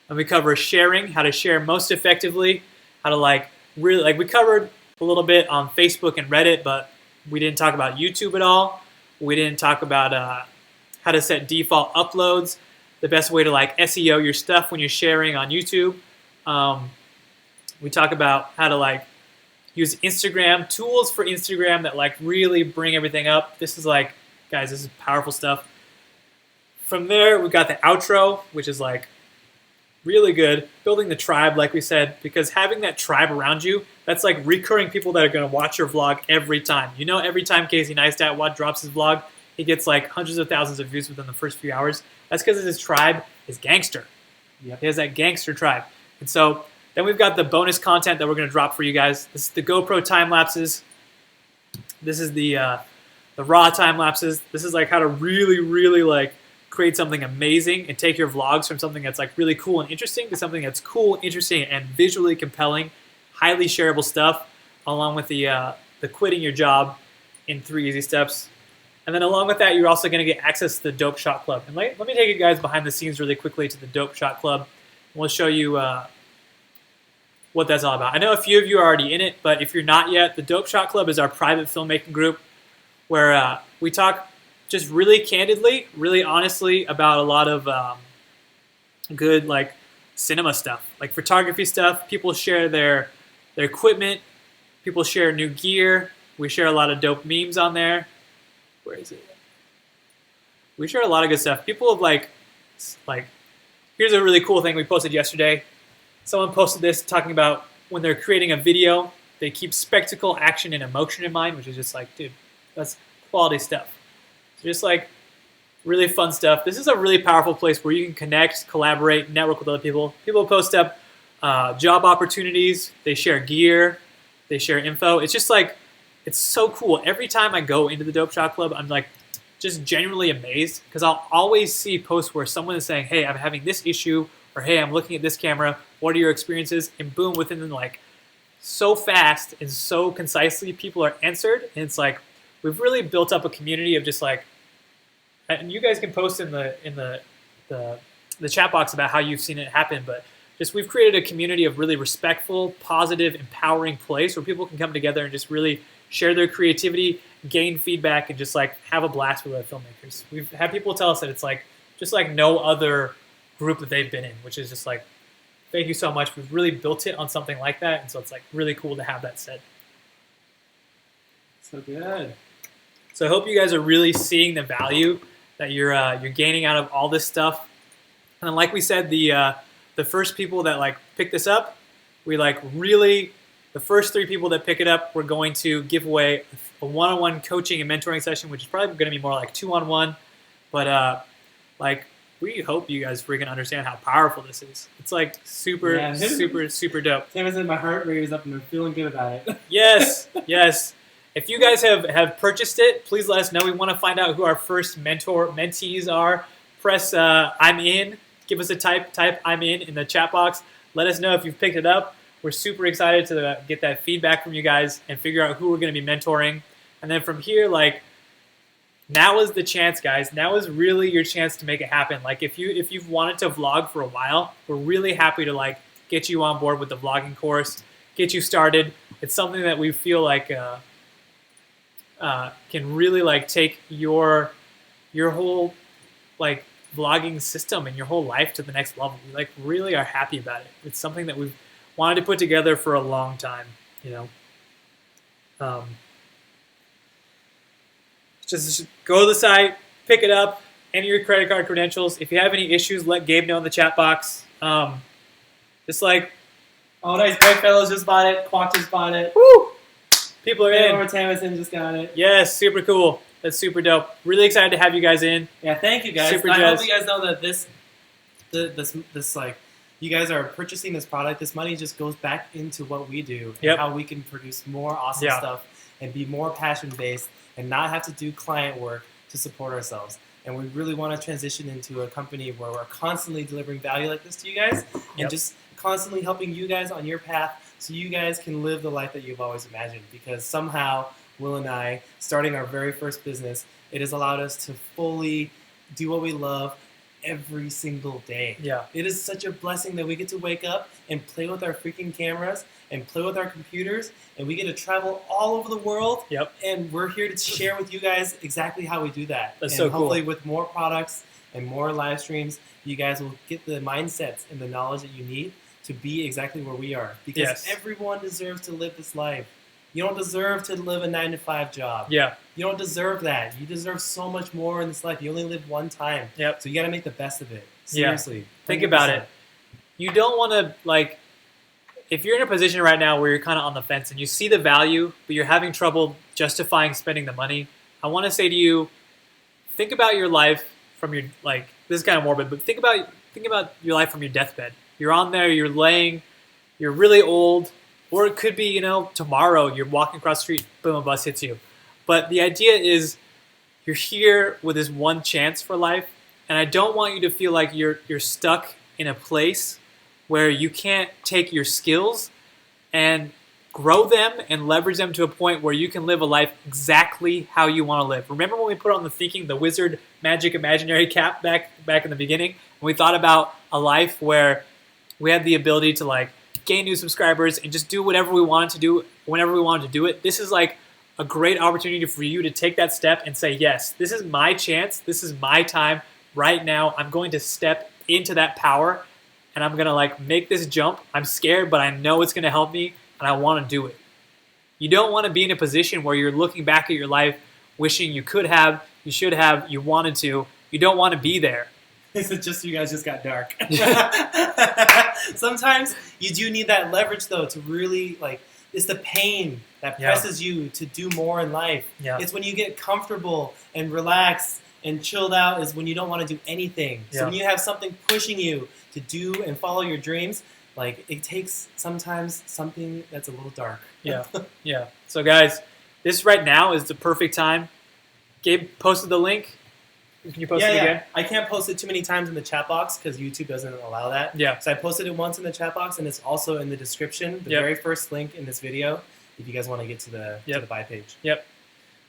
B: And we cover sharing, how to share most effectively, how to like really, like we covered a little bit on Facebook and Reddit, but we didn't talk about YouTube at all. We didn't talk about how to set default uploads, the best way to like SEO your stuff when you're sharing on YouTube. We talk about how to like use Instagram, tools for Instagram that like really bring everything up. This is like, guys, this is powerful stuff. From there, we've got the outro, which is like really good. Building the tribe, like we said, because having that tribe around you, that's like recurring people that are going to watch your vlog every time. You know, every time Casey Neistat drops his vlog, he gets like hundreds of thousands of views within the first few hours. That's because his tribe is gangster.
A: Yep.
B: He has that gangster tribe. And so then we've got the bonus content that we're going to drop for you guys. This is the GoPro time lapses. This is the raw time lapses. This is like how to really, really like create something amazing and take your vlogs from something that's like really cool and interesting to something that's cool, interesting, and visually compelling, highly shareable stuff, along with the quitting your job in 3 easy steps. And then along with that, you're also going to get access to the Dope Shot Club. And let me take you guys behind the scenes really quickly to the Dope Shot Club. And we'll show you what that's all about. I know a few of you are already in it, but if you're not yet, the Dope Shot Club is our private filmmaking group where we talk just really candidly, really honestly about a lot of good like cinema stuff, like photography stuff. People share their equipment. People share new gear. We share a lot of dope memes on there. Where is it? We share a lot of good stuff. People have like here's a really cool thing we posted yesterday. Someone posted this talking about when they're creating a video, they keep spectacle, action, and emotion in mind, which is just like, dude, that's quality stuff. So just like really fun stuff. This is a really powerful place where you can connect, collaborate, network with other people. People post up job opportunities. They share gear. They share info. It's just like, it's so cool. Every time I go into the Dope Shot Club, I'm like just genuinely amazed because I'll always see posts where someone is saying, hey, I'm having this issue, or hey, I'm looking at this camera. What are your experiences? And boom, within like so fast and so concisely people are answered. And it's like we've really built up a community of just like, and you guys can post in the chat box about how you've seen it happen, but just we've created a community of really respectful, positive, empowering place where people can come together and just really share their creativity, gain feedback, and just like have a blast with our filmmakers. We've had people tell us that it's like just like no other group that they've been in, which is just like, thank you so much. We've really built it on something like that, and so it's like really cool to have that said.
A: So good.
B: So I hope you guys are really seeing the value that you're gaining out of all this stuff. And then, like we said, the first people that like pick this up, we like really the first 3 people that pick it up, we're going to give away a one-on-one coaching and mentoring session, which is probably going to be more like 2-on-1. But like we hope you guys freaking understand how powerful this is. It's like super, super dope.
A: Sam said my heart rate is up and I'm feeling good about it.
B: Yes, yes. If you guys have purchased it, please let us know. We want to find out who our first mentees are. Press I'm in. Give us a type I'm in the chat box. Let us know if you've picked it up. We're super excited to get that feedback from you guys and figure out who we're going to be mentoring. And then from here, like, now is the chance, guys. Now is really your chance to make it happen. Like, if you've wanted to vlog for a while, we're really happy to like get you on board with the vlogging course, get you started. It's something that we feel like can really like take your whole like vlogging system and your whole life to the next level. We like really are happy about it. It's something that we've wanted to put together for a long time, you know. Just go to the site, pick it up, enter your credit card credentials. If you have any issues, let Gabe know in the chat box. Just like,
A: oh nice, Greg Fellows just bought it, Quack just bought it.
B: Woo! People are in.
A: Tamison just got it.
B: Yes, super cool. That's super dope. Really excited to have you guys in.
A: Yeah, thank you guys.
B: Super
A: I
B: jazz.
A: hope you guys know that this like, you guys are purchasing this product. This money just goes back into what we do and how we can produce more awesome stuff and be more passion based and not have to do client work to support ourselves. And we really want to transition into a company where we're constantly delivering value like this to you guys and just constantly helping you guys on your path so you guys can live the life that you've always imagined. Because somehow, Will and I, starting our very first business, it has allowed us to fully do what we love every single day.
B: Yeah.
A: It is such a blessing that we get to wake up and play with our freaking cameras and play with our computers, and we get to travel all over the world.
B: Yep.
A: And we're here to share with you guys exactly how we do that.
B: That's
A: and
B: so cool.
A: hopefully with more products and more live streams, you guys will get the mindsets and the knowledge that you need to be exactly where we are. Because everyone deserves to live this life. You don't deserve to live a 9-to-5 job.
B: Yeah.
A: You don't deserve that. You deserve so much more in this life. You only live one time.
B: Yep.
A: So you got to make the best of it. Seriously.
B: Yeah. Think about it. You don't want to, like, if you're in a position right now where you're kind of on the fence and you see the value, but you're having trouble justifying spending the money, I want to say to you, think about your life from your, like, this is kind of morbid, but think about your life from your deathbed. You're on there, you're laying, you're really old, or it could be, you know, tomorrow you're walking across the street, boom, a bus hits you. But the idea is you're here with this one chance for life, and I don't want you to feel like you're stuck in a place where you can't take your skills and grow them and leverage them to a point where you can live a life exactly how you want to live. Remember when we put on the thinking, the wizard magic imaginary cap back in the beginning, and we thought about a life where we had the ability to like gain new subscribers and just do whatever we wanted to do whenever we wanted to do it. This is like a great opportunity for you to take that step and say, yes, this is my chance. This is my time right now. I'm going to step into that power and I'm going to like make this jump. I'm scared, but I know it's going to help me and I want to do it. You don't want to be in a position where you're looking back at your life wishing you could have, you should have, you wanted to. You don't want to be there.
A: Is it just you guys just got dark? Sometimes you do need that leverage though to really like, it's the pain that presses you to do more in life. Yeah. It's when you get comfortable and relaxed and chilled out is when you don't want to do anything. So when you have something pushing you to do and follow your dreams, like it takes sometimes something that's a little dark.
B: Yeah. Yeah. So guys, this right now is the perfect time. Gabe posted the link. Can you post it again?
A: I can't post it too many times in the chat box because YouTube doesn't allow that.
B: Yeah.
A: So I posted it once in the chat box, and it's also in the description, the very first link in this video, if you guys want to get to the buy page.
B: Yep.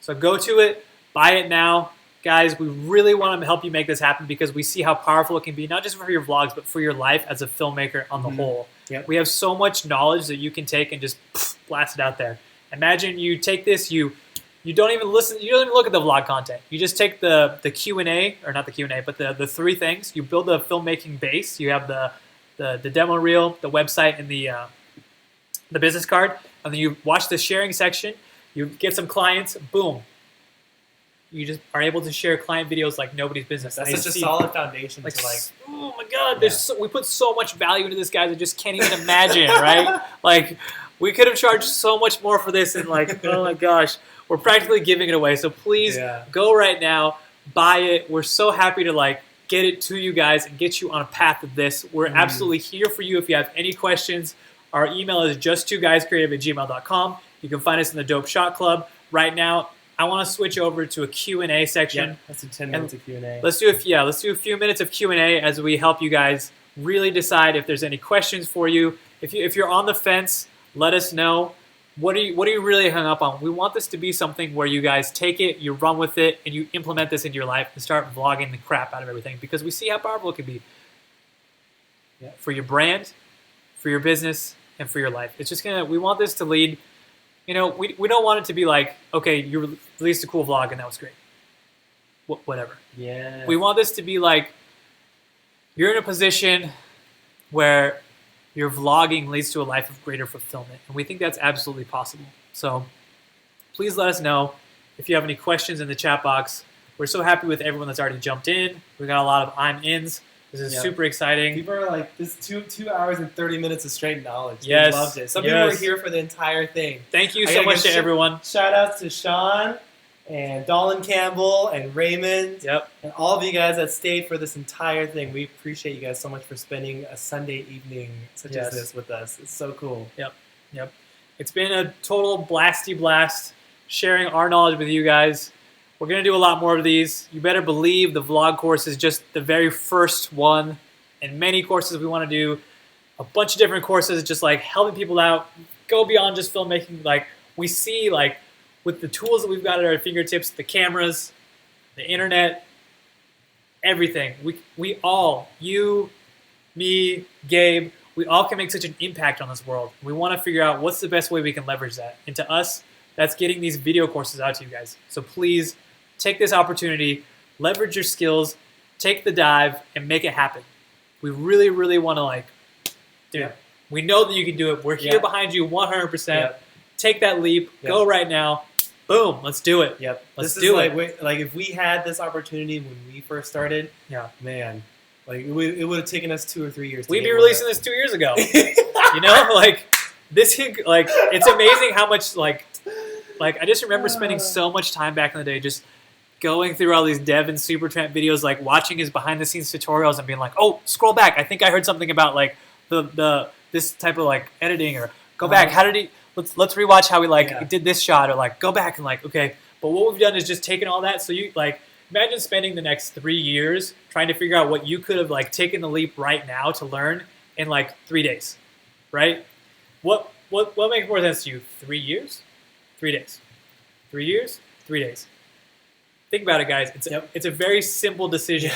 B: So go to it, buy it now. Guys, we really want to help you make this happen because we see how powerful it can be, not just for your vlogs, but for your life as a filmmaker on the whole.
A: Yep.
B: We have so much knowledge that you can take and just blast it out there. Imagine you take this, you don't even listen, you don't even look at the vlog content. You just take the Q&A, or not the Q&A, but the three things. You build a filmmaking base. You have the demo reel, the website, and the business card. And then you watch the sharing section. You get some clients, boom. You just are able to share client videos like nobody's business.
A: That's such a solid foundation
B: like,
A: to like.
B: Oh my God, we put so much value into this, guys. I just can't even imagine, right? Like, we could have charged so much more for this, and like, oh my gosh, we're practically giving it away. So please go right now, buy it. We're so happy to like get it to you guys and get you on a path of this. We're absolutely here for you. If you have any questions, our email is just2guyscreative@gmail.com. You can find us in the Dope Shot Club right now. I want to switch over to a Q&A section.
A: Yeah, let's do 10 minutes of Q&A.
B: Let's do a few minutes of Q&A as we help you guys really decide if there's any questions for you. If you're on the fence, let us know. What are you really hung up on? We want this to be something where you guys take it, you run with it, and you implement this into your life and start vlogging the crap out of everything because we see how powerful it can be for your brand, for your business, and for your life. It's just we want this to lead. You know, we don't want it to be like, okay, you released a cool vlog and that was great. Whatever.
A: Yeah.
B: We want this to be like, you're in a position where your vlogging leads to a life of greater fulfillment. And we think that's absolutely possible. So please let us know if you have any questions in the chat box. We're so happy with everyone that's already jumped in. We got a lot of I'm-ins. This is super exciting.
A: People are like, this 2 hours and 30 minutes of straight knowledge.
B: Yes.
A: They loved it. Some people were here for the entire thing.
B: Thank you so much to everyone.
A: Shout outs to Sean and Dolan Campbell and Raymond.
B: Yep.
A: And all of you guys that stayed for this entire thing. We appreciate you guys so much for spending a Sunday evening such as this with us. It's so cool.
B: Yep. It's been a total blasty blast sharing our knowledge with you guys. We're going to do a lot more of these. You better believe the vlog course is just the very first one. And many courses we want to do. A bunch of different courses just like helping people out. Go beyond just filmmaking. Like we see like with the tools that we've got at our fingertips, the cameras, the internet, everything. We all, you, me, Gabe, we all can make such an impact on this world. We want to figure out what's the best way we can leverage that. And to us, that's getting these video courses out to you guys. So please take this opportunity, leverage your skills, take the dive, and make it happen. We really, really want to like, dude, we know that you can do it. We're here behind you 100%. Take that leap. Go right now. Boom. Let's do it.
A: Yep.
B: Let's do it.
A: Like if we had this opportunity when we first started, man, like it would have taken us 2 or 3 years.
B: We'd be releasing this 2 years ago. You know, like this, like it's amazing how much like I just remember spending so much time back in the day just going through all these Dev and Supertramp videos, like watching his behind-the-scenes tutorials and being like, oh, scroll back. I think I heard something about like this type of like editing, or go back. How did he? Let's rewatch how he did this shot, or like go back and like okay. But what we've done is just taken all that. So you like imagine spending the next 3 years trying to figure out what you could have like taken the leap right now to learn in like 3 days, right? What makes more sense to you? 3 years, 3 days, 3 years, 3 days. Think about it, guys. It's a very simple decision.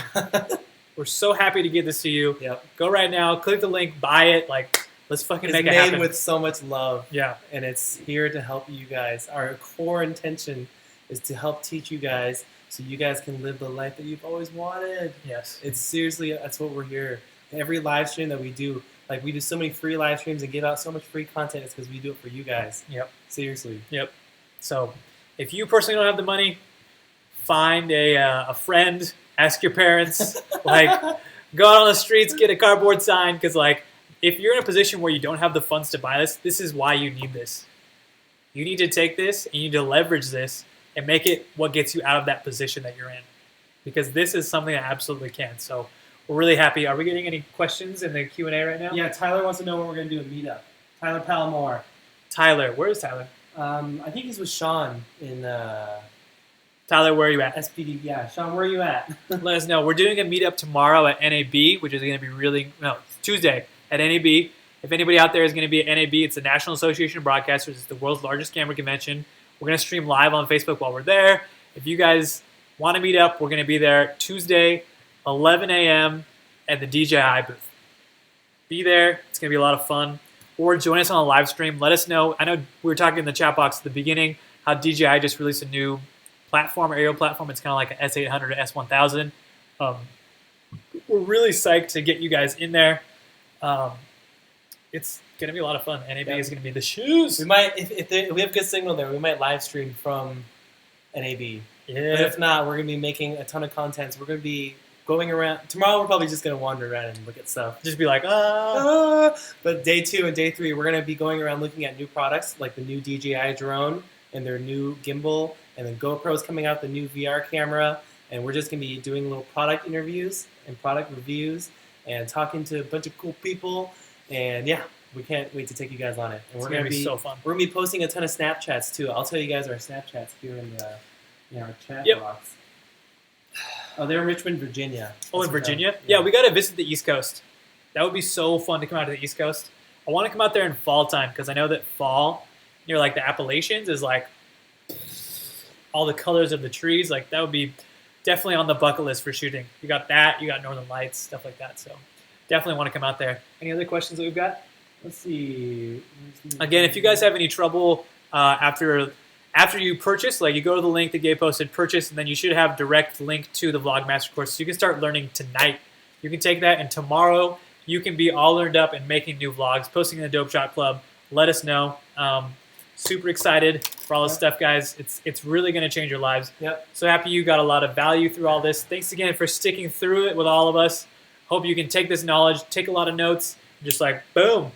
B: We're so happy to give this to you. Go right now, click the link, buy it. Like, let's fucking make it happen.
A: It's made with so much love.
B: Yeah.
A: And it's here to help you guys. Our core intention is to help teach you guys so you guys can live the life that you've always wanted.
B: Yes.
A: It's seriously, that's what we're here. Every live stream that we do, like we do so many free live streams and give out so much free content, it's because we do it for you guys.
B: Yep.
A: Seriously.
B: Yep. So if you personally don't have the money, find a friend, ask your parents, like go out on the streets, get a cardboard sign, because like if you're in a position where you don't have the funds to buy this, this is why you need this. You need to take this and you need to leverage this and make it what gets you out of that position that you're in, because this is something that absolutely can. So we're really happy. Are we getting any questions in the Q&A right now?
A: Yeah, Tyler wants to know when we're going to do a meetup. Tyler Palmore.
B: Tyler, where is Tyler?
A: I think he's with Sean in
B: Tyler, where are you at?
A: SPD, yeah. Sean, where are you at?
B: Let us know. We're doing a meetup tomorrow at NAB, which is going to be Tuesday at NAB. If anybody out there is going to be at NAB, it's the National Association of Broadcasters. It's the world's largest camera convention. We're going to stream live on Facebook while we're there. If you guys want to meet up, we're going to be there Tuesday, 11 a.m. at the DJI booth. Be there. It's going to be a lot of fun. Or join us on a live stream. Let us know. I know we were talking in the chat box at the beginning how DJI just released a new platform, aerial platform. It's kind of like an S800 or S1000. We're really psyched to get you guys in there. It's going to be a lot of fun. NAB is going to be the shoes.
A: We might, if we have good signal there, we might live stream from NAB.
B: Yeah.
A: But if not, we're going to be making a ton of content. So we're going to be going around. Tomorrow we're probably just going to wander around and look at stuff.
B: Just be like,
A: But day 2 and day 3, we're going to be going around looking at new products, like the new DJI drone and their new gimbal. And then GoPro's coming out, the new VR camera. And we're just going to be doing little product interviews and product reviews and talking to a bunch of cool people. And yeah, we can't wait to take you guys on it. And
B: It's going to be so fun.
A: We're going to be posting a ton of Snapchats too. I'll tell you guys our Snapchats here in our chat box. Oh, they're in Richmond, Virginia.
B: Oh, in Virginia? Yeah, we got to visit the East Coast. That would be so fun to come out to the East Coast. I want to come out there in fall time because I know that fall near like the Appalachians is like all the colors of the trees. Like that would be definitely on the bucket list for shooting. You got that. You got Northern Lights, stuff like that. So definitely want to come out there. Any other questions that we've got?
A: Let's see.
B: Again, if you guys have any trouble after you purchase, like you go to the link that Gabe posted, purchase, and then you should have direct link to the Vlogmaster course. So you can start learning tonight. You can take that, and tomorrow you can be all learned up and making new vlogs, posting in the Dope Shot Club. Let us know. Super excited for all this stuff, guys. It's really going to change your lives.
A: Yep.
B: So happy you got a lot of value through all this. Thanks again for sticking through it with all of us. Hope you can take this knowledge, take a lot of notes, and just like, boom,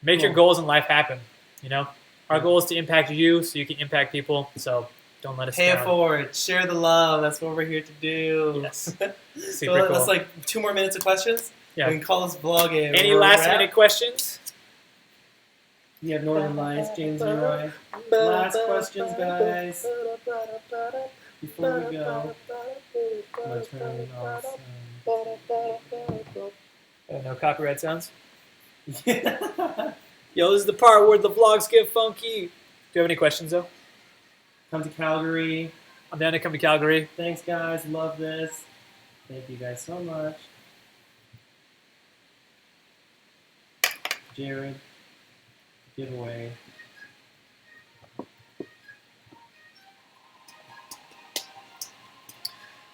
B: make your goals in life happen. You know, our goal is to impact you so you can impact people. So don't let us
A: Pay
B: down.
A: it forward. Share the love. That's what we're here to do.
B: Yes.
A: So
B: Super cool.
A: that's like 2 more minutes of questions.
B: Yeah.
A: We can call this vlog a
B: Any last minute questions?
A: You have Northern Lights, James Leroy. Last questions, guys. Before we go. I'm gonna turn off
B: No copyright sounds?
A: some...
B: Yo, this is the part where the vlogs get funky. Do you have any questions, though?
A: Come to Calgary.
B: I'm down to come to Calgary.
A: Thanks, guys. Love this. Thank you guys so much. Jared. Giveaway.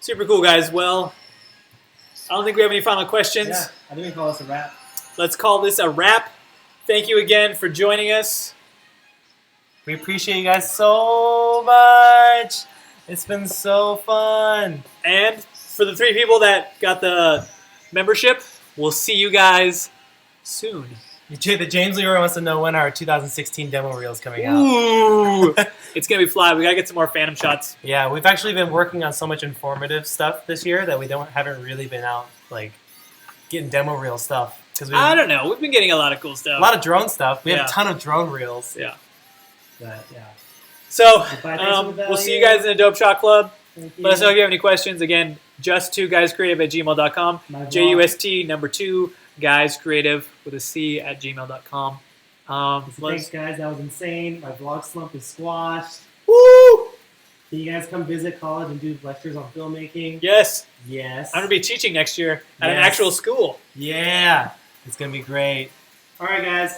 B: Super cool, guys. Well, I don't think we have any final questions.
A: Yeah, I think we call this a wrap.
B: Let's call this a wrap. Thank you again for joining us.
A: We appreciate you guys so much. It's been so fun.
B: And for the 3 people that got the membership, we'll see you guys soon.
A: The James Leroy wants to know when our 2016 demo reel is coming out.
B: Ooh, it's gonna be fly. We gotta get some more Phantom shots.
A: Yeah, we've actually been working on so much informative stuff this year that we haven't really been out like getting demo reel stuff.
B: I don't know. We've been getting a lot of cool stuff.
A: A lot of drone stuff. We have
B: Yeah.
A: a ton of drone reels.
B: Yeah.
A: But yeah.
B: So
A: Goodbye,
B: we'll see you guys in the Dope Shot Club.
A: Thank you.
B: Let us know if you have any questions. Again, just2guyscreative@gmail.com.
A: My vlog.
B: JUST number 2 guyscreative with a C at gmail.com.
A: Thanks, guys. That was insane. My vlog slump is squashed.
B: Woo!
A: Can you guys come visit college and do lectures on filmmaking?
B: Yes.
A: Yes.
B: I'm gonna be teaching next year at an
A: Yes.
B: actual school.
A: Yeah. It's going to be great. All right, guys.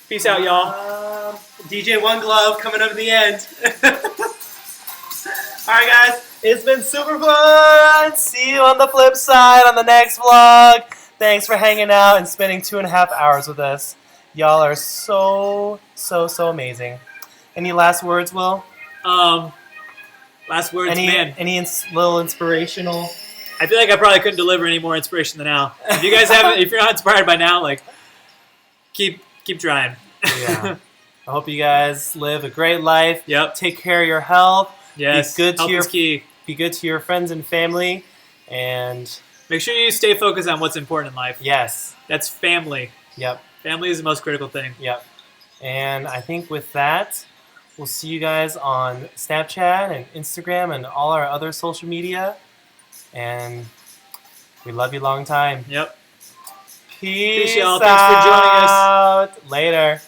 B: Peace out, y'all.
A: DJ One Glove coming up at the end. All right, guys. It's been super fun. See you on the flip side on the next vlog. Thanks for hanging out and spending 2.5 hours with us. Y'all are so amazing. Any last words, Will?
B: Last words,
A: Any little inspirational?
B: I feel like I probably couldn't deliver any more inspiration than now. If you guys haven't, if you're not inspired by now, like keep trying.
A: Yeah. I hope you guys live a great life.
B: Yep.
A: Take care of your health.
B: Yes. Health is key.
A: Be good to your friends and family, and
B: make sure you stay focused on what's important in life.
A: Yes.
B: That's family.
A: Yep.
B: Family is the most critical thing.
A: Yep. And I think with that, We'll see you guys on Snapchat and Instagram and all our other social media. And we love you long time.
B: Yep.
A: Peace
B: y'all. Thanks for joining us.
A: out. Later.